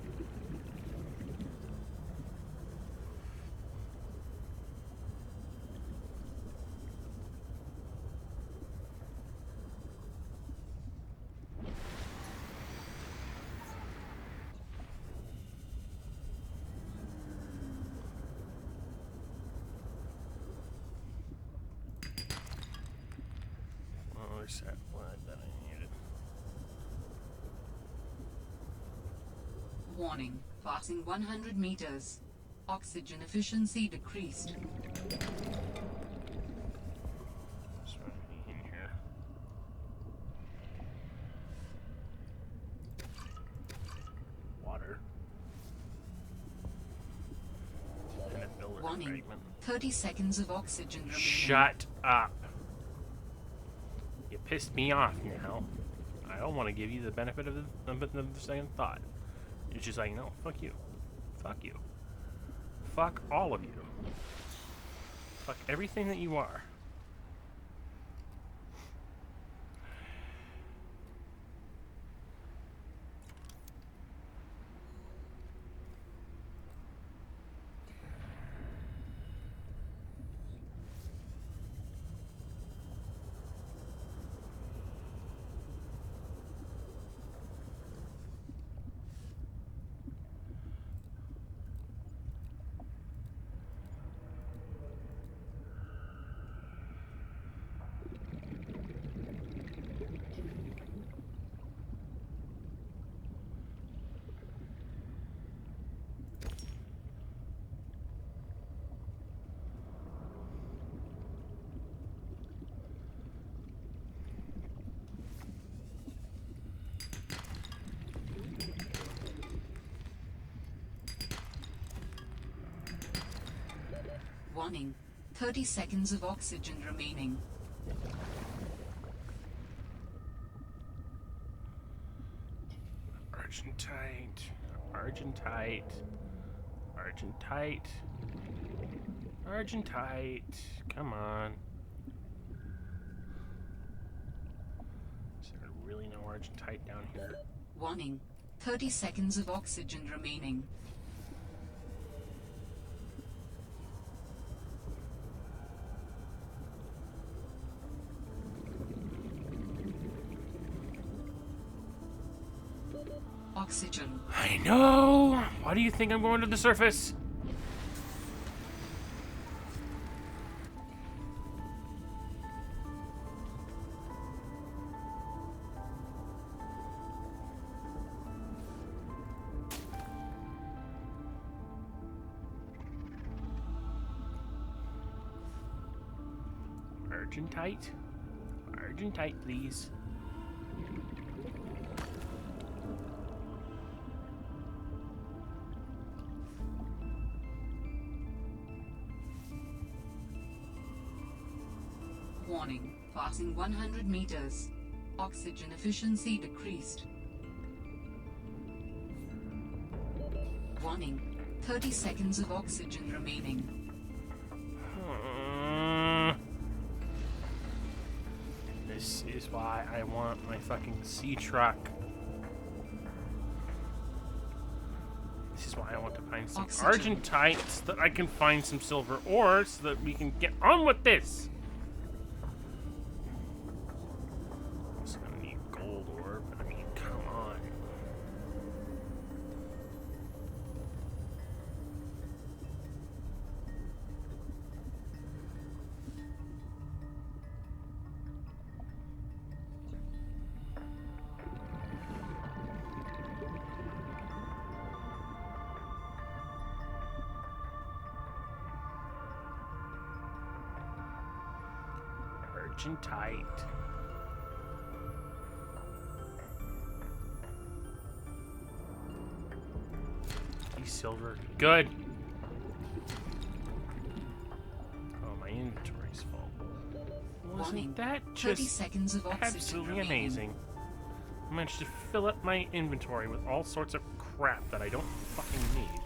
Set blood that I needed. Warning. Passing 100 meters. Oxygen efficiency decreased. Just want to be in here. Water. And a builder Warning. fragment. 30 seconds of oxygen remaining. Shut up. You pissed me off now. I don't want to give you the benefit of the second thought. It's just like, no, fuck you. Fuck you. Fuck all of you. Fuck everything that you are. Warning. 30 seconds of oxygen remaining. Argentite. Argentite. Argentite. Argentite. Come on. Is there really no Argentite down here? Warning. 30 seconds of oxygen remaining. Oxygen. I know! Why do you think I'm going to the surface? Argentite? Argentite, please. Warning. Passing 100 meters. Oxygen efficiency decreased. Warning. 30 seconds of oxygen remaining. This is why I want my fucking sea truck. This is why I want to find some Argentite so that I can find some silver ore so that we can get on with this. I'm also gonna need gold ore, but I mean, come on. rich and tight. Silver. Good. Oh, my inventory's full. Wasn't that just absolutely amazing? I managed to fill up my inventory with all sorts of crap that I don't fucking need.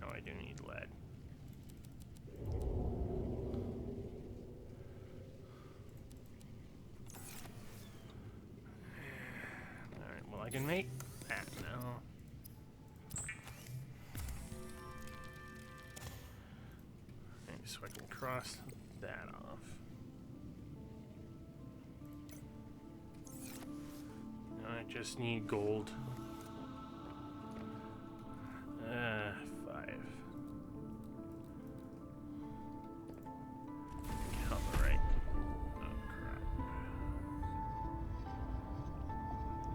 I do need lead. Alright, well I can make that now. Maybe so I can cross that off. Now I just need gold. 5. Calverite. Oh crap.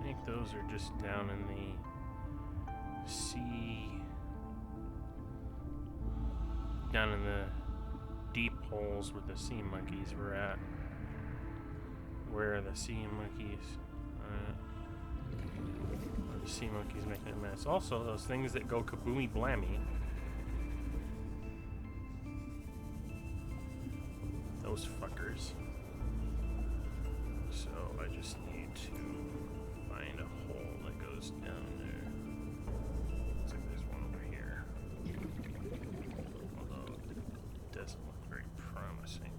I think those are just down in the sea. Down in the deep holes where the sea monkeys were at. Where are the sea monkeys? The sea monkeys making a mess. Also, those things that go kaboomy blammy. Those fuckers. So I just need to find a hole that goes down there. Looks like there's one over here. Although it doesn't look very promising.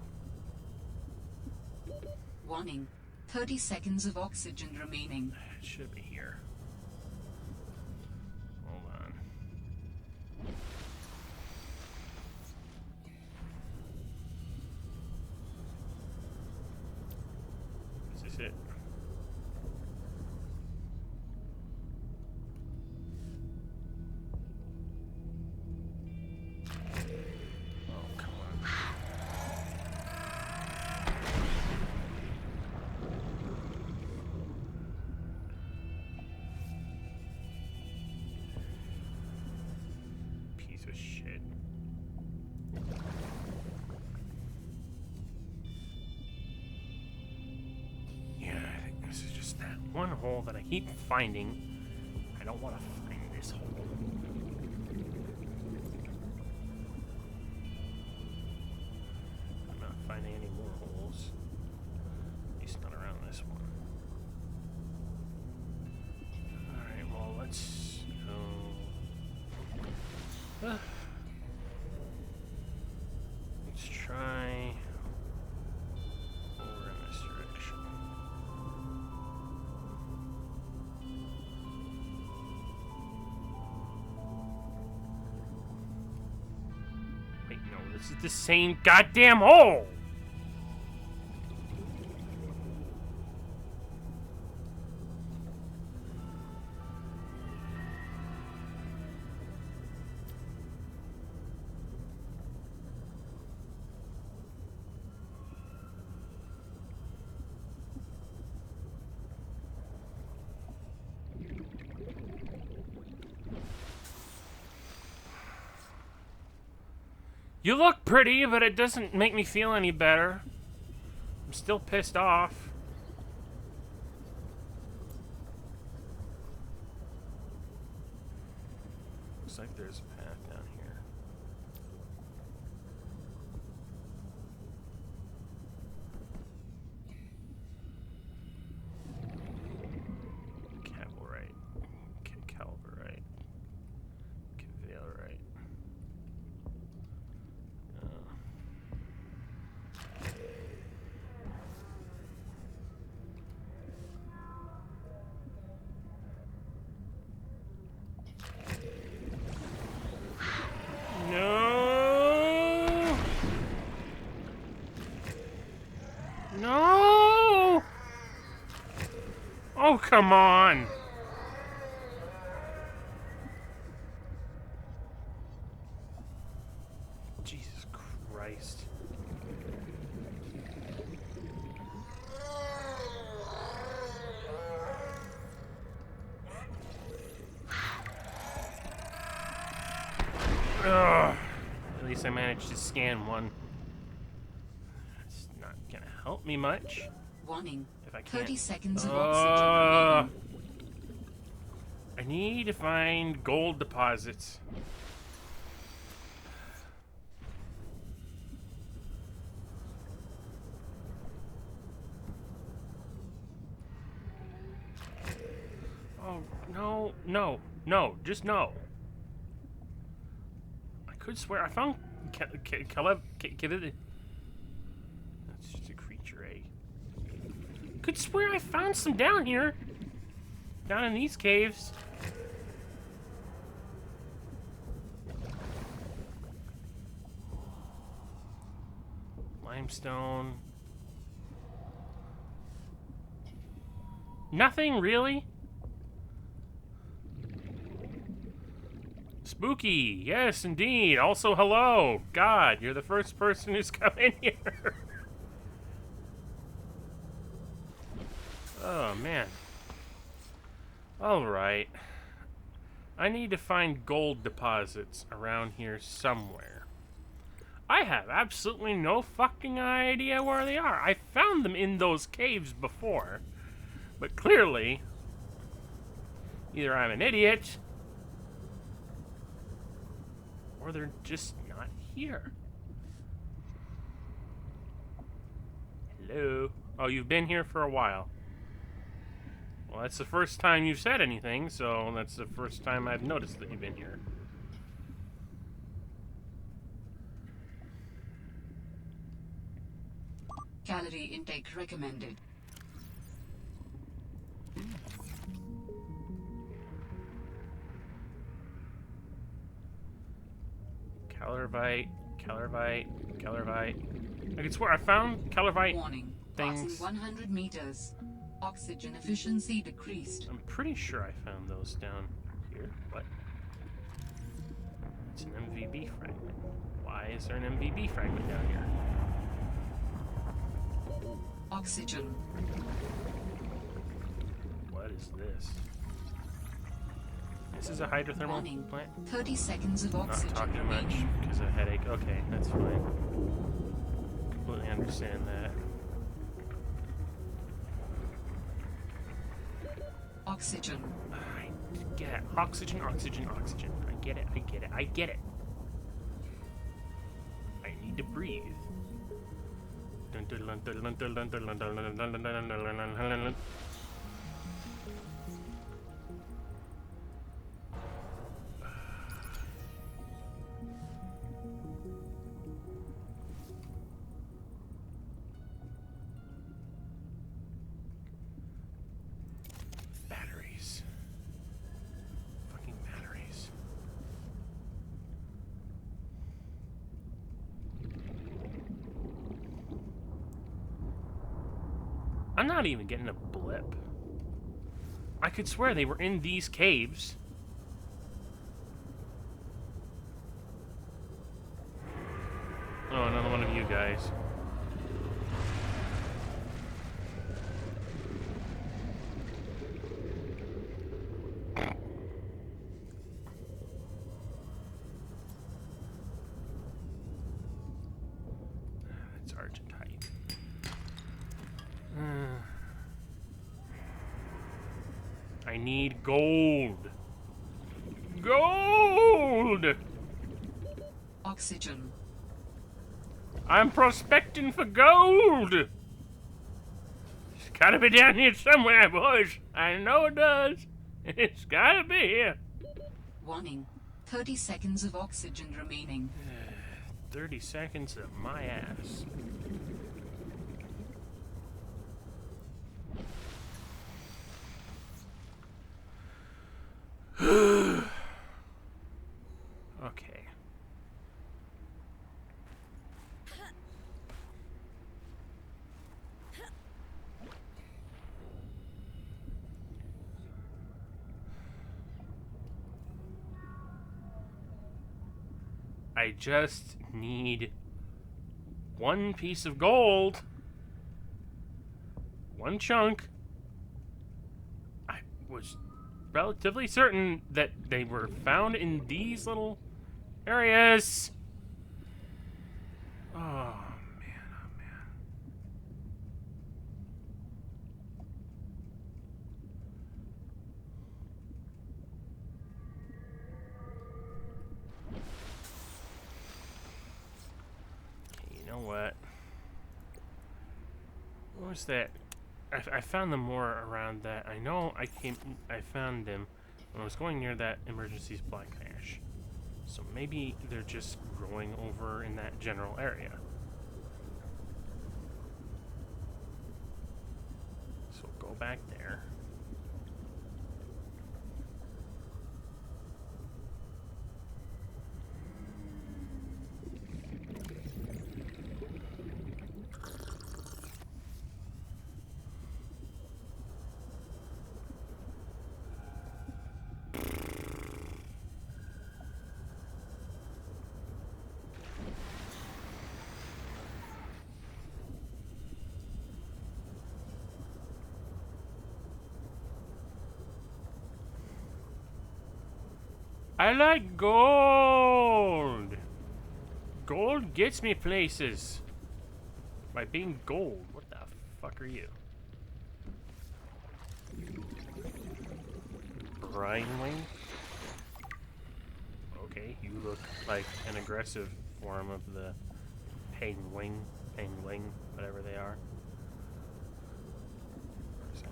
Warning. 30 seconds of oxygen remaining. It should be here. Hold on. Is this it? Oh, come on. Piece of shit. Yeah, I think this is just that one hole that I keep finding. I don't want to find this hole. I'm not finding any more holes. At least not around this one. Alright, well, let's go. Let's try over in this direction. Wait, no, this is the same goddamn hole! You look pretty, but it doesn't make me feel any better. I'm still pissed off. Looks like there's a path down here. Cavalrite. Calverite. Cavalrite. No! No! Oh, come on! Jesus Christ. Ugh. At least I managed to scan one. That's not gonna help me much. Warning. If I can't. 30 seconds of oxygen remaining. I need to find gold deposits. Oh, no, no, no, just no. I could swear I found that's just a creature, eh? Could swear I found some down here. Down in these caves. Limestone. Nothing, really? Spooky, yes, indeed. Also, hello. God, you're the first person who's come in here. Oh, man. Alright. I need to find gold deposits around here somewhere. I have absolutely no fucking idea where they are. I found them in those caves before. But clearly, either I'm an idiot, or they're just not here. Hello? Oh, you've been here for a while. Well, that's the first time you've said anything, so that's the first time I've noticed that you've been here. Calorie intake recommended. Calorvite, Calorvite, Calorvite. I can swear I found Calorvite Warning. things. Passing 100 meters. Oxygen efficiency decreased. I'm pretty sure I found those down here. What? It's an MVB fragment. Why is there an MVB fragment down here? Oxygen. What is this? This is a hydrothermal Warning. plant? 30 seconds of Not oxygen talking much remaining. because of headache. Okay, that's fine. Completely understand that. Oxygen. I get it. Oxygen, oxygen, oxygen. I get it, I get it, I get it. I need to breathe. Batteries. Fucking batteries. I'm not even getting a blip. I could swear they were in these caves. Oh, another one of you guys. It's Argentite. I need gold. Gold! Oxygen. I'm prospecting for gold! It's gotta be down here somewhere, boys. I know it does. It's gotta be here. Warning. 30 seconds of oxygen remaining. 30 seconds of my ass. Okay. I just need one piece of gold. One chunk. I was relatively certain that they were found in these little There he is! Oh, man, oh, man. Okay, you know what? What was that? I found them more around that. I know I found them when I was going near that emergency supply cache. So maybe they're just growing over in that general area. So go back there. I like gold! Gold gets me places. By being gold. What the fuck are you? Brine-wing? Okay, you look like an aggressive form of the penguin, whatever they are. Something.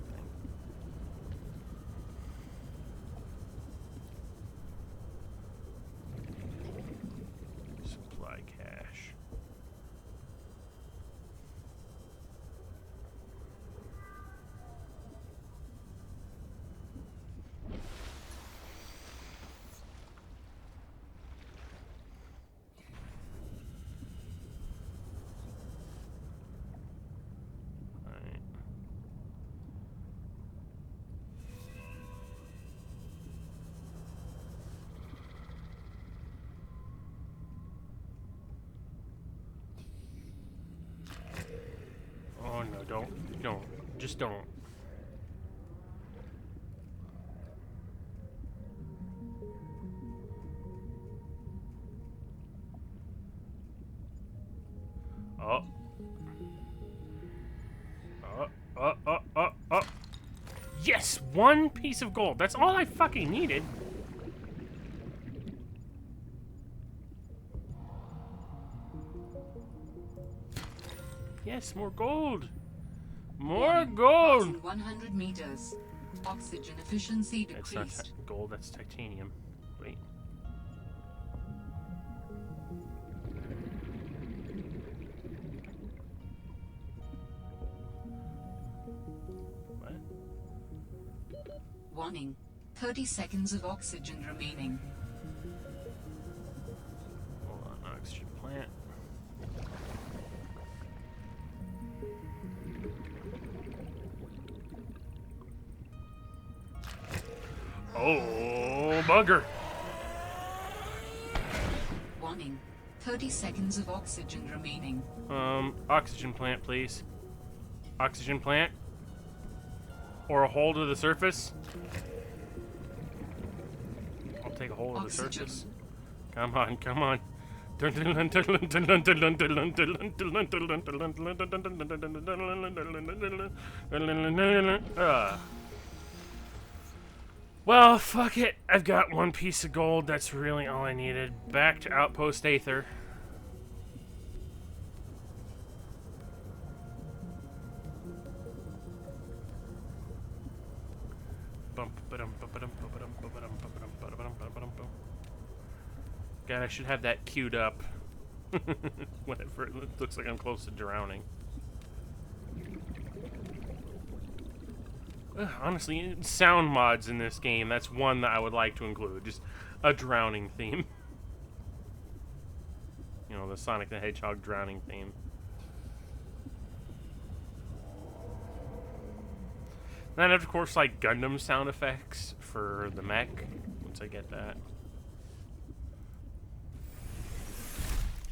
Supply cache. Oh no, don't. Just don't. Oh. Oh. Yes! One piece of gold. That's all I fucking needed. Yes, more gold. More gold. 100 meters. Oxygen efficiency decreased. That's not gold, that's titanium. Wait. What? Warning. 30 seconds of oxygen remaining. Hold on, oxygen plant. Oh, bugger. Warning. 30 seconds of oxygen remaining. Oxygen plant, please. Oxygen plant. Or a hold of the surface. I'll take a hold of the surface. Come on, come on. Well, fuck it. I've got one piece of gold. That's really all I needed. Back to Outpost Aether. God, I should have that queued up. Whenever it looks like I'm close to drowning. Honestly, sound mods in this game, that's one that I would like to include. Just a drowning theme. You know, the Sonic the Hedgehog drowning theme. Then, of course, like Gundam sound effects for the mech, once I get that.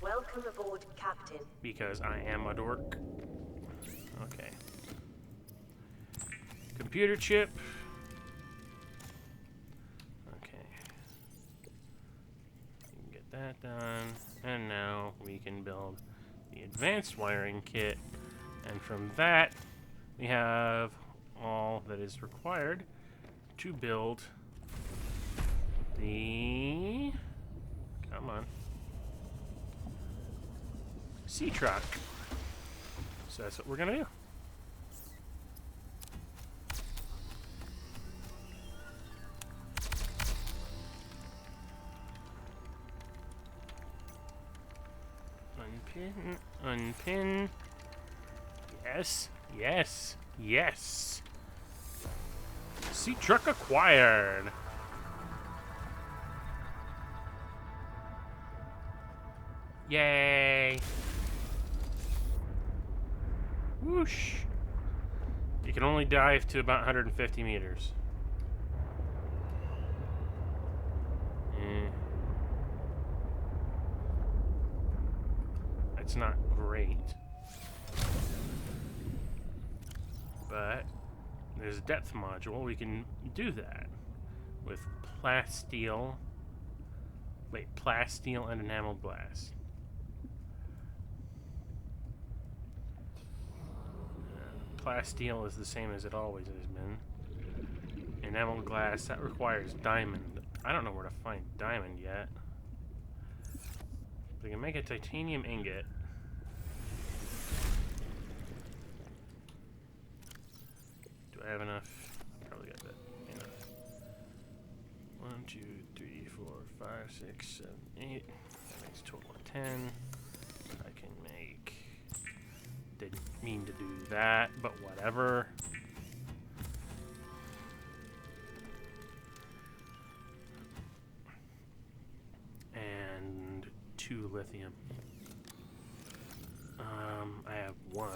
Welcome aboard, Captain. Because I am a dork. Okay. Computer chip. Okay. You can get that. advanced wiring kit, and from that we have all that is required to build the, come on, sea truck. So that's what we're gonna do. Unpin, unpin. Yes, yes, yes. Sea truck acquired. Yay. Whoosh. You can only dive to about 150 meters. That's not great. But there's a depth module. We can do that with plasteel. Wait, plasteel and enameled glass. Plasteel is the same as it always has been. Enameled glass, that requires diamond. I don't know where to find diamond yet. We can make a titanium ingot. Do I have enough? Probably got that enough. 1, 2, 3, 4, 5, 6, 7, 8. That makes a total of 10. I can make. Didn't mean to do that, but whatever. And 2 lithium. I have 1.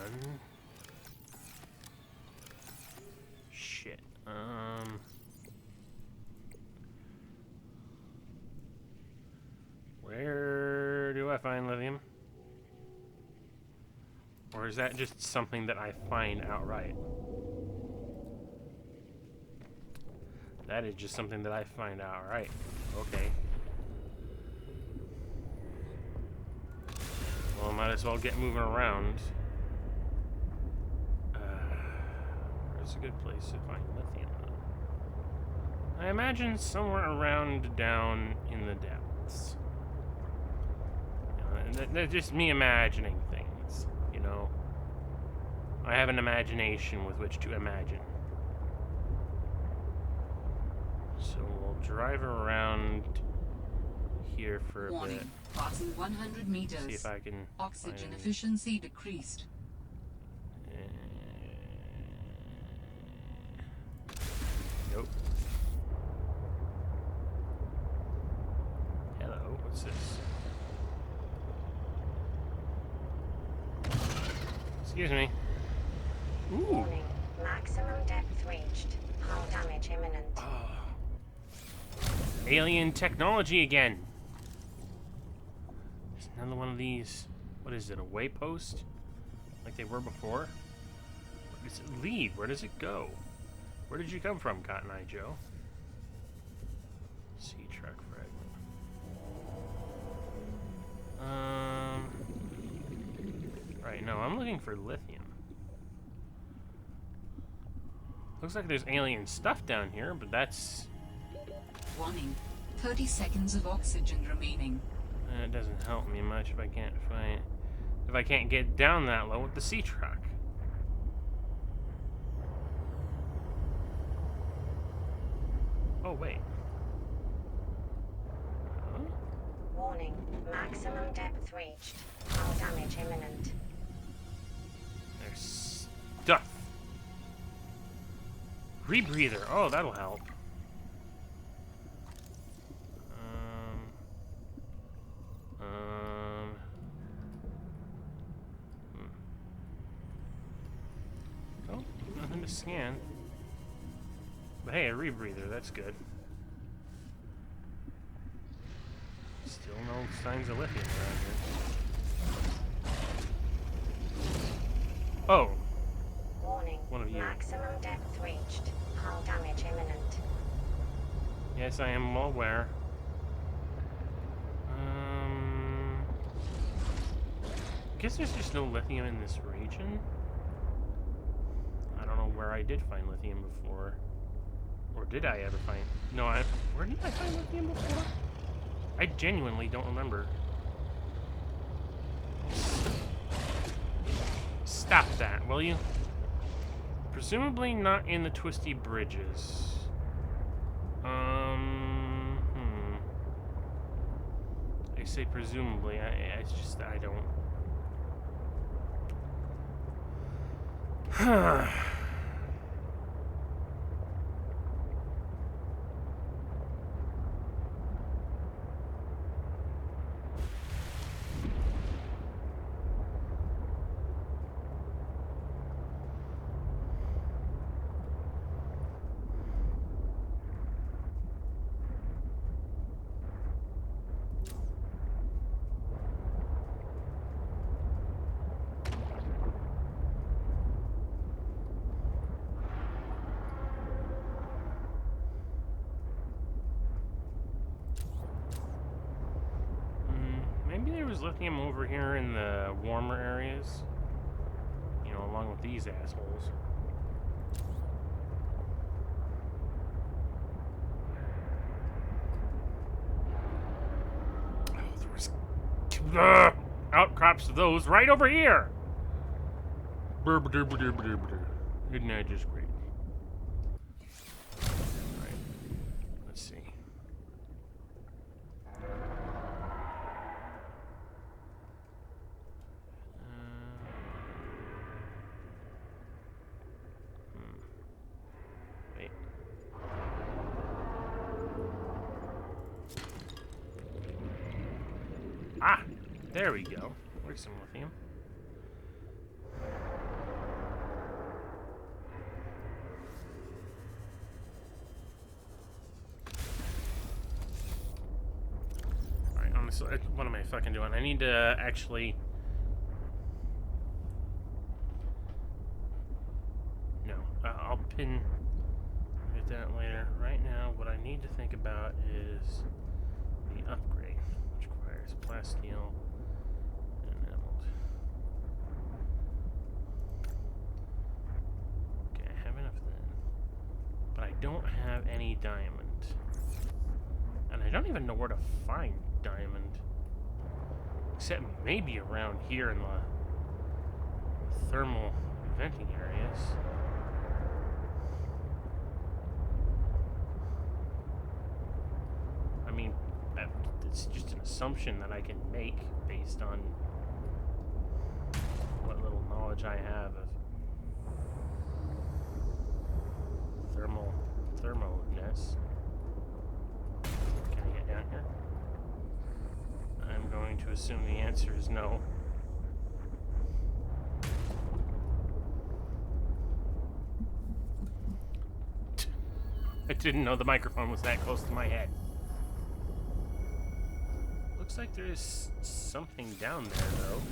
Shit. Where do I find lithium? Or is that just something that I find outright? That is just something that I find outright. Okay. Well, might as well get moving around. Where's a good place to find lithium? I imagine somewhere around down in the depths. That's just me imagining things, you know. I have an imagination with which to imagine. So we'll drive around here for a bit. Passing 100 meters. See if I can oxygen efficiency decreased. Nope. Hello, what's this? Excuse me. Ooh. Warning. Maximum depth reached. Hull damage imminent. Oh. Alien technology again. It's another one of these. What is it? A waypost? Like they were before? Where does it lead? Where does it go? Where did you come from, Cotton Eye Joe? Sea truck fragment. Right, no, I'm looking for lithium. Looks like there's alien stuff down here, but that's... Warning. 30 seconds of oxygen remaining. It doesn't help me much if I can't find... If I can't get down that low with the sea truck. Oh, wait. Huh? Warning. Maximum depth reached. Hull damage imminent. There's stuff. Rebreather. Oh, that'll help. Oh, nothing to scan. But hey, a rebreather, that's good. Still no signs of lithium around here. Oh. Warning. One of you. Maximum depth reached. Hull damage imminent. Yes, I am well aware. guess there's just no lithium in this region. I don't know where I did find lithium before. Or did I ever find... No, where did I find lithium before? I genuinely don't remember. Stop that, will you? Presumably not in the twisty bridges. I say presumably. It's just that I don't... Maybe there was lithium over here in the warmer areas. You know, along with these assholes. Oh, there was outcrops of those right over here! Isn't that just great? Alright, let's see. Wait. Ah! There we go. Where's some lithium? Alright, honestly, what am I fucking doing? I need to actually... No, I'll get that later. Right now, what I need to think about is the upgrade, which requires plasteel and emerald. Okay, I have enough then. But I don't have any diamond. And I don't even know where to find diamond. Except maybe around here in the thermal venting areas. I mean, it's just an assumption that I can make based on what little knowledge I have of thermalness. Can I get down here? I'm going to assume the answer is no. I didn't know the microphone was that close to my head. Looks like there's something down there, though.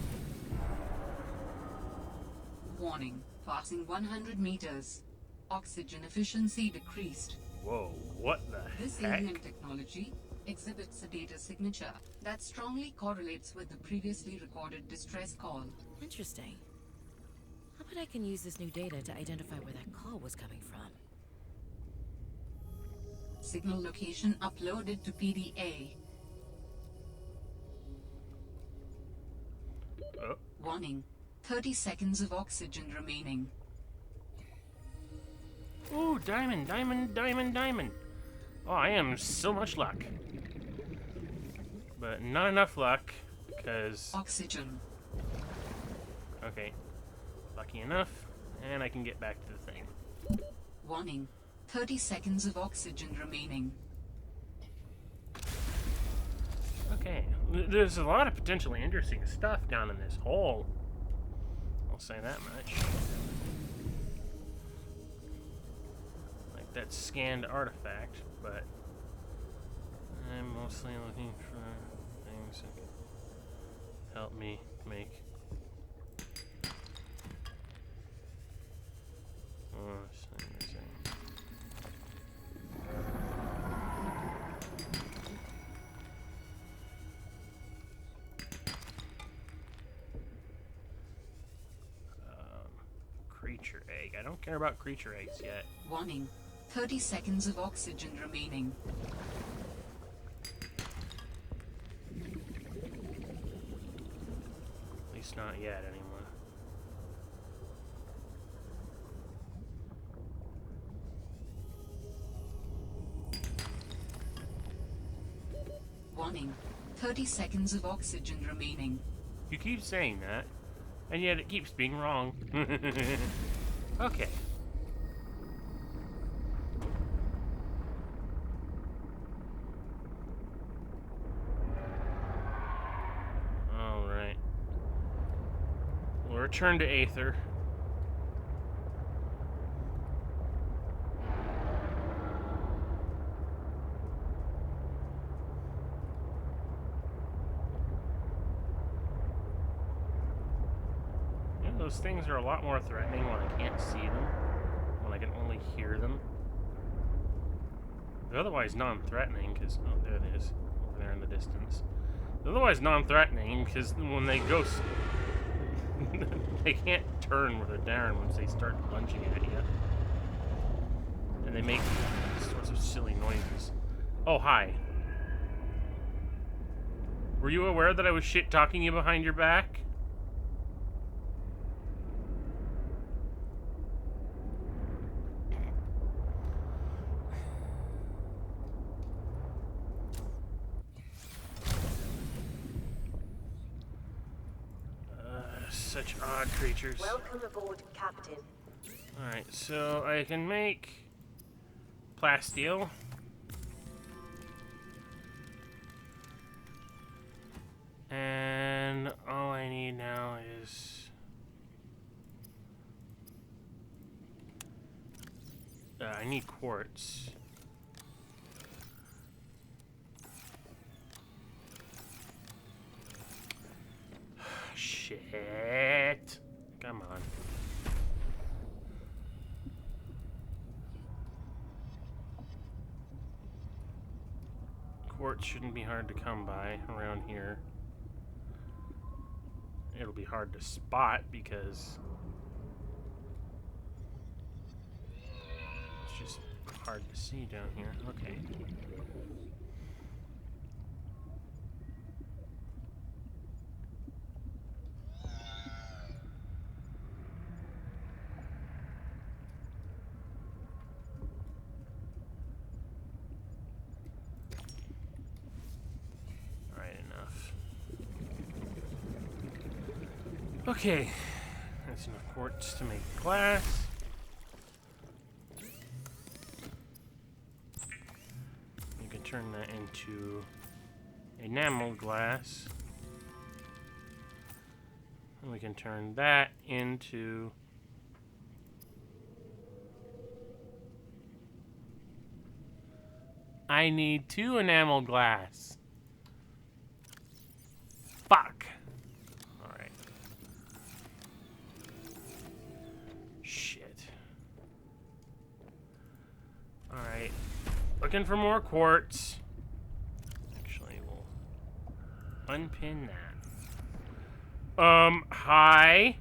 Warning. Passing 100 meters. Oxygen efficiency decreased. Whoa, what the This heck? alien technology exhibits a data signature that strongly correlates with the previously recorded distress call. Interesting. How about I can use this new data to identify where that call was coming from? Signal location uploaded to PDA. Oh. Warning. 30 seconds of oxygen remaining. Ooh, diamond, diamond, diamond, diamond. Oh, I am so much luck. But not enough luck, because... Oxygen. Okay. Lucky enough, and I can get back to the thing. Warning. 30 seconds of oxygen remaining. Okay. There's a lot of potentially interesting stuff down in this hole. I'll say that much. Like that scanned artifact, but I'm mostly looking for things that can help me make egg. I don't care about creature eggs yet. Warning. 30 seconds of oxygen remaining. At least not yet, anyway. Warning. 30 seconds of oxygen remaining. You keep saying that, and yet it keeps being wrong. Okay. Alright. We'll return to Aether. Those things are a lot more threatening when I can't see them, when I can only hear them. They're otherwise non-threatening, because... Oh, there it is. Over there in the distance. They're otherwise non-threatening, because when they go... they can't turn with a darn once they start lunging at you. And they make sorts of silly noises. Oh, hi. Were you aware that I was shit-talking you behind your back? Such odd creatures. Welcome aboard, Captain. Alright, so I can make plasteel. And all I need now is I need quartz. Shit. Come on. Quartz shouldn't be hard to come by around here. It'll be hard to spot because it's just hard to see down here. Okay. Okay, that's enough quartz to make glass. You can turn that into enamel glass. And we can turn that into I need 2 enamel glass. Fuck. Alright. Looking for more quartz. Actually, we'll unpin that. Hi?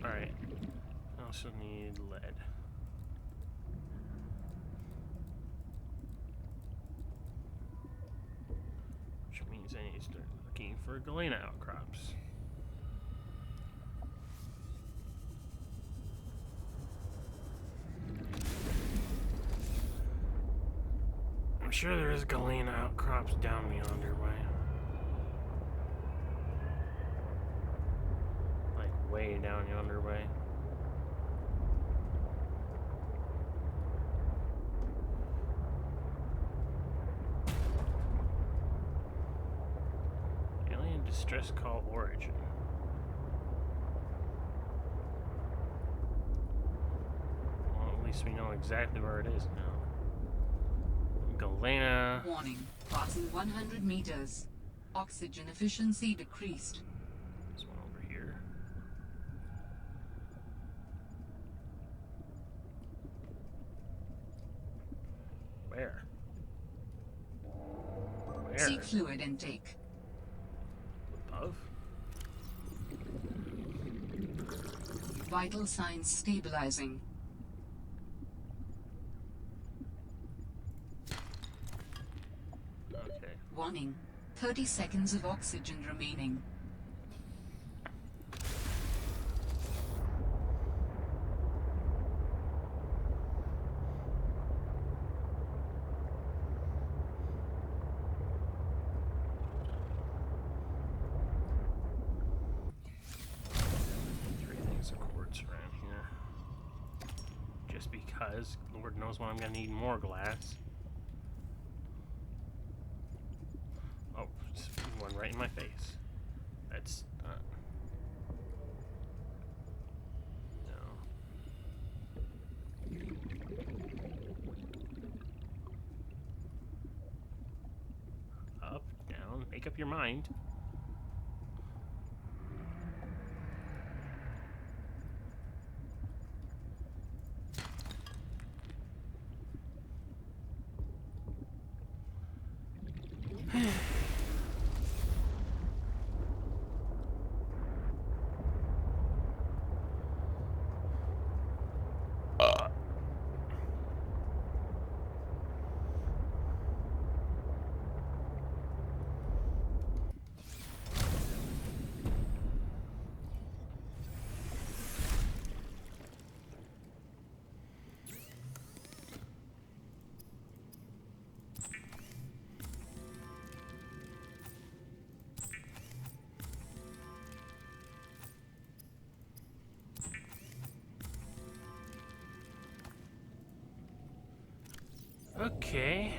Alright. I also need lead. Which means I need to start looking for galena outcrops. I'm sure there is galena outcrops down yonder way. Way down yonder way. Alien distress call origin. least we know exactly where it is now. Galena. Warning. Passing 100 meters. Oxygen efficiency decreased. There's one over here. Where? Where? Seek fluid intake. Above? Vital signs stabilizing. Okay. Warning. 30 seconds of oxygen remaining. Three things of quartz around here. Just because, Lord knows when I'm gonna need more glass. Oh, just one right in my face. That's not. No. Up, down, make up your mind. Okay.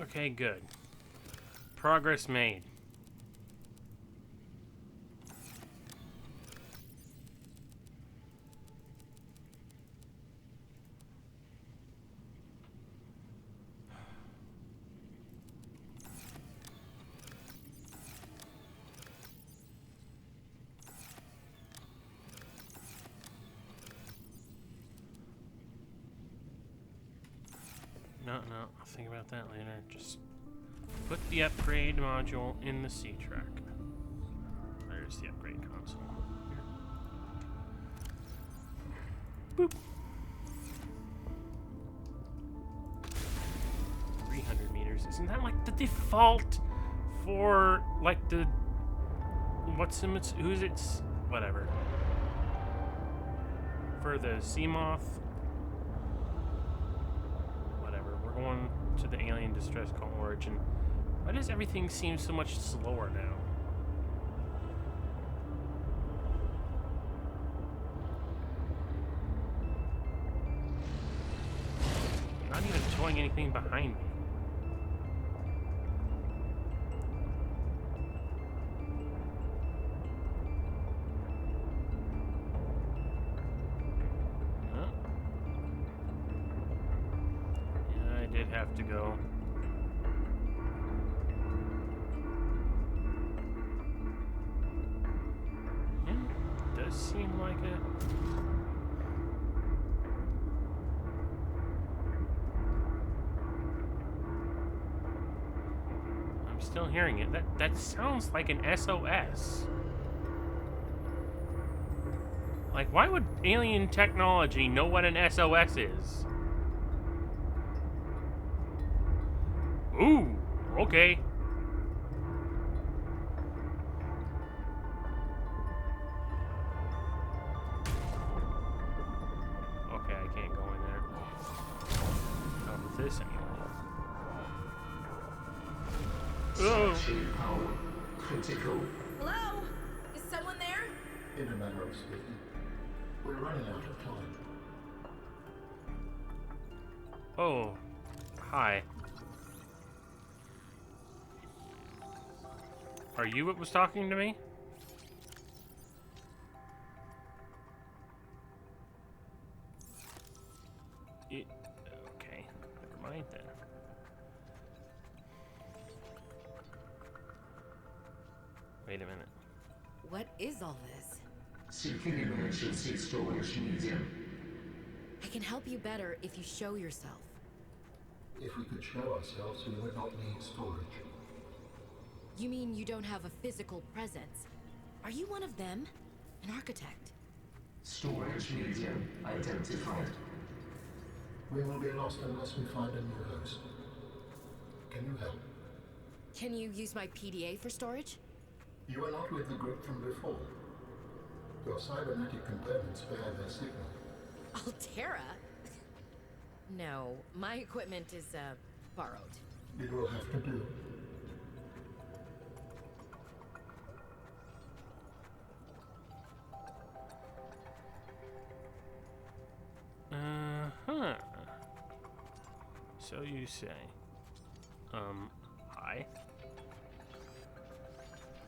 Okay, good. Progress made. No, I'll think about that later. Just put the upgrade module in the C-Track. There's the upgrade console. Here. Boop. 300 meters. Isn't that like the default for like the who's it's whatever for the Seamoth? Going to the alien distress call origin. Why does everything seem so much slower now? Not even towing anything behind me. Have to go. Yeah, it does seem like it. I'm still hearing it. That sounds like an SOS. Like, why would alien technology know what an SOS is? Ooh, okay. Okay, I can't go in there. Not with this anymore. Oh. Power critical. Hello? Is someone there? In a manner of speaking. We're running out of time. Oh, hi. Are you what was talking to me? Okay, never mind then. Wait a minute. What is all this? Seeking emergency storage medium. I can help you better if you show yourself. If we could show ourselves, we would not need storage. You mean you don't have a physical presence? Are you one of them? An architect? Storage medium identified. We will be lost unless we find a new host. Can you help? Can you use my PDA for storage? You are not with the group from before. Your cybernetic components bear their signal. Altera? No, my equipment is, borrowed. It will have to do. Uh-huh. So you say. Hi.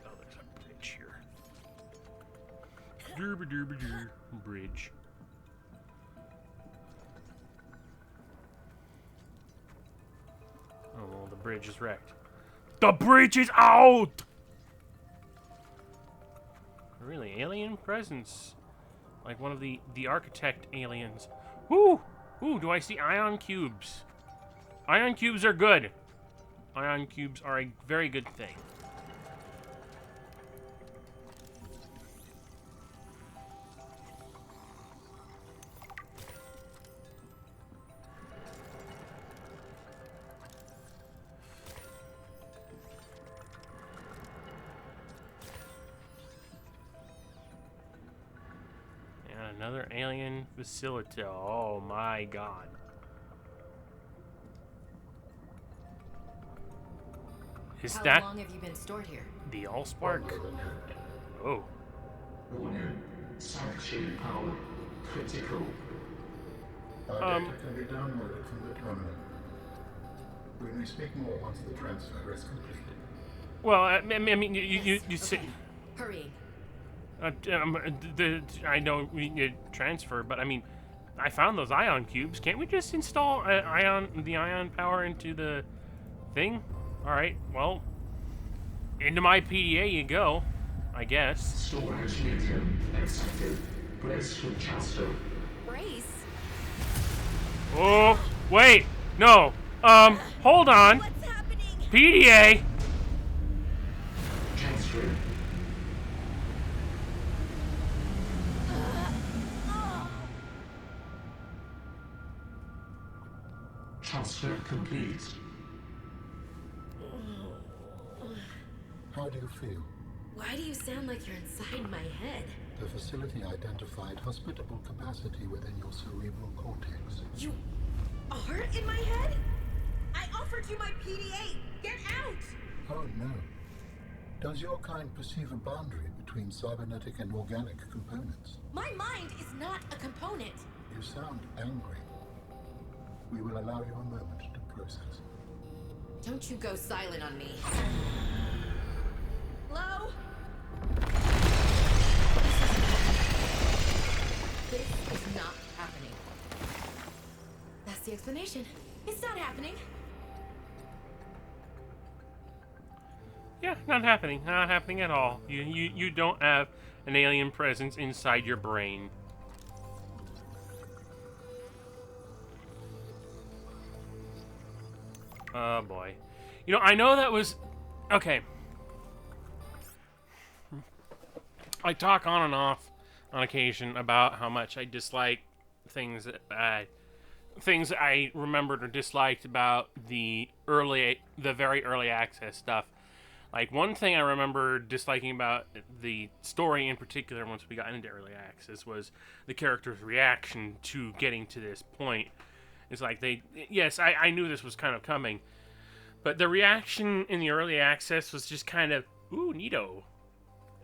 Oh, there's a bridge here. Derby-derby-der. Bridge. Oh, well, the bridge is wrecked. The bridge is out! Really, alien presence. Like one of the architect aliens. Woo! Ooh, do I see ion cubes? Ion cubes are good. Ion cubes are a very good thing. And another alien facility. Oh my god. Is that How long have you been stored here? the Allspark? Oh. Warning. Sanctuary power. Critical. Our data can be downloaded from the terminal. We may speak more once the transfer is complete. Well, I mean, you say. Hurrying. I know we need transfer, but I mean, I found those ion cubes. Can't we just install the ion power into the thing? All right. Well, into my PDA you go, I guess. Storage medium accepted. Brace for transfer. Brace? Oh, wait. No. Hold on. What's happening? PDA. Transfer. Transfer complete. How do you feel? Why do you sound like you're inside my head? The facility identified hospitable capacity within your cerebral cortex. You are in my head? I offered you my PDA! Get out! Oh no. Does your kind perceive a boundary between cybernetic and organic components? My mind is not a component. You sound angry. We will allow you a moment to process. Don't you go silent on me. Hello? This is not happening. That's the explanation. It's not happening. Yeah, not happening. Not happening at all. You don't have an alien presence inside your brain. Oh boy. You know, I know that was okay. I talk on and off on occasion about how much I dislike things that I remembered or disliked about the very early access stuff. Like, one thing I remember disliking about the story in particular once we got into early access was the character's reaction to getting to this point. It's like yes, I knew this was kind of coming, but the reaction in the early access was just kind of, ooh, neato.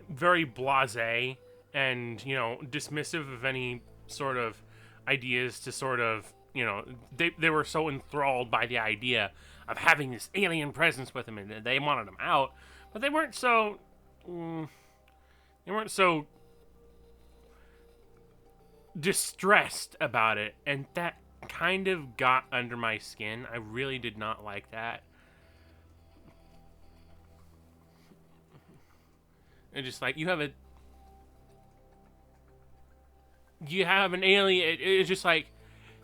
Very blasé and, you know, dismissive of any sort of ideas to sort of, you know, they were so enthralled by the idea of having this alien presence with them and they wanted him out, But they weren't so... they weren't so distressed about it, and that kind of got under my skin. I really did not like that. And just like, you have an alien. It's just like,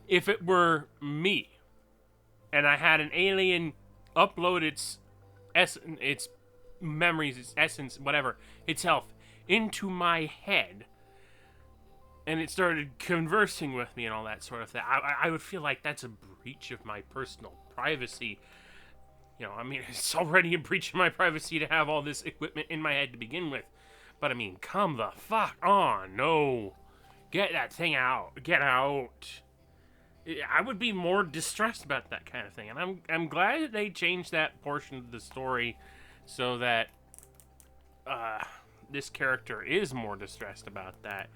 if it were me and I had an alien upload its memories, its essence, whatever, itself into my head, and it started conversing with me and all that sort of thing, I would feel like that's a breach of my personal privacy. You know, I mean, it's already a breach of my privacy to have all this equipment in my head to begin with. But I mean, come the fuck on. No. Get that thing out. Get out. I would be more distressed about that kind of thing. And I'm glad that they changed that portion of the story so that this character is more distressed about that.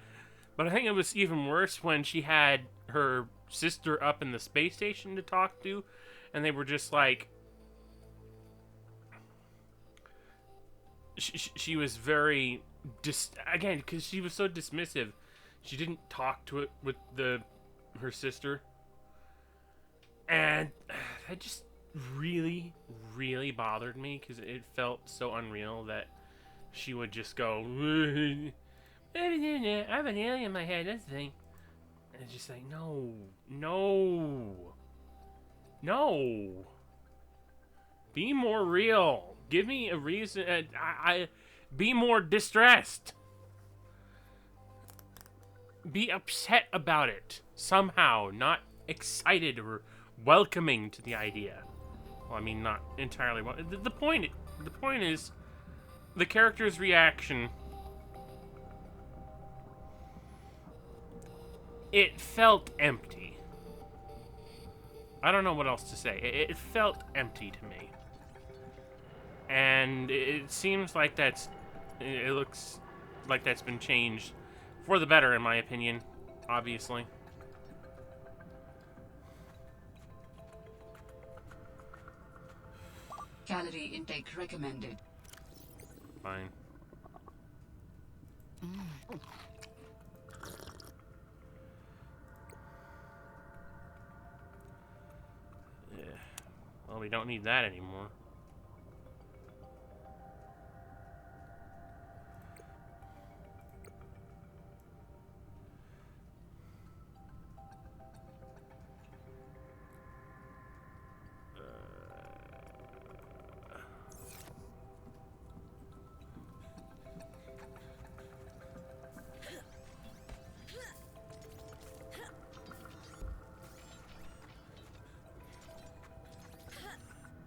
But I think it was even worse when she had her sister up in the space station to talk to, and they were just like... She was very... again, because she was so dismissive, she didn't talk to it with her sister. And that just really, really bothered me, because it felt so unreal that she would just go, I have an alien in my head, that's the thing. And it's just like, no. Be more real. Give me a reason. Be more distressed. Be upset about it somehow, not excited or welcoming to the idea. Well, I mean, not entirely. The point is, the character's reaction. It felt empty. I don't know what else to say. It felt empty to me. And it seems like it looks like that's been changed for the better, in my opinion, obviously. Calorie intake recommended. Fine. Yeah. Well, we don't need that anymore.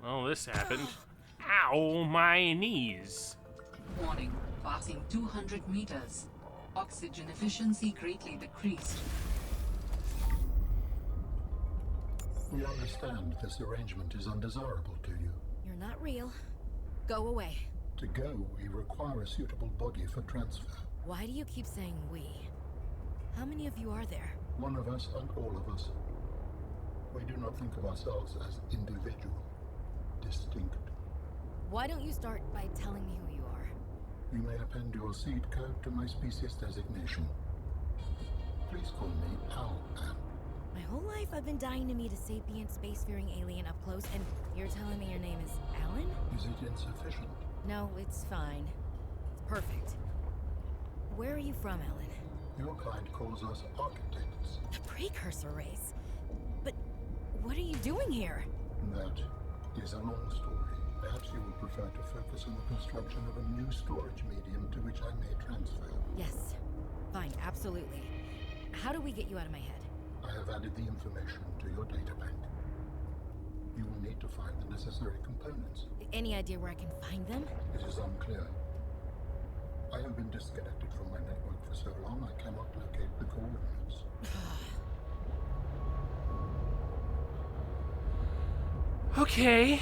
Well, this happened. Ow, my knees. Warning, passing 200 meters. Oxygen efficiency greatly decreased. We understand this arrangement is undesirable to you. You're not real. Go away. To go, we require a suitable body for transfer. Why do you keep saying we? How many of you are there? One of us and all of us. We do not think of ourselves as individual, distinct. Why don't you start by telling me who you are? You may append your seed code to my species designation. Please call me Al. My whole life I've been dying to meet a sapient spacefaring alien up close, and you're telling me your name is Alan? Is it insufficient? No, it's fine. It's perfect. Where are you from, Alan? Your kind calls us architects. The precursor race? But what are you doing here? That is a long story. Perhaps you would prefer to focus on the construction of a new storage medium to which I may transfer. Yes. Fine, absolutely. How do we get you out of my head? I have added the information to your data bank. You will need to find the necessary components. Any idea where I can find them? It is unclear. I have been disconnected from my network for so long I cannot locate the coordinates. Okay.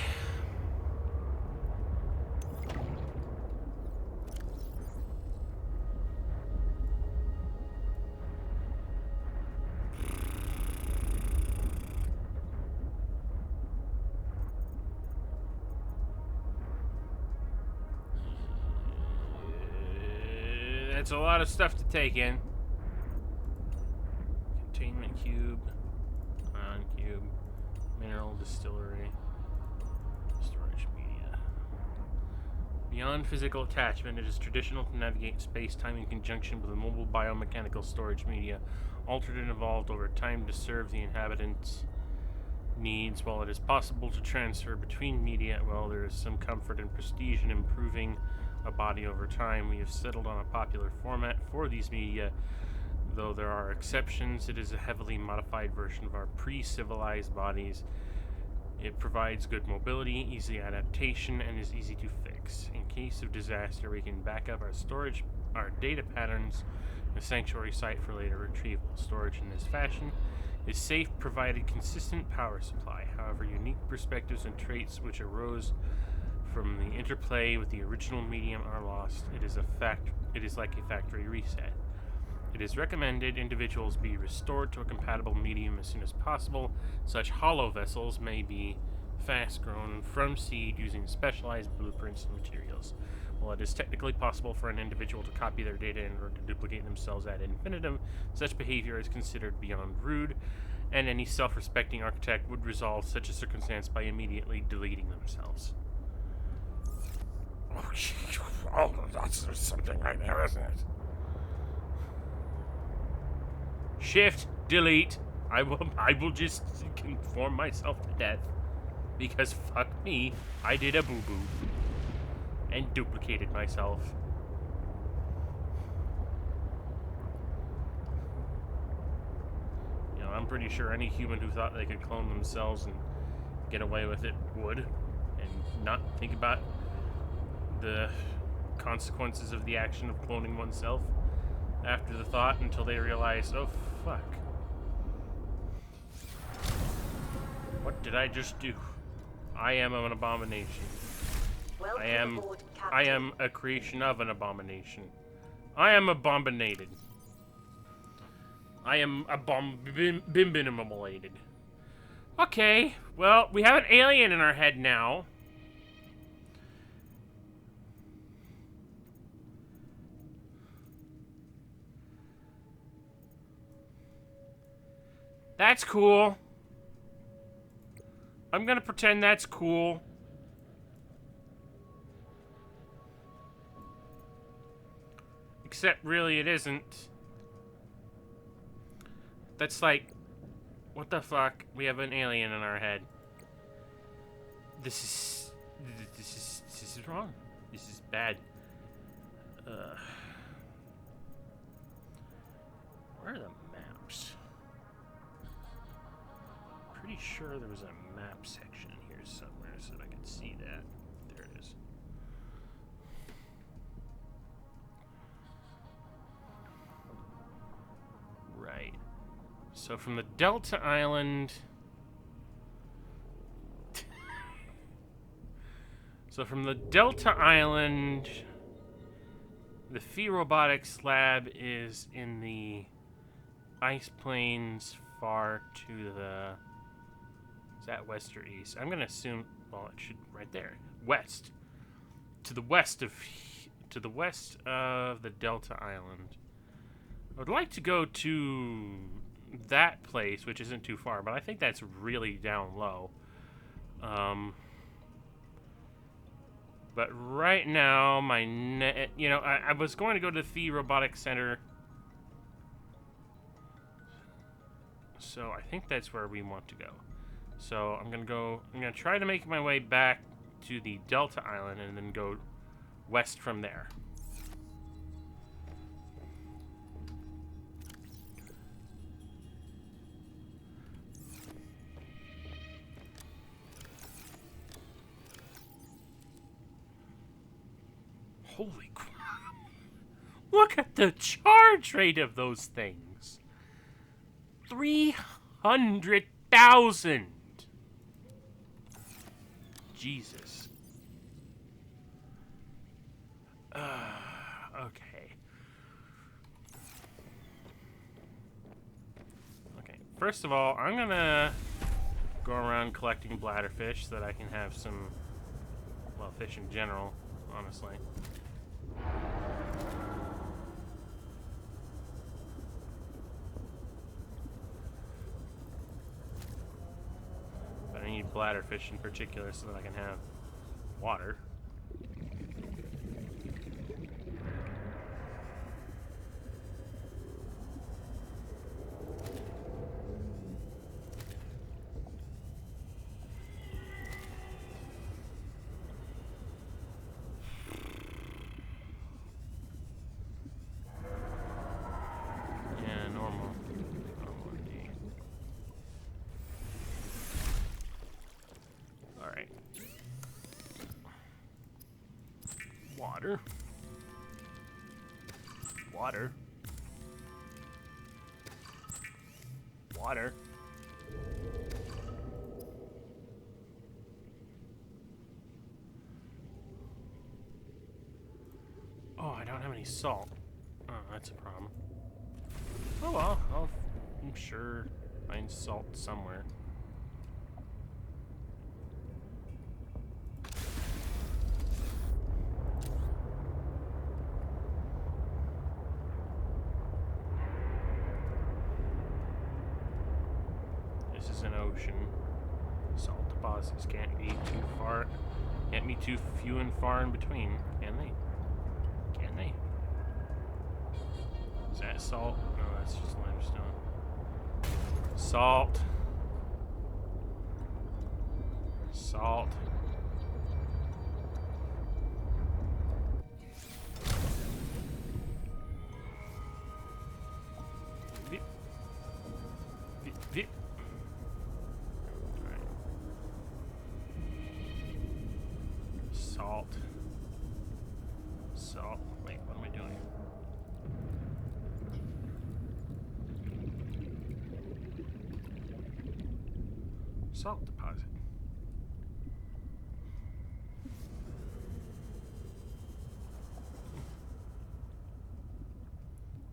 That's a lot of stuff to take in. Containment cube, ion cube, mineral distillery, storage media. Beyond physical attachment, it is traditional to navigate space-time in conjunction with a mobile biomechanical storage media, altered and evolved over time to serve the inhabitants' needs. While it is possible to transfer between media, well, there is some comfort and prestige in improving a body over time. We have settled on a popular format for these media. Though there are exceptions, it is a heavily modified version of our pre-civilized bodies. It provides good mobility, easy adaptation, and is easy to fix. In case of disaster, we can back up our data patterns in a sanctuary site for later retrieval. Storage in this fashion is safe, provided consistent power supply. However, unique perspectives and traits which arose from the interplay with the original medium are lost. It is like a factory reset. It is recommended individuals be restored to a compatible medium as soon as possible. Such hollow vessels may be fast-grown from seed using specialized blueprints and materials. While it is technically possible for an individual to copy their data in order to duplicate themselves ad infinitum, such behavior is considered beyond rude, and any self-respecting architect would resolve such a circumstance by immediately deleting themselves. Oh, that's something right there, isn't it? Shift, delete. I will just conform myself to death. Because fuck me, I did a boo-boo. And duplicated myself. You know, I'm pretty sure any human who thought they could clone themselves and get away with it would. And not think about the consequences of the action of cloning oneself after the thought until they realize, oh fuck. What did I just do? I am an abomination. I am a creation of an abomination. I am abominated. I am bimbinimulated. Okay, well, we have an alien in our head now. That's cool. I'm gonna pretend that's cool. Except really it isn't. That's like, what the fuck? We have an alien in our head. This is wrong. This is bad. Where are the maps? Pretty sure there was a map section in here somewhere so that I could see that. There it is. Right. So from the Delta Island... So from the Delta Island, the Phi Robotics lab is in the ice plains far to the... Is that west or east? I'm gonna assume, well, it should right there, west. To the west of the Delta Island. I would like to go to that place, which isn't too far, but I think that's really down low. But right now, I was going to go to the Phi Robotics Center. So I think that's where we want to go. So I'm gonna try to make my way back to the Delta Island and then go west from there. Holy crap. Look at the charge rate of those things. 300,000. Jesus. Okay. Okay, first of all, I'm gonna go around collecting bladderfish so that I can have some, well, fish in general, honestly. bladderfish in particular so that I can have water. Yeah, normal. Alright. Water. Water. Water. Oh, I don't have any salt. Oh, that's a problem. Oh well, I'm sure find salt somewhere. This is an ocean. Salt deposits can't be too few and far in between, can they? Can they? Is that salt? No, that's just limestone. Salt. Salt. Vip. Vip. Vip. Alright. Salt. Salt. Wait, what am I doing? Salt deposit.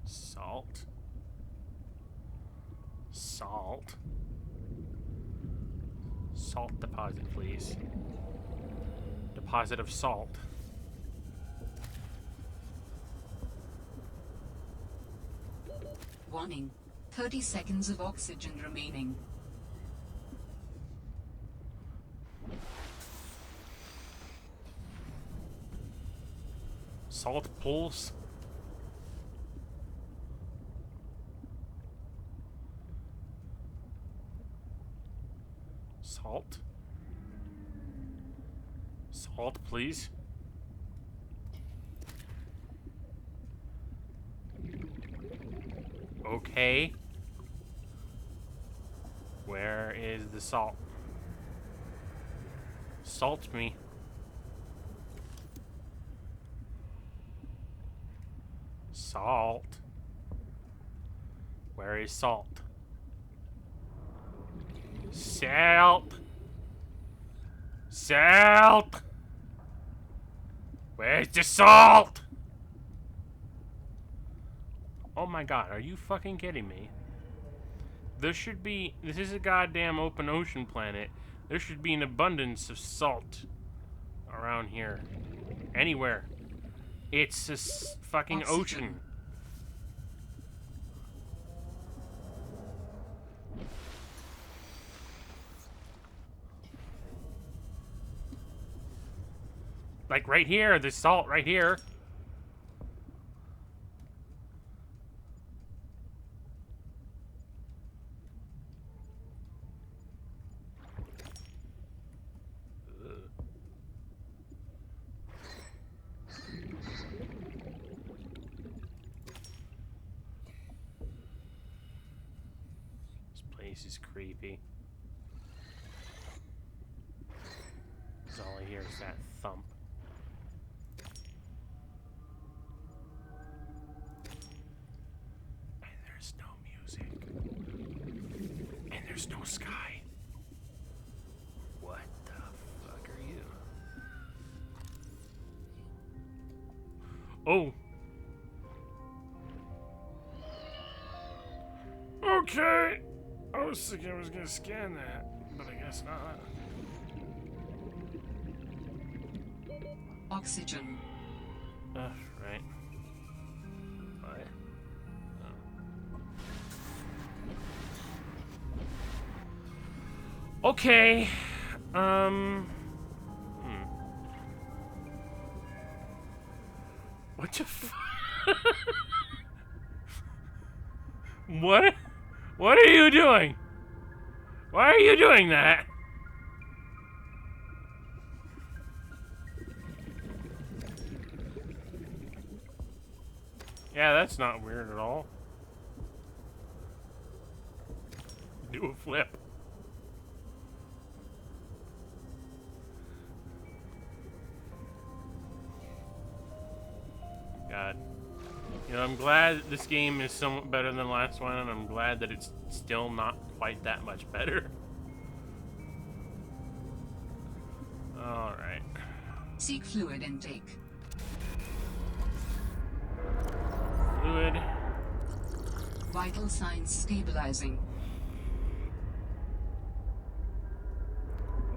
Salt. Salt. Salt deposit, please. Deposit of salt. Warning. 30 seconds of oxygen remaining. Salt pools. Salt. Salt, please. Okay. Where is the salt? Salt me. Salt. Where is salt? Salt. Salt. Where's the salt? Oh my god, are you fucking kidding me? This is a goddamn open ocean planet. There should be an abundance of salt around here. Anywhere. It's a fucking ocean. Like right here, there's salt right here. This is creepy. Because all I hear is that thump. And there's no music. And there's no sky. What the fuck are you? Oh! Okay! I was thinking I was gonna scan that, but I guess not. Oxygen. Right. What? Oh. Okay. What the f- What? What are you doing? Why are you doing that? Yeah, that's not weird at all. Do a flip. God. You know, I'm glad this game is somewhat better than the last one, and I'm glad that it's still not quite that much better. Alright. Seek fluid intake. Fluid. Vital signs stabilizing.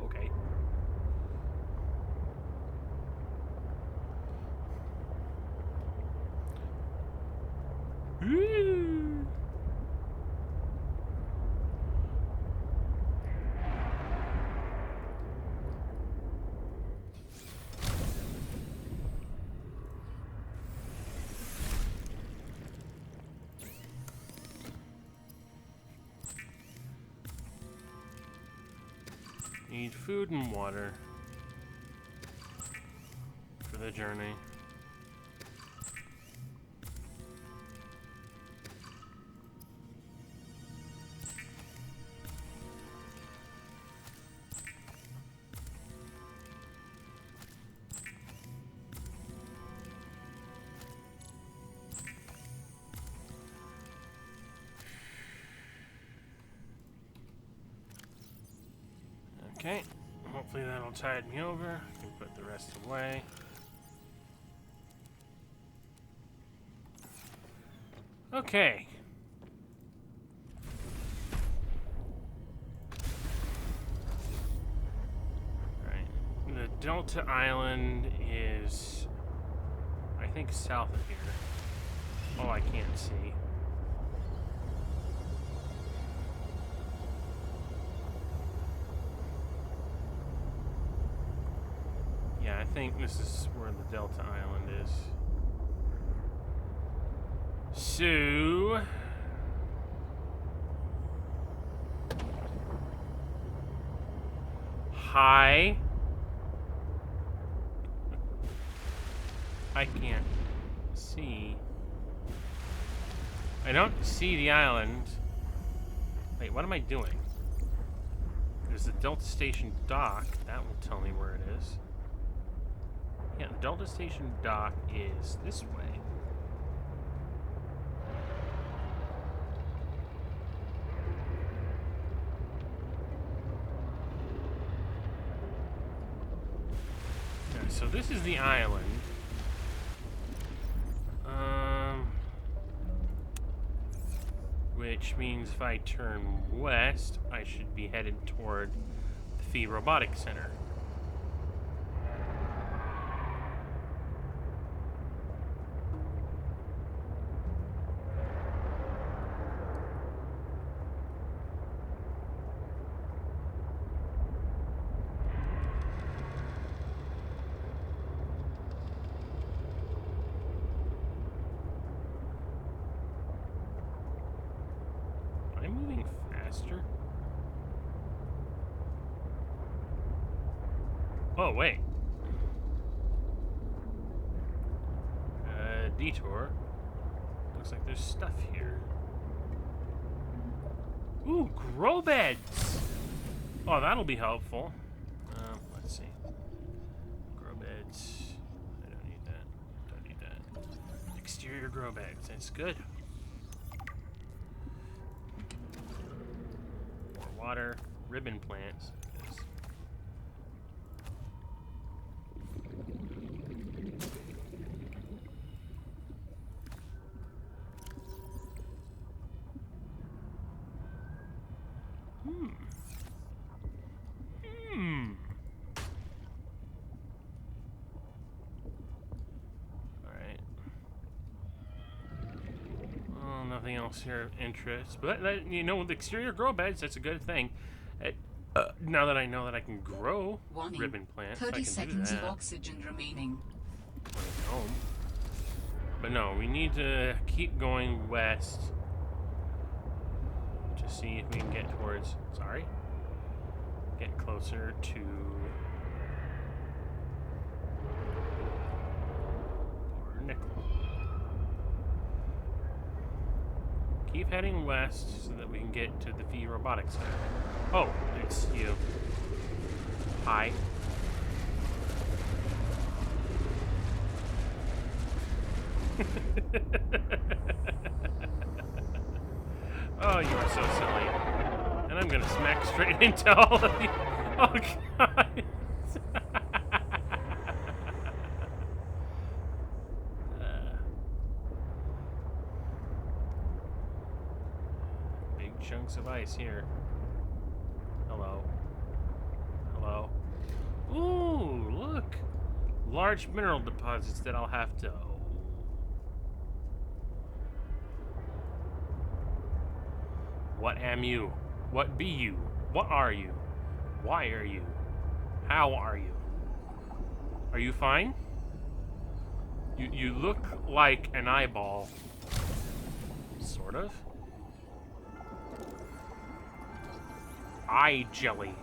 Okay. Woo. Need food and water for the journey. Okay, hopefully that'll tide me over. I can put the rest away. Okay. Alright. The Delta Island is, I think, south of here. Oh, I can't see. Yeah, I think this is where the Delta Island is. So... Hi. I can't see. I don't see the island. Wait, what am I doing? There's the Delta Station dock. That will tell me where it is. Yeah, the Delta Station dock is this way. Yeah, so this is the island. Which means if I turn west, I should be headed toward the Phi Robotics Center. Am I moving faster? Oh, wait. Detour. Looks like there's stuff here. Ooh, grow beds! Oh, that'll be helpful. Let's see. Grow beds. I don't need that. Don't need that. Exterior grow beds. That's good. More water. Ribbon plants. Yes. Alright. Well, nothing else here of interest. But, you know, with exterior grow beds, that's a good thing. Now that I know that I can grow Warning. ribbon plants, 30 I can do seconds that. of oxygen remaining. Home. But no, we need to keep going west to see if we can get towards. Sorry. Get closer to. Or nickel. Keep heading west so that we can get to the V Robotics Center. Oh, it's you. Hi. Oh, you are so silly. And I'm gonna smack straight into all of you. Oh, God. Big chunks of ice here. Hello. Hello. Ooh, look. Large mineral deposits that I'll have to... What am you? What be you? What are you? Why are you? How are you? Are you fine? You look like an eyeball. Sort of. Eye jelly.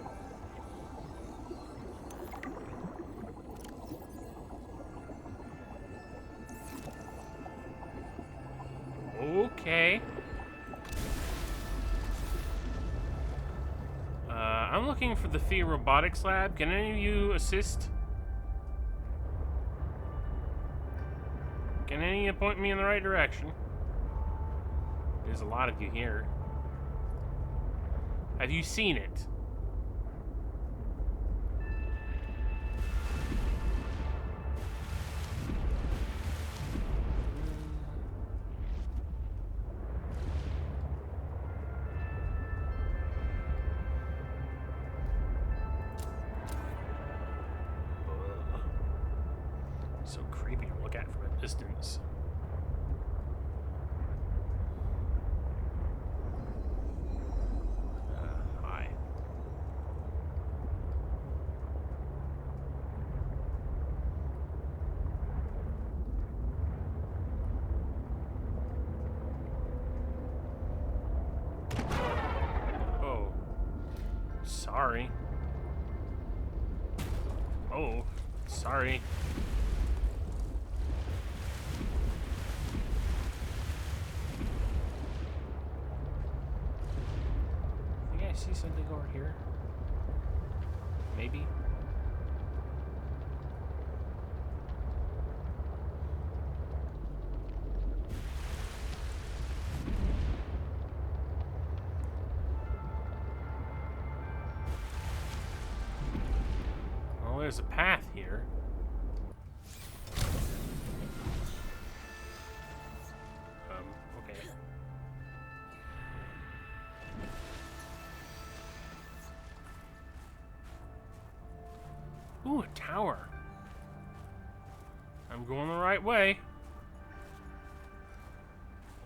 Okay. I'm looking for the Fee Robotics Lab. Can any of you assist? Can any of you point me in the right direction? There's a lot of you here. Have you seen it? So creepy to look at from a distance. Hi. Oh. Sorry. Oh. Sorry. I see something over here. Maybe. Well, there's a path here. Okay. Ooh, a tower. I'm going the right way.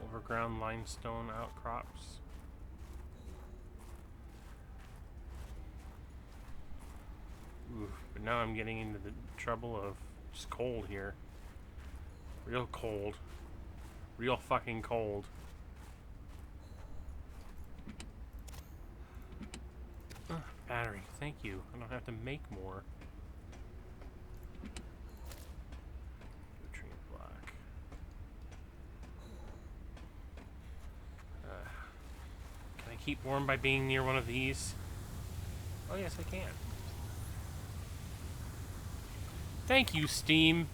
Overground limestone outcrops. Ooh, but now I'm getting into the trouble of just cold here. Real cold. Real fucking cold. Battery, thank you. I don't have to make more. Nutrient block. Can I keep warm by being near one of these? Oh yes, I can. Thank you, Steam.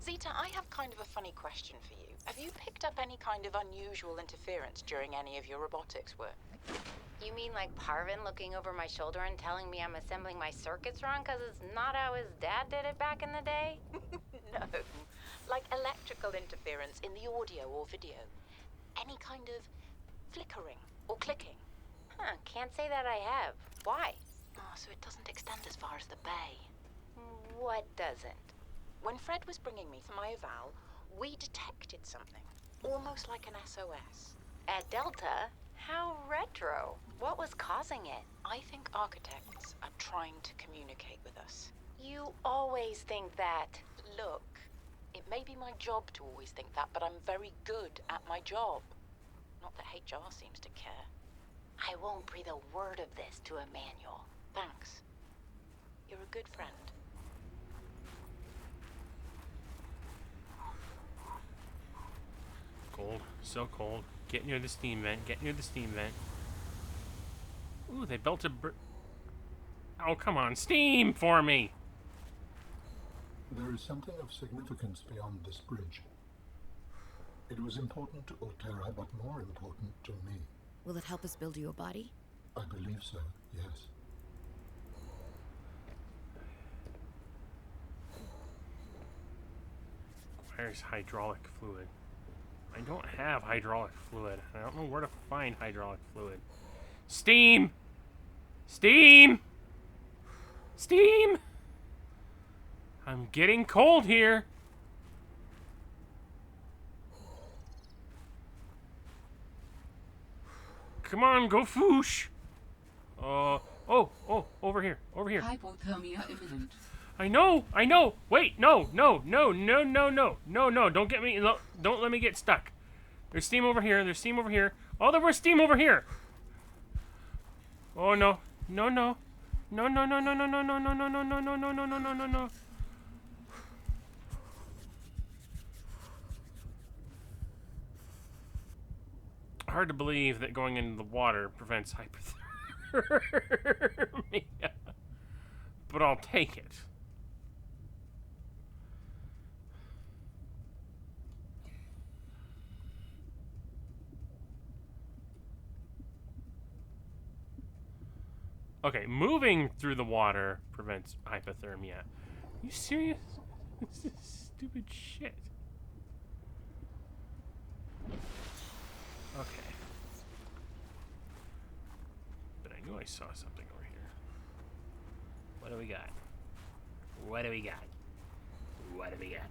Zeta, I have kind of a funny question for you. Have you picked up any kind of unusual interference during any of your robotics work? You mean like Parvin looking over my shoulder and telling me I'm assembling my circuits wrong because it's not how his dad did it back in the day? No. Like electrical interference in the audio or video. Any kind of flickering or clicking. Huh, can't say that I have. Why? Oh, so it doesn't extend as far as the bay. What doesn't? When Fred was bringing me to my eval, we detected something, almost like an SOS. At Delta? How retro. What was causing it? I think architects are trying to communicate with us. You always think that. Look, it may be my job to always think that, but I'm very good at my job. Not that HR seems to care. I won't breathe a word of this to Emmanuel. Thanks. You're a good friend. Cold. So cold. Get near the steam vent. Get near the steam vent. Ooh, they built a Oh, come on. Steam for me! There is something of significance beyond this bridge. It was important to Altera, but more important to me. Will it help us build you a body? I believe so, yes. Requires hydraulic fluid. I don't have hydraulic fluid. I don't know where to find hydraulic fluid. Steam! Steam! Steam! I'm getting cold here. Come on, go foosh. Oh, over here, over here. Hypothermia imminent. I know. Wait, no, don't get me, don't let me get stuck. There's steam over here, Oh, there was steam over here. Oh, no. No. Hard to believe that going into the water prevents hypothermia. But I'll take it. Okay, moving through the water prevents hypothermia. You serious? This is stupid shit. Okay. But I knew I saw something over here. What do we got? What do we got? What do we got?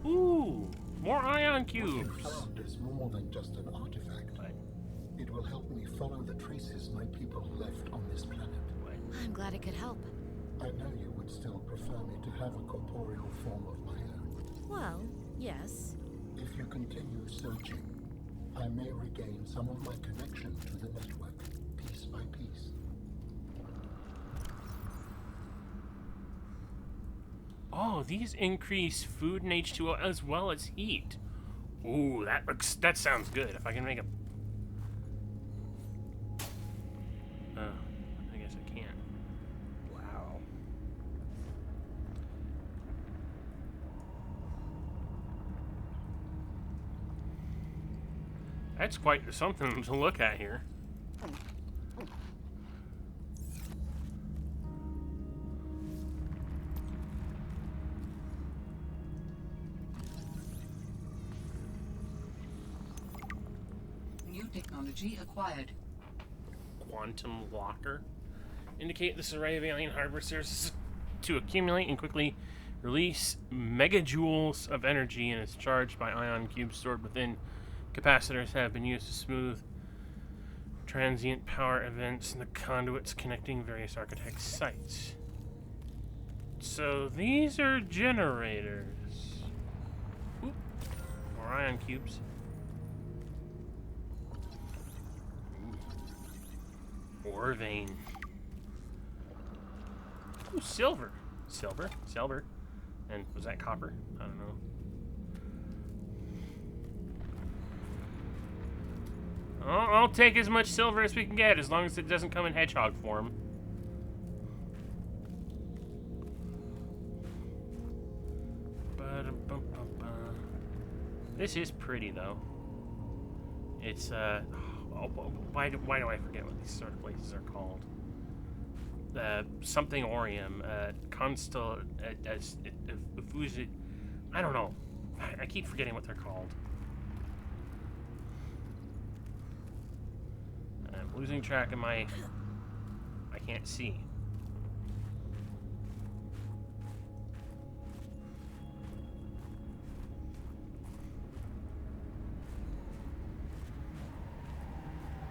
Ooh! More ion cubes! What you found is more than just an artifact. What? It will help me follow the traces my people left on this planet. What? I'm glad it could help. I know you would still prefer me to have a corporeal form of my own. Well, yes. If you continue searching, I may regain some of my connection to the network, piece by piece. Oh, these increase food and H2O as well as heat. Ooh, that sounds good. If I can make a... Oh, I guess I can't. Wow. That's quite something to look at here. Technology acquired. Quantum locker. Indicate this array of alien hardware serves to accumulate and quickly release megajoules of energy and is charged by ion cubes stored within. Capacitors have been used to smooth transient power events in the conduits connecting various architect sites. So these are generators. Oop. More ion cubes. Ore vein. Ooh, silver. Silver. And was that copper? I don't know. I'll take as much silver as we can get, as long as it doesn't come in hedgehog form. This is pretty, though. It's, why do I forget what these sort of places are called? Something Orium, Constel, I don't know. I keep forgetting what they're called. I'm losing track of my... I can't see.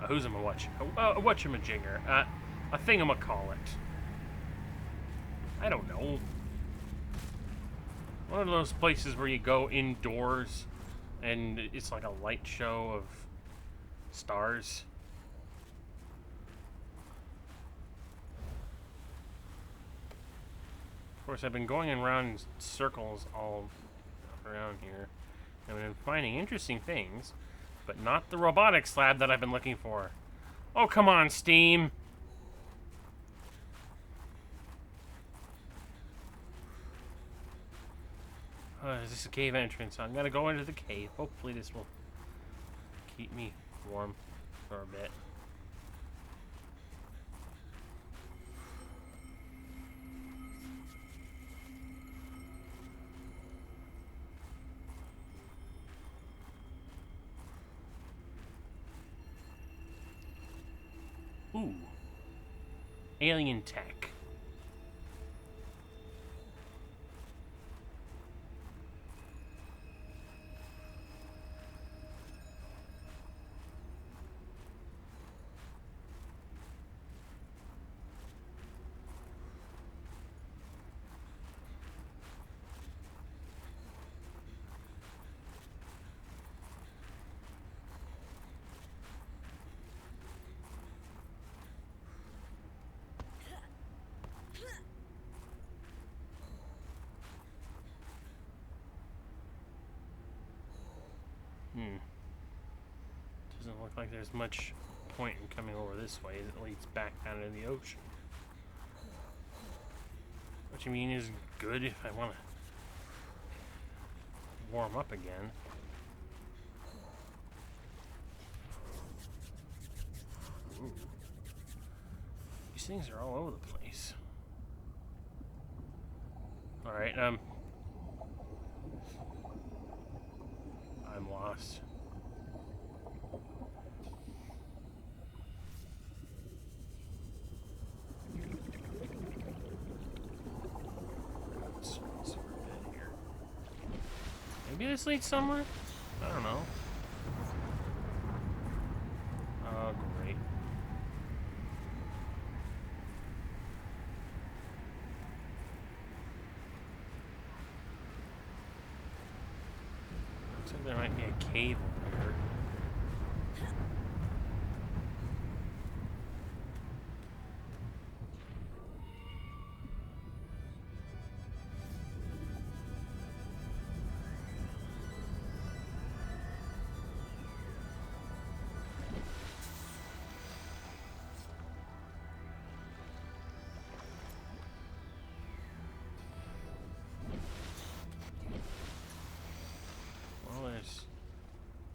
Who's a whatchamajigger? A thingamacallit. I don't know. One of those places where you go indoors and it's like a light show of stars. Of course, I've been going around in circles all around here. And I've been finding interesting things, but not the robotics lab that I've been looking for. Oh, come on, Steam! Is this a cave entrance? I'm gonna go into the cave. Hopefully this will keep me warm for a bit. Ooh. Alien tech. Doesn't look like there's much point in coming over this way. It leads back down into the ocean. Which I mean is good if I want to warm up again. Ooh. These things are all over the place. Alright, I'm lost. Maybe this leads somewhere? I don't know. Oh, great. Looks like there might be a cave over here.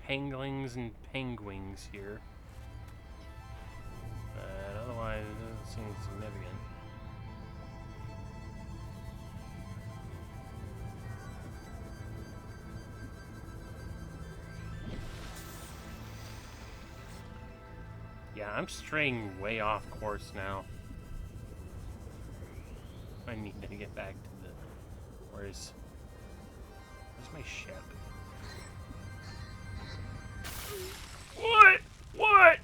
Penglings and penguins here. But otherwise, it doesn't seem significant. Yeah, I'm straying way off course now. I need to get back to the... Where's my ship? What?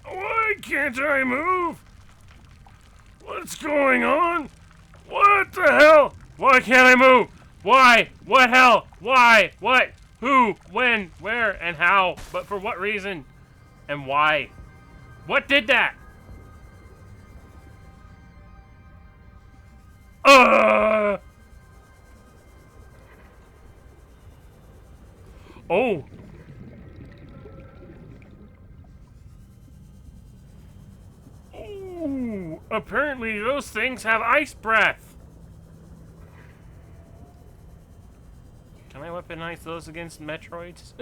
Why can't I move? What's going on? What the hell? Why can't I move? Why? What hell? Why? What? Who? When? Where? And how? But for what reason? And why? What did that? Oh! Ooh, apparently those things have ice breath. Can I weaponize those against Metroids?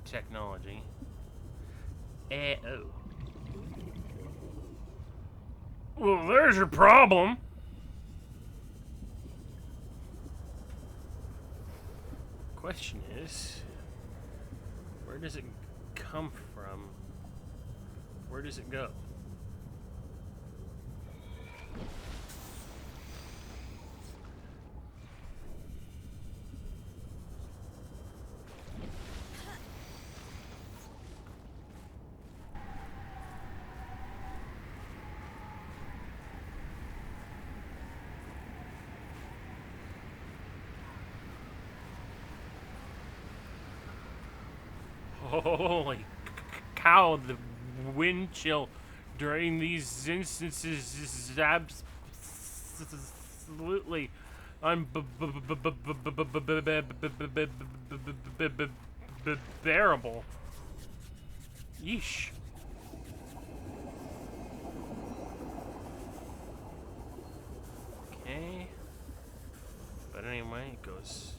technology. Oh. Well, there's your problem. Question is, where does it come from? Where does it go? Holy cow, the wind chill during these instances is absolutely unbearable. Yeesh. Okay. But anyway, it goes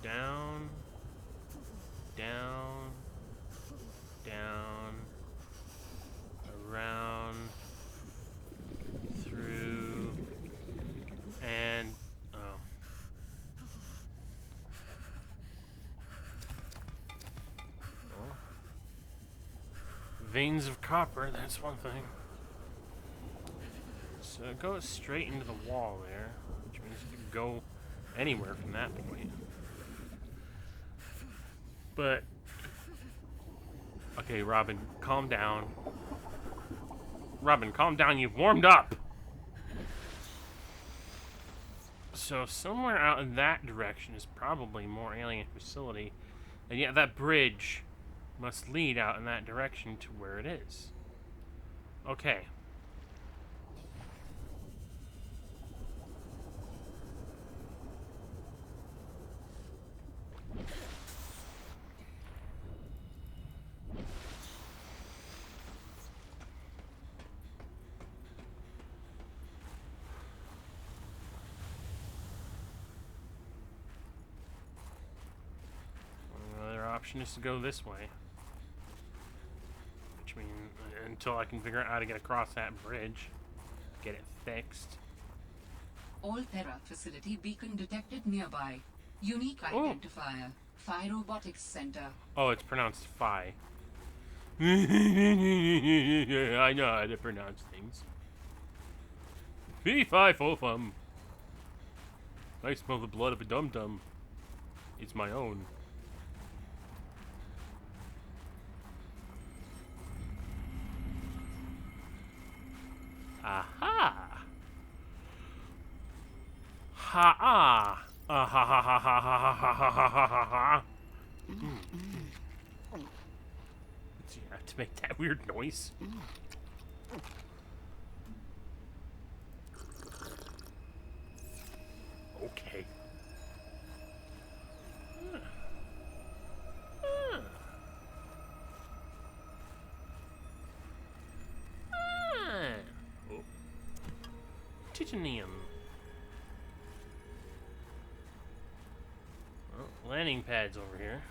down, down, down, around, through, and well, veins of copper, that's one thing. So it goes straight into the wall there, which means you can go anywhere from that point. But okay, Robin, calm down. Robin, calm down, you've warmed up! So somewhere out in that direction is probably more alien facility. And yet that bridge must lead out in that direction to where it is. Okay. Option is to go this way, which means until I can figure out how to get across that bridge, get it fixed. All Terra facility beacon detected nearby. Unique identifier. Phi Robotics Center. Oh, it's pronounced Phi. I know how to pronounce things. Fee fi fo fum. I smell the blood of a dum dum. It's my own. Aha! Ha-ah! Ah-ha-ha-ha-ha-ha-ha-ha-ha-ha-ha! You have to make that weird noise. Okay. Oh. Titanium. Well, landing pads over here.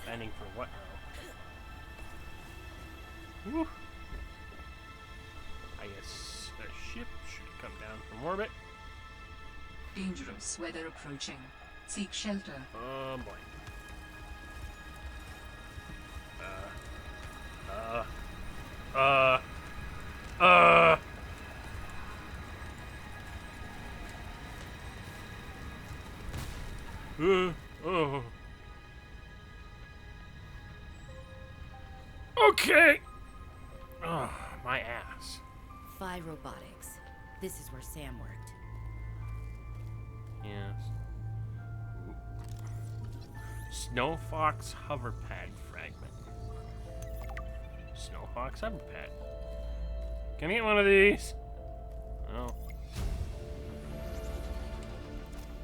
Landing for what now? Woo. I guess a ship should come down from orbit. Dangerous weather approaching. Seek shelter. Oh boy. Oh. Okay. Oh, my ass. Phi Robotics. This is where Sam worked. Yes. Snow Fox hoverpad fragment. Snow Fox hoverpad. Can I get one of these? Oh.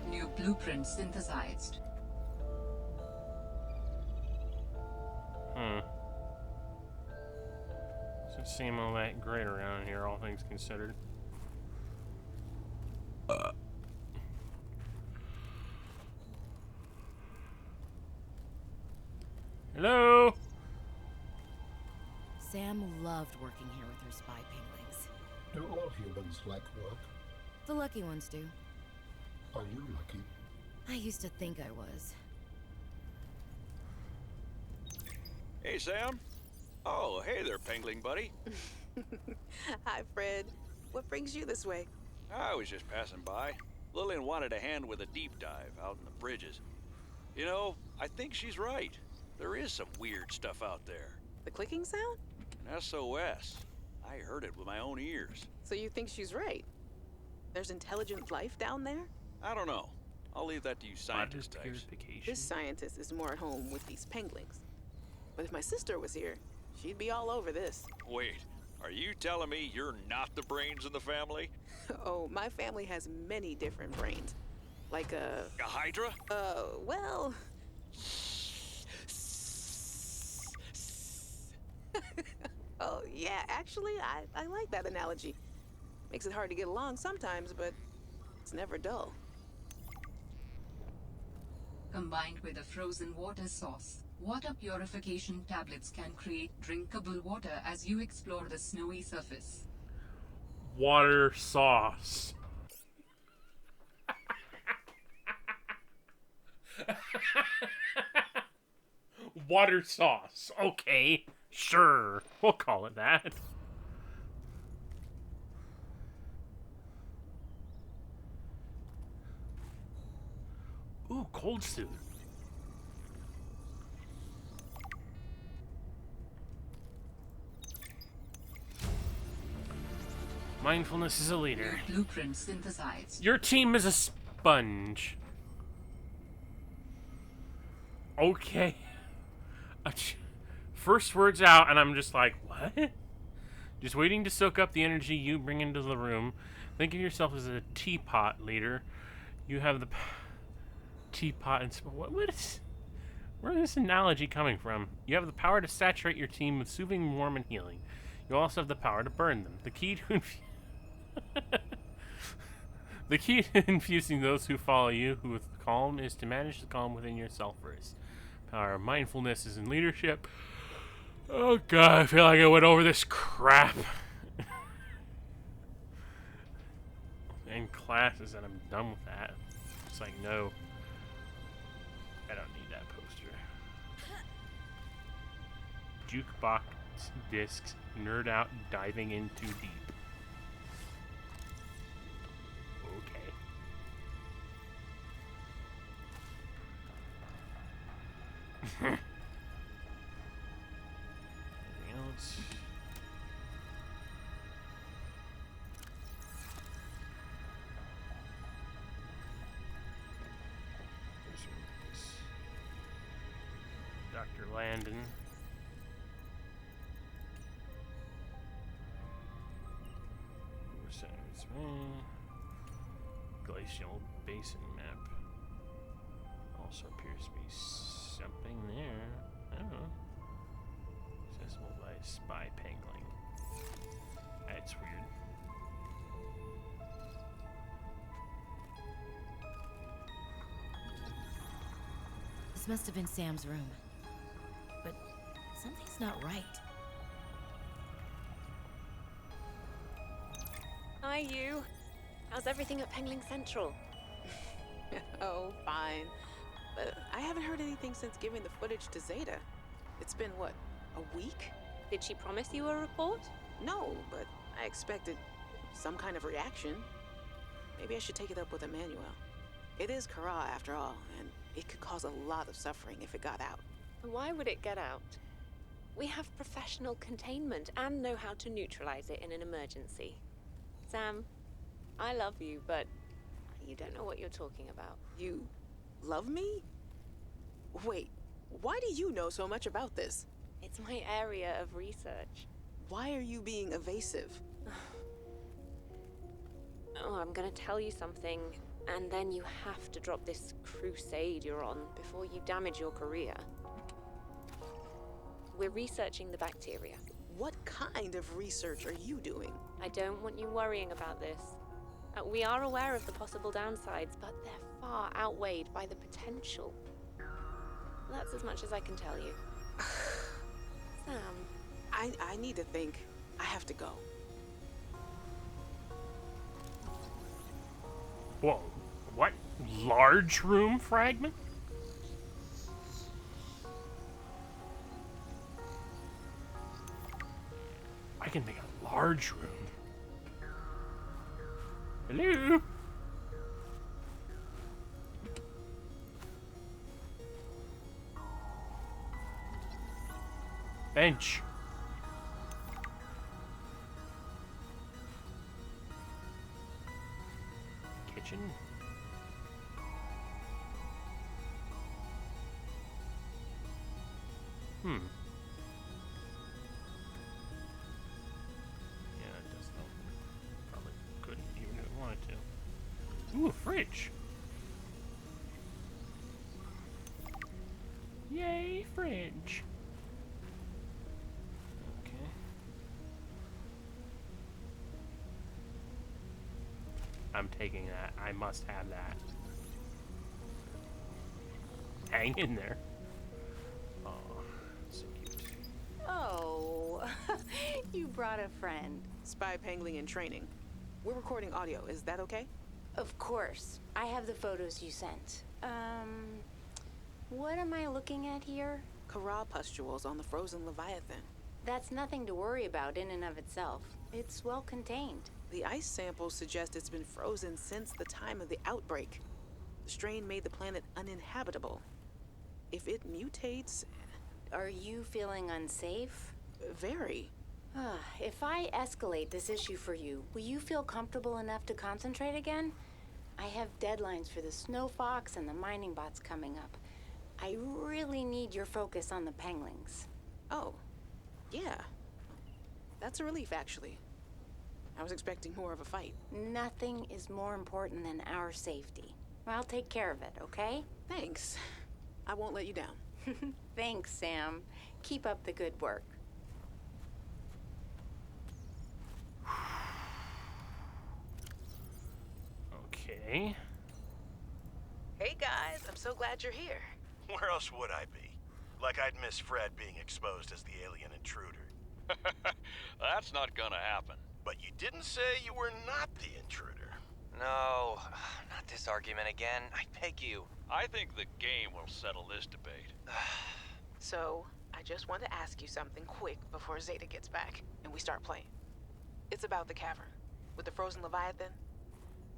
New blueprint synthesized. Doesn't seem all that great around here, all things considered. Hello? Sam loved working here with her spy penguins. Do all humans like work? The lucky ones do. Are you lucky? I used to think I was. Hey, Sam. Oh, hey there, Pengling buddy. Hi, Fred. What brings you this way? I was just passing by. Lillian wanted a hand with a deep dive out in the bridges. You know, I think she's right. There is some weird stuff out there. The clicking sound? An SOS. I heard it with my own ears. So you think she's right? There's intelligent life down there? I don't know. I'll leave that to you scientist types. This scientist is more at home with these penguins. But if my sister was here, she'd be all over this. Wait, are you telling me you're not the brains in the family? Oh, my family has many different brains. Like a Hydra? Well... Oh, yeah, actually, I like that analogy. Makes it hard to get along sometimes, but it's never dull. Combined with a frozen water source, water purification tablets can create drinkable water as you explore the snowy surface. Water sauce. Water sauce. Okay, sure. We'll call it that. Ooh, cold suit. Mindfulness is a leader. Blueprint synthesized. Your team is a sponge. Okay. First words out, and I'm just like, what? Just waiting to soak up the energy you bring into the room. Think of yourself as a teapot leader. You have the teapot and what is? Where is this analogy coming from? You have the power to saturate your team with soothing, warm, and healing. You also have the power to burn them. The key to the key to infusing those who follow you with calm is to manage the calm within yourself first. Power of mindfulness is in leadership. Oh god, I feel like I went over this crap in classes and I'm done with that. It's like, no. I don't need that poster. Jukebox discs, nerd out, diving in too deep. Okay. Anything else? Dr. Landon. Glacial basin map. Also appears to be something there. I don't know. Accessible by spy pangling. That's weird. This must have been Sam's room. But something's not right. Hi, you. How's everything at Pengling Central? Oh, fine. But I haven't heard anything since giving the footage to Zeta. It's been, what, a week? Did she promise you a report? No, but I expected some kind of reaction. Maybe I should take it up with Emmanuel. It is Kara, after all, and it could cause a lot of suffering if it got out. Why would it get out? We have professional containment and know how to neutralize it in an emergency. Sam, I love you, but you don't know what you're talking about. You love me? Wait, why do you know so much about this? It's my area of research. Why are you being evasive? Oh, I'm gonna tell you something, and then you have to drop this crusade you're on before you damage your career. We're researching the bacteria. What kind of research are you doing? I don't want you worrying about this. We are aware of the possible downsides, but they're far outweighed by the potential. That's as much as I can tell you. Sam. I need to think. I have to go. Whoa. What? Large room fragment? I can make a large room. Hello? Bench. Kitchen. Hmm. Yeah, it does help. Probably couldn't even if it wanted to. Ooh, a fridge. Yay, fridge. Okay. I'm taking that. I must have that. Hang in there. Oh, so cute. Oh, you brought a friend. Spy pangling and training. We're recording audio. Is that okay? Of course. I have the photos you sent. What am I looking at here? Corral pustules on the frozen Leviathan. That's nothing to worry about in and of itself. It's well contained. The ice samples suggest it's been frozen since the time of the outbreak. The strain made the planet uninhabitable. If it mutates... Are you feeling unsafe? Very. If I escalate this issue for you, will you feel comfortable enough to concentrate again? I have deadlines for the Snow Fox and the mining bots coming up. I really need your focus on the penglings. Oh, yeah. That's a relief, actually. I was expecting more of a fight. Nothing is more important than our safety. I'll take care of it, okay? Thanks. I won't let you down. Thanks, Sam. Keep up the good work. Okay. Hey, guys. I'm so glad you're here. Where else would I be? Like I'd miss Fred being exposed as the alien intruder. That's not gonna happen. But you didn't say you were not the intruder. No, not this argument again. I beg you. I think the game will settle this debate. So, I just want to ask you something quick before Zeta gets back and we start playing. It's about the cavern with the frozen Leviathan.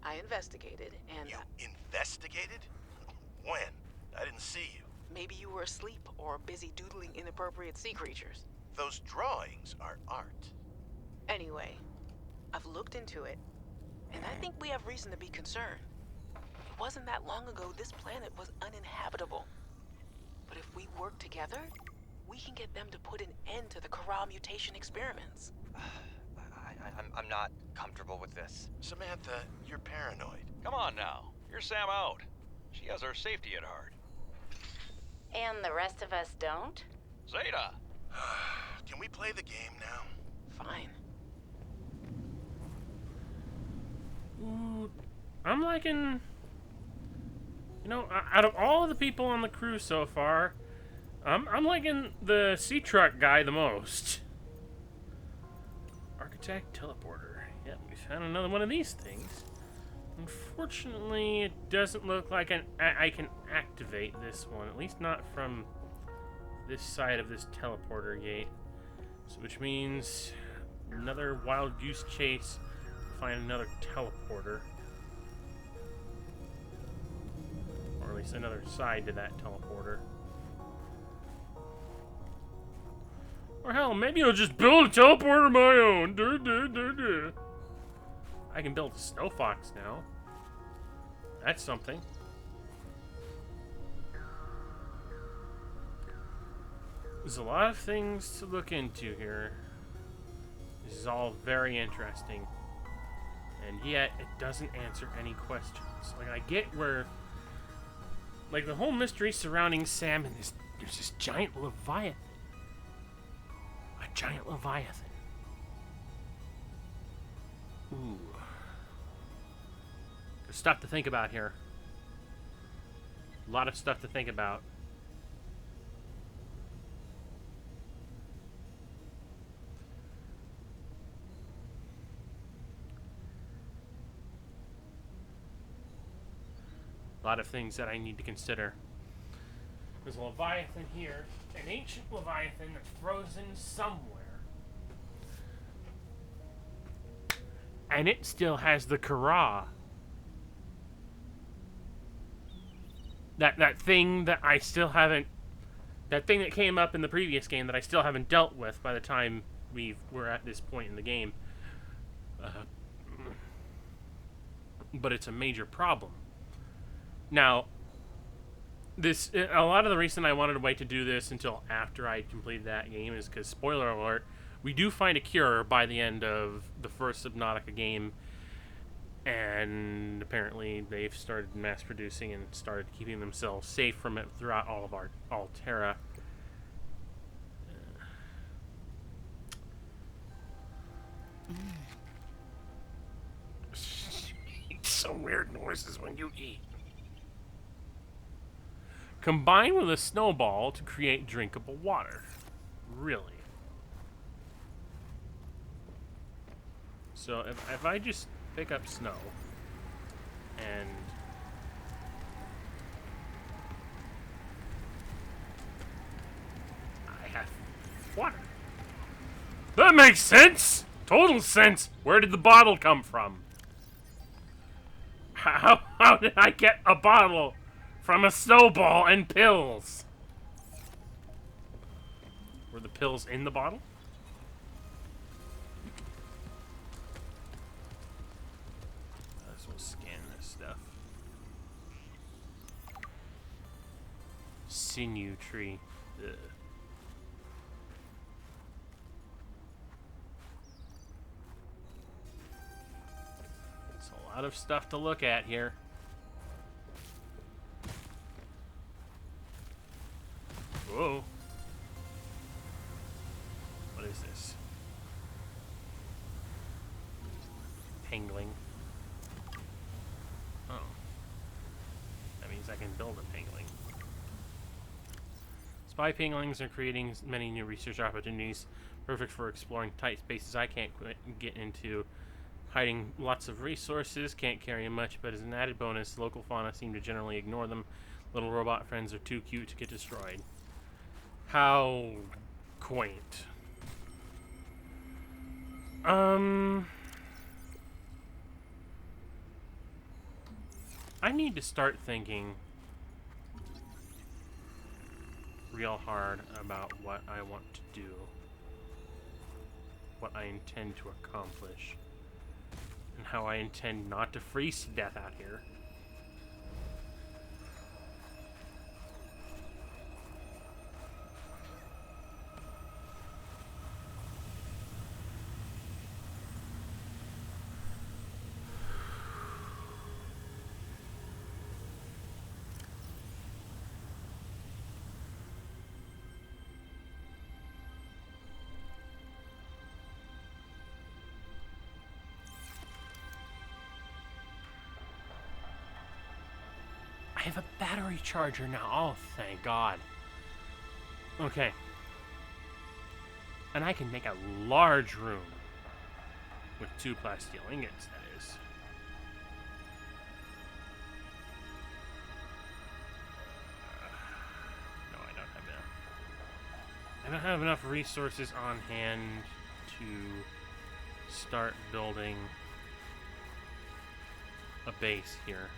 I investigated and... You investigated? When? I didn't see you. Maybe you were asleep or busy doodling inappropriate sea creatures. Those drawings are art. Anyway, I've looked into it, and I think we have reason to be concerned. It wasn't that long ago this planet was uninhabitable. But if we work together, we can get them to put an end to the Corral mutation experiments. I'm not comfortable with this. Samantha, you're paranoid. Come on now. Hear Sam out. She has our safety at heart. And the rest of us don't? Zeta! Can we play the game now? Fine. Ooh, I'm liking... You know, out of all the people on the crew so far, I'm liking the sea truck guy the most. Architect, teleporter. Yeah, we found another one of these things. Unfortunately, it doesn't look like I can activate this one, at least not from this side of this teleporter gate. So, which means another wild goose chase to find another teleporter. Or at least another side to that teleporter. Or hell, maybe I'll just build a teleporter of my own. I can build a Snow Fox now. That's something. There's a lot of things to look into here. This is all very interesting. And yet, it doesn't answer any questions. Like, I get where... Like, the whole mystery surrounding Sam and there's this giant Leviathan. A giant Leviathan. Ooh. There's stuff to think about here. A lot of stuff to think about. A lot of things that I need to consider. There's a Leviathan here, an ancient Leviathan that's frozen somewhere. And it still has the Kara. That thing that I still haven't... That thing that came up in the previous game that I still haven't dealt with by the time we're at this point in the game. But it's a major problem. Now, a lot of the reason I wanted to wait to do this until after I completed that game is because, spoiler alert, we do find a cure by the end of the first Subnautica game, and apparently they've started mass producing and started keeping themselves safe from it throughout all of our Alterra. Make some weird noises when you eat. Combine with a snowball to create drinkable water. Really? So if I just pick up snow and I have water. That makes sense! Total sense! Where did the bottle come from? How did I get a bottle from a snowball and pills? Were the pills in the bottle? Let's scan this stuff. Sinew tree. Ugh. It's a lot of stuff to look at here. Whoa. What is this? Pangling. Oh. That means I can build a pangling. Spy panglings are creating many new research opportunities, perfect for exploring tight spaces I can't get into. Hiding lots of resources, can't carry much, but as an added bonus, local fauna seem to generally ignore them. Little robot friends are too cute to get destroyed. How quaint. I need to start thinking real hard about what I want to do, what I intend to accomplish, and how I intend not to freeze to death out here. I have a battery charger now. Oh, thank God. Okay. And I can make a large room with 2 plasteel ingots, that is. No, I don't have enough. I don't have enough resources on hand to start building a base here.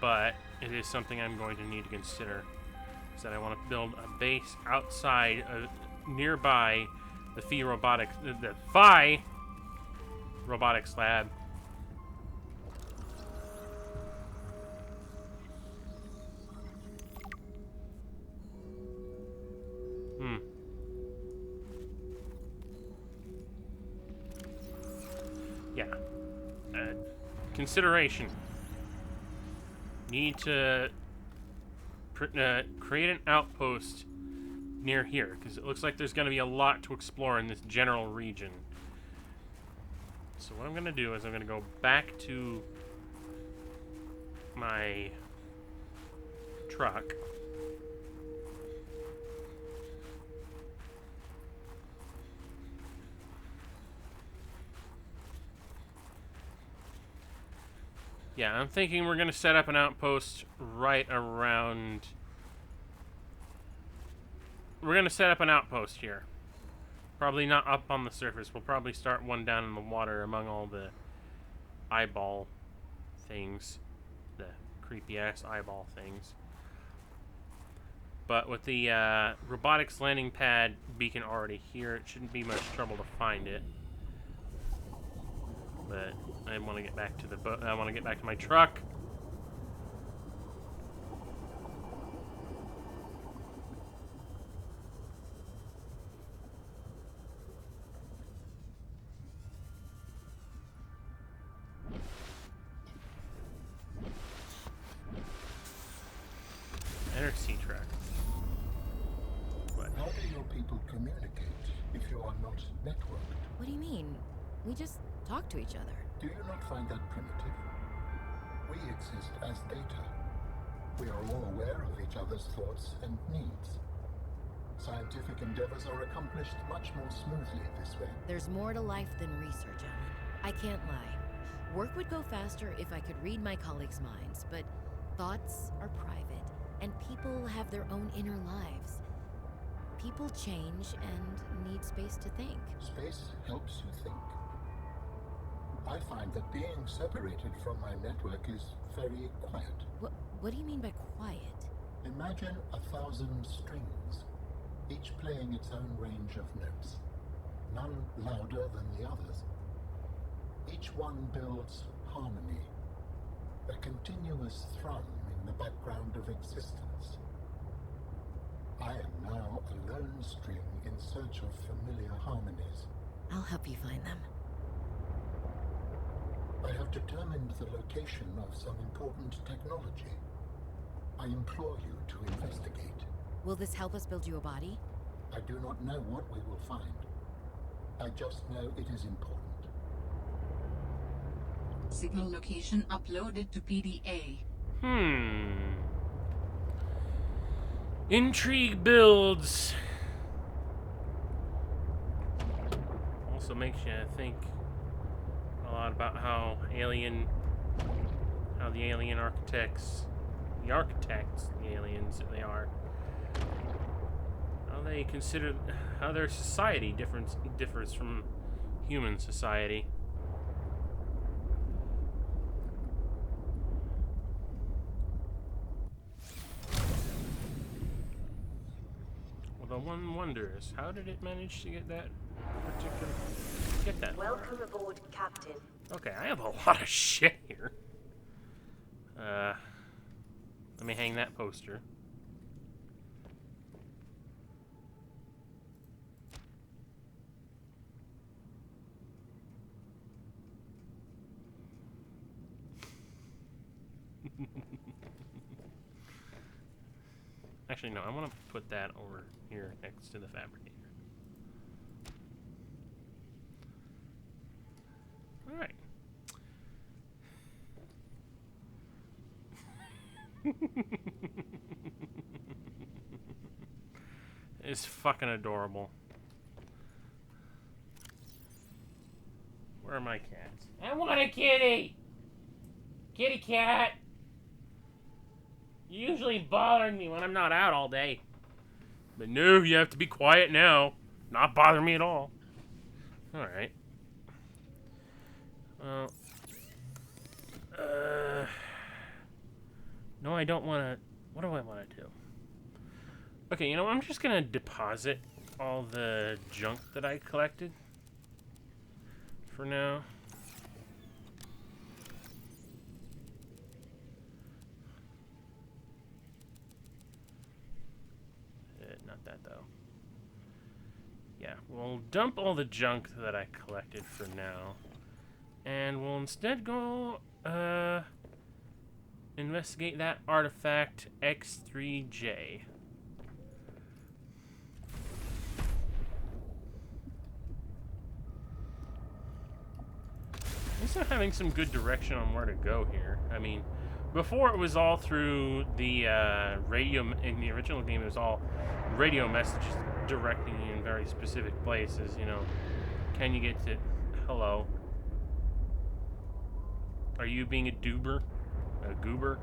But it is something I'm going to need to consider. Is that I want to build a base outside, nearby the Phi Robotics Lab. Yeah. Consideration. Need to create an outpost near here, because it looks like there's going to be a lot to explore in this general region. So what I'm going to do is I'm going to go back to my truck. Yeah, I'm thinking we're gonna set up an outpost right around... We're gonna set up an outpost here. Probably not up on the surface. We'll probably start one down in the water among all the eyeball things. The creepy-ass eyeball things. But with the robotics landing pad beacon already here, it shouldn't be much trouble to find it. But I want to get back to the boat. I want to get back to my truck. Enter sea track. What? How do your people communicate if you are not networked? What do you mean? We just talk to each other. Do you not find that primitive? We exist as data. We are all aware of each other's thoughts and needs. Scientific endeavors are accomplished much more smoothly this way. There's more to life than research, Alan. I can't lie. Work would go faster if I could read my colleagues' minds, but thoughts are private, and people have their own inner lives. People change and need space to think. Space helps you think. I find that being separated from my network is very quiet. What do you mean by quiet? Imagine 1,000 strings, each playing its own range of notes, none louder than the others. Each one builds harmony, a continuous thrum in the background of existence. I am now a lone string in search of familiar harmonies. I'll help you find them. I have determined the location of some important technology. I implore you to investigate. Will this help us build you a body? I do not know what we will find. I just know it is important. Signal location uploaded to PDA. Intrigue builds. Also makes you think a lot about how the alien architects, the aliens that they are, how they consider, how their society differs from human society. Well, the one wonders, how did it manage to get that Welcome aboard, Captain. Okay, I have a lot of shit here. Let me hang that poster. Actually, no, I want to put that over here next to the fabricator. All right. It's fucking adorable. Where are my cats? I want a kitty! Kitty cat! You usually bother me when I'm not out all day. But no, you have to be quiet now. Not bother me at all. Alright. Well. No, I don't want to... What do I want to do? Okay, you know, I'm just going to deposit all the junk that I collected. For now. Not that, though. Yeah, we'll dump all the junk that I collected for now. And we'll instead go, investigate that artifact X3J. I'm still having some good direction on where to go here. I mean, Before it was all through the radio. In the original game, it was all radio messages directing you in very specific places. You know, can you get to? Hello. Are you being a doober? A goober?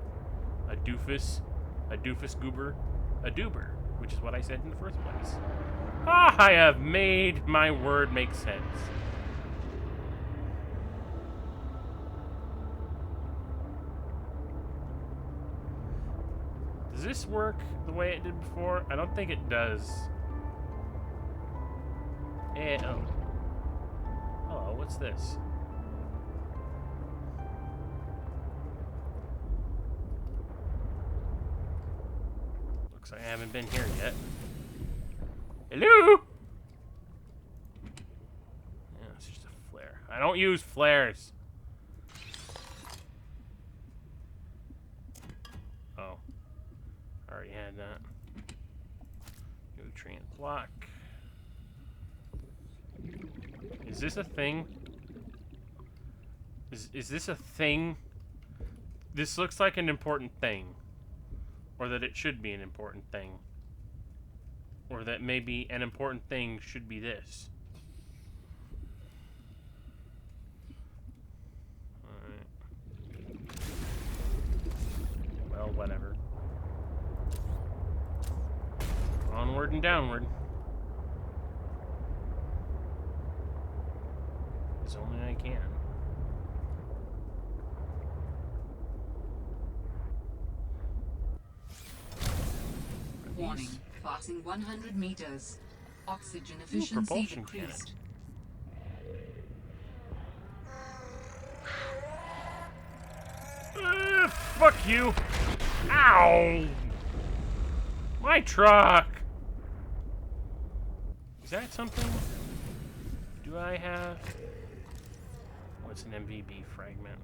A doofus? A doofus goober? A doober, which is what I said in the first place. Ah, I have made my word make sense. Does this work the way it did before? I don't think it does. Oh. Hello, what's this? Looks like I haven't been here yet. Hello? Yeah, it's just a flare. I don't use flares. Oh. I already had that. Nutrient block. Is this a thing? Is this a thing? This looks like an important thing. Or that it should be an important thing. Or that maybe an important thing should be this. Alright. Well, whatever. Onward and downward. As only I can. Warning. Passing 100 meters. Oxygen efficiency decreased. Fuck you! Ow! My truck! Is that something? Do I have? What's an MVB fragment?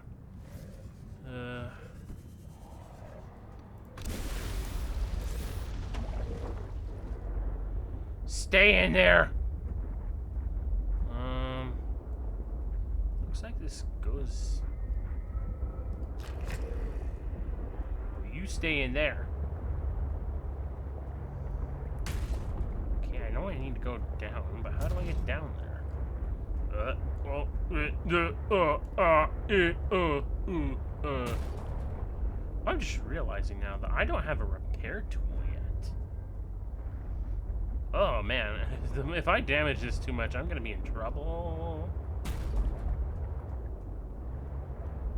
Stay in there! Looks like this goes... Oh, you stay in there. Okay, I know I need to go down, but how do I get down there? I'm just realizing now that I don't have a repair tool yet. Oh man, if I damage this too much, I'm gonna be in trouble.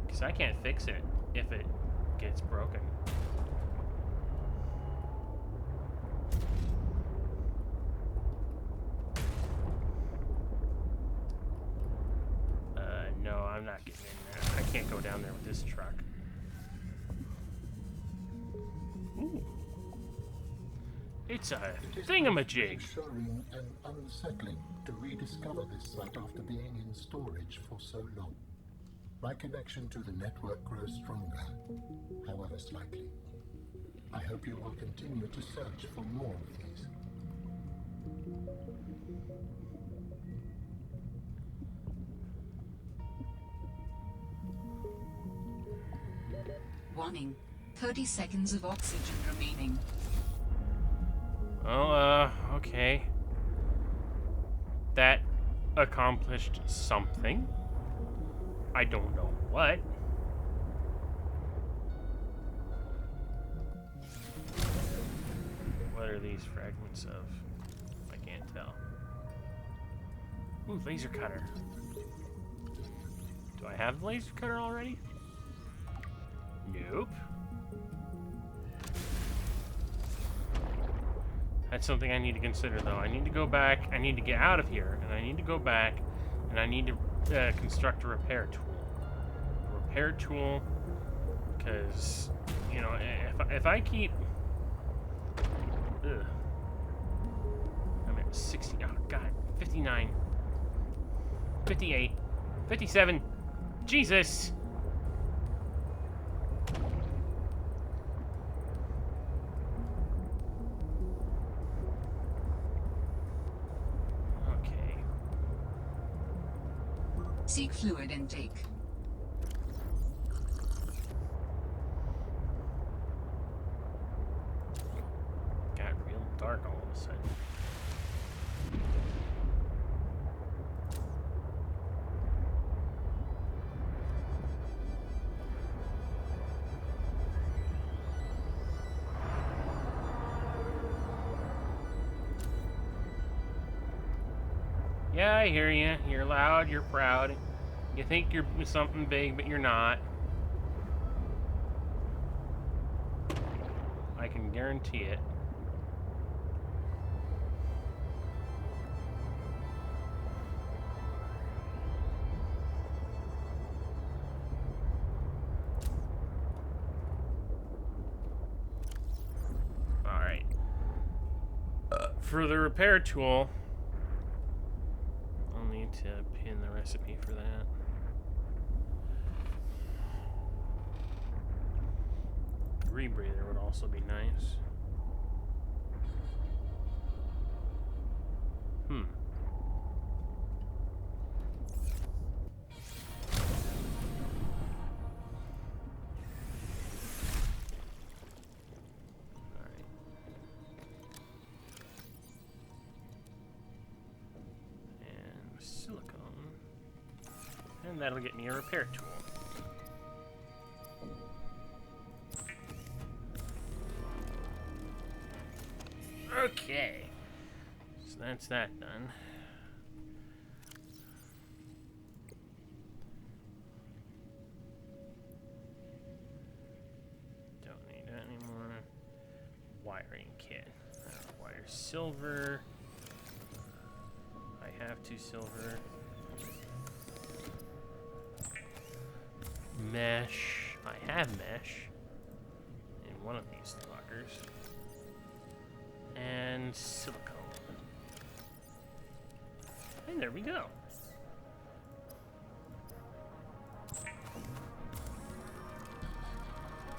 Because I can't fix it if it gets broken. No, I'm not getting in there. I can't go down there with this truck. Ooh. It's a thingamajig. Reassuring and unsettling to rediscover this site after being in storage for so long. My connection to the network grows stronger, however slightly. I hope you will continue to search for more of these. Warning. 30 seconds of oxygen remaining. Well, okay. That accomplished something. I don't know what. What are these fragments of? I can't tell. Ooh, laser cutter. Do I have the laser cutter already? Nope. That's something I need to consider, though. I need to go back. I need to get out of here, and I need to go back, and I need to construct a repair tool. A repair tool, because you know, if I keep, I'm at 60. Oh God, 59, 58, 57. Jesus. Seek fluid intake. Yeah, I hear you. You're loud, you're proud. You think you're something big, but you're not. I can guarantee it. Alright. For the repair tool, I'll need to pin the recipe for that. Rebreather would also be nice. Alright. And silicone. And that'll get me a repair tool. Okay, so that's that done. Don't need any more wiring kit. Wire silver. I have 2 silver. Mesh. I have mesh in one of these lockers. And silicone. And there we go.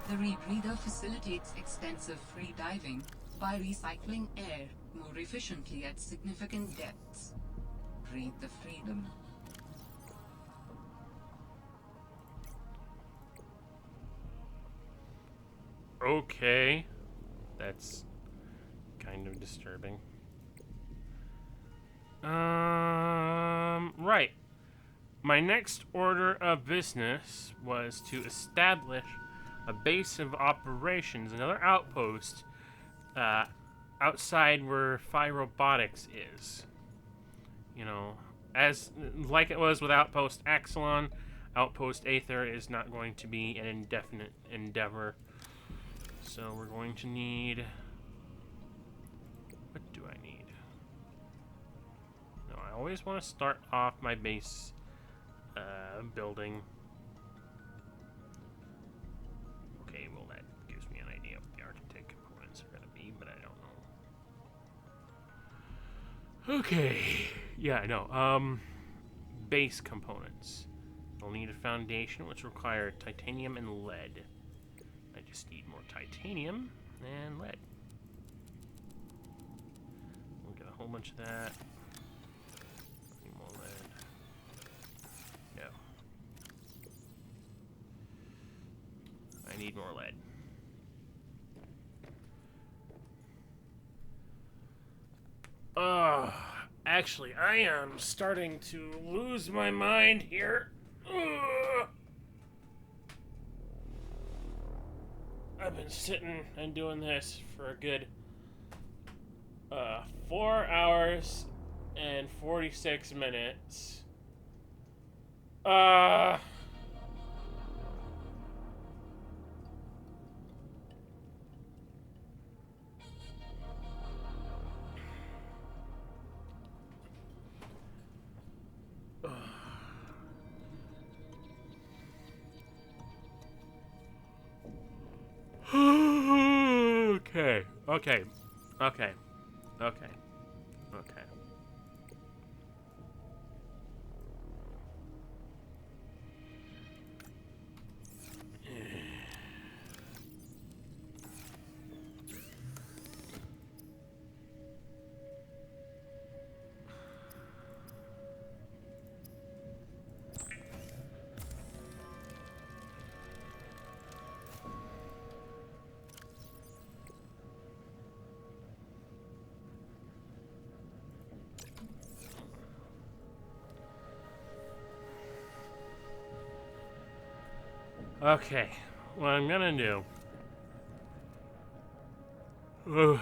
The rebreather facilitates extensive free diving by recycling air more efficiently at significant depths. Breathe the freedom. Okay. That's kind of disturbing. Right. My next order of business was to establish a base of operations, another outpost, outside where Phi Robotics is. You know, as like it was with Outpost Axelon, Outpost Aether is not going to be an indefinite endeavor. So we're going to need... What do I need? No, I always want to start off my base building. Okay, well that gives me an idea of what the architect components are going to be, but I don't know. Okay, yeah, I know. Base components. I'll need a foundation, which require titanium and lead. I just need more titanium and lead. We'll get a whole bunch of that. Need more lead. No. I need more lead. Actually, I am starting to lose my mind here. I've been sitting and doing this for a good 4 hours and 46 minutes. Okay. Okay, what I'm gonna do... Lead.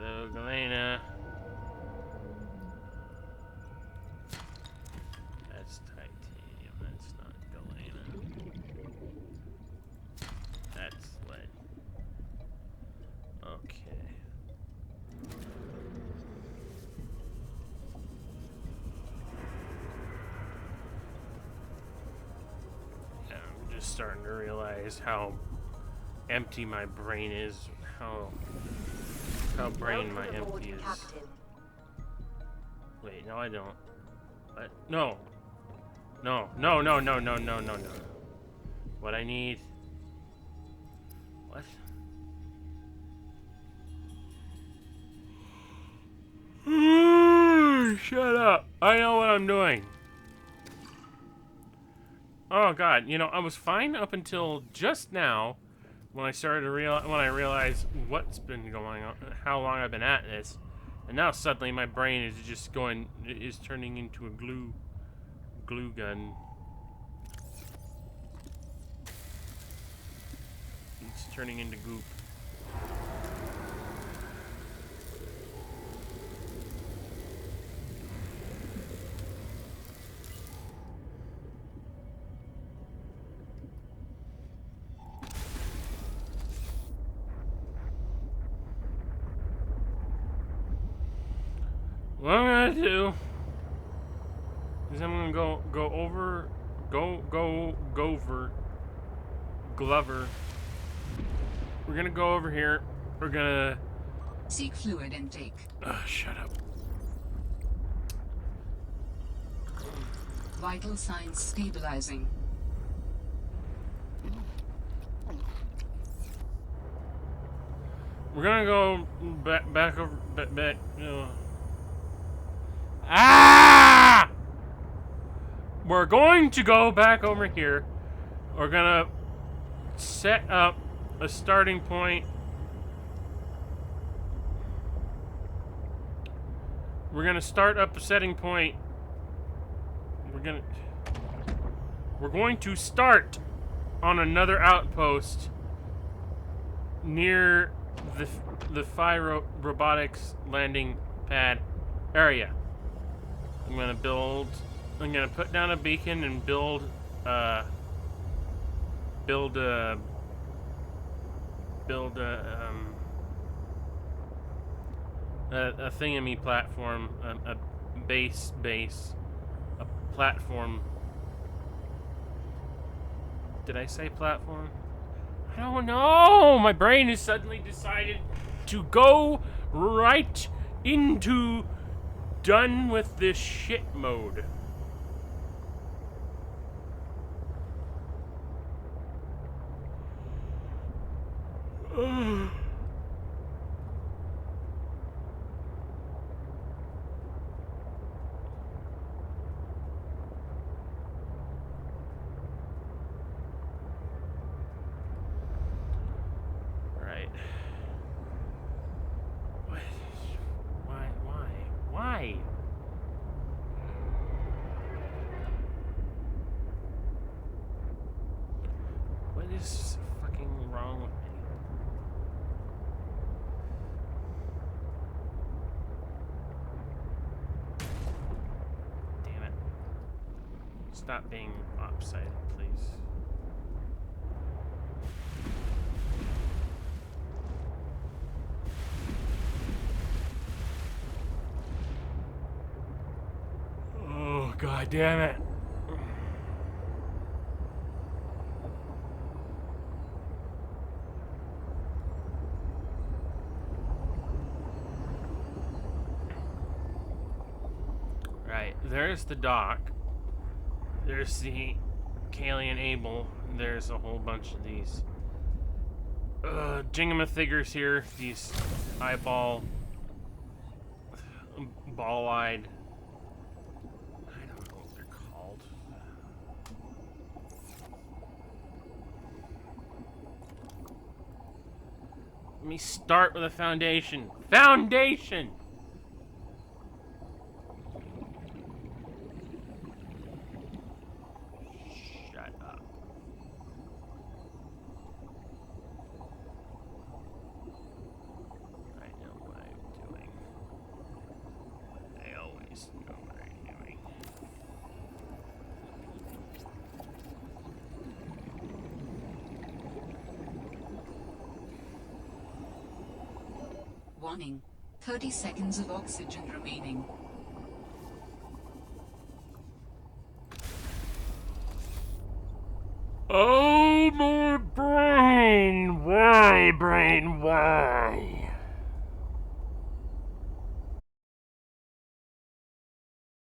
Hello, Galena. That's titanium. That's not Galena. That's lead. Okay. Yeah, I'm just starting to realize how empty my brain is. How brain my empty is. Wait, no, I don't. What? No. No. No. No. No. No. No. No. No. What I need. What? Shut up. I know what I'm doing. Oh god, you know, I was fine up until just now when I started to realized what's been going on, how long I've been at this. And now suddenly my brain is just turning into a glue gun. It's turning into goop. What I'm gonna do is I'm gonna go over Glover. We're gonna go over here. We're gonna seek fluid intake. Shut up. Vital signs stabilizing. We're gonna go back over back. Ah! We're going to go back over here. We're gonna set up a starting point. We're gonna start up a setting point. We're going to start on another outpost near the Phi Robotics landing pad area. I'm gonna put down a beacon and build a thingamy platform, a base, a platform. Did I say platform? I don't know. My brain has suddenly decided to go right into done with this shit mode. Right. What? Why? What is fucking wrong with me? Damn it. Stop being lopsided, please. Oh, god damn it. Right, there's the dock. There's the Kalian Able. There's a whole bunch of these jingamathiggers here. These ball-eyed. I don't know what they're called. Let me start with a foundation. Foundation! Shut up. I know what I'm Warning. 30 seconds of oxygen remaining. Oh, my brain! Why, brain, why?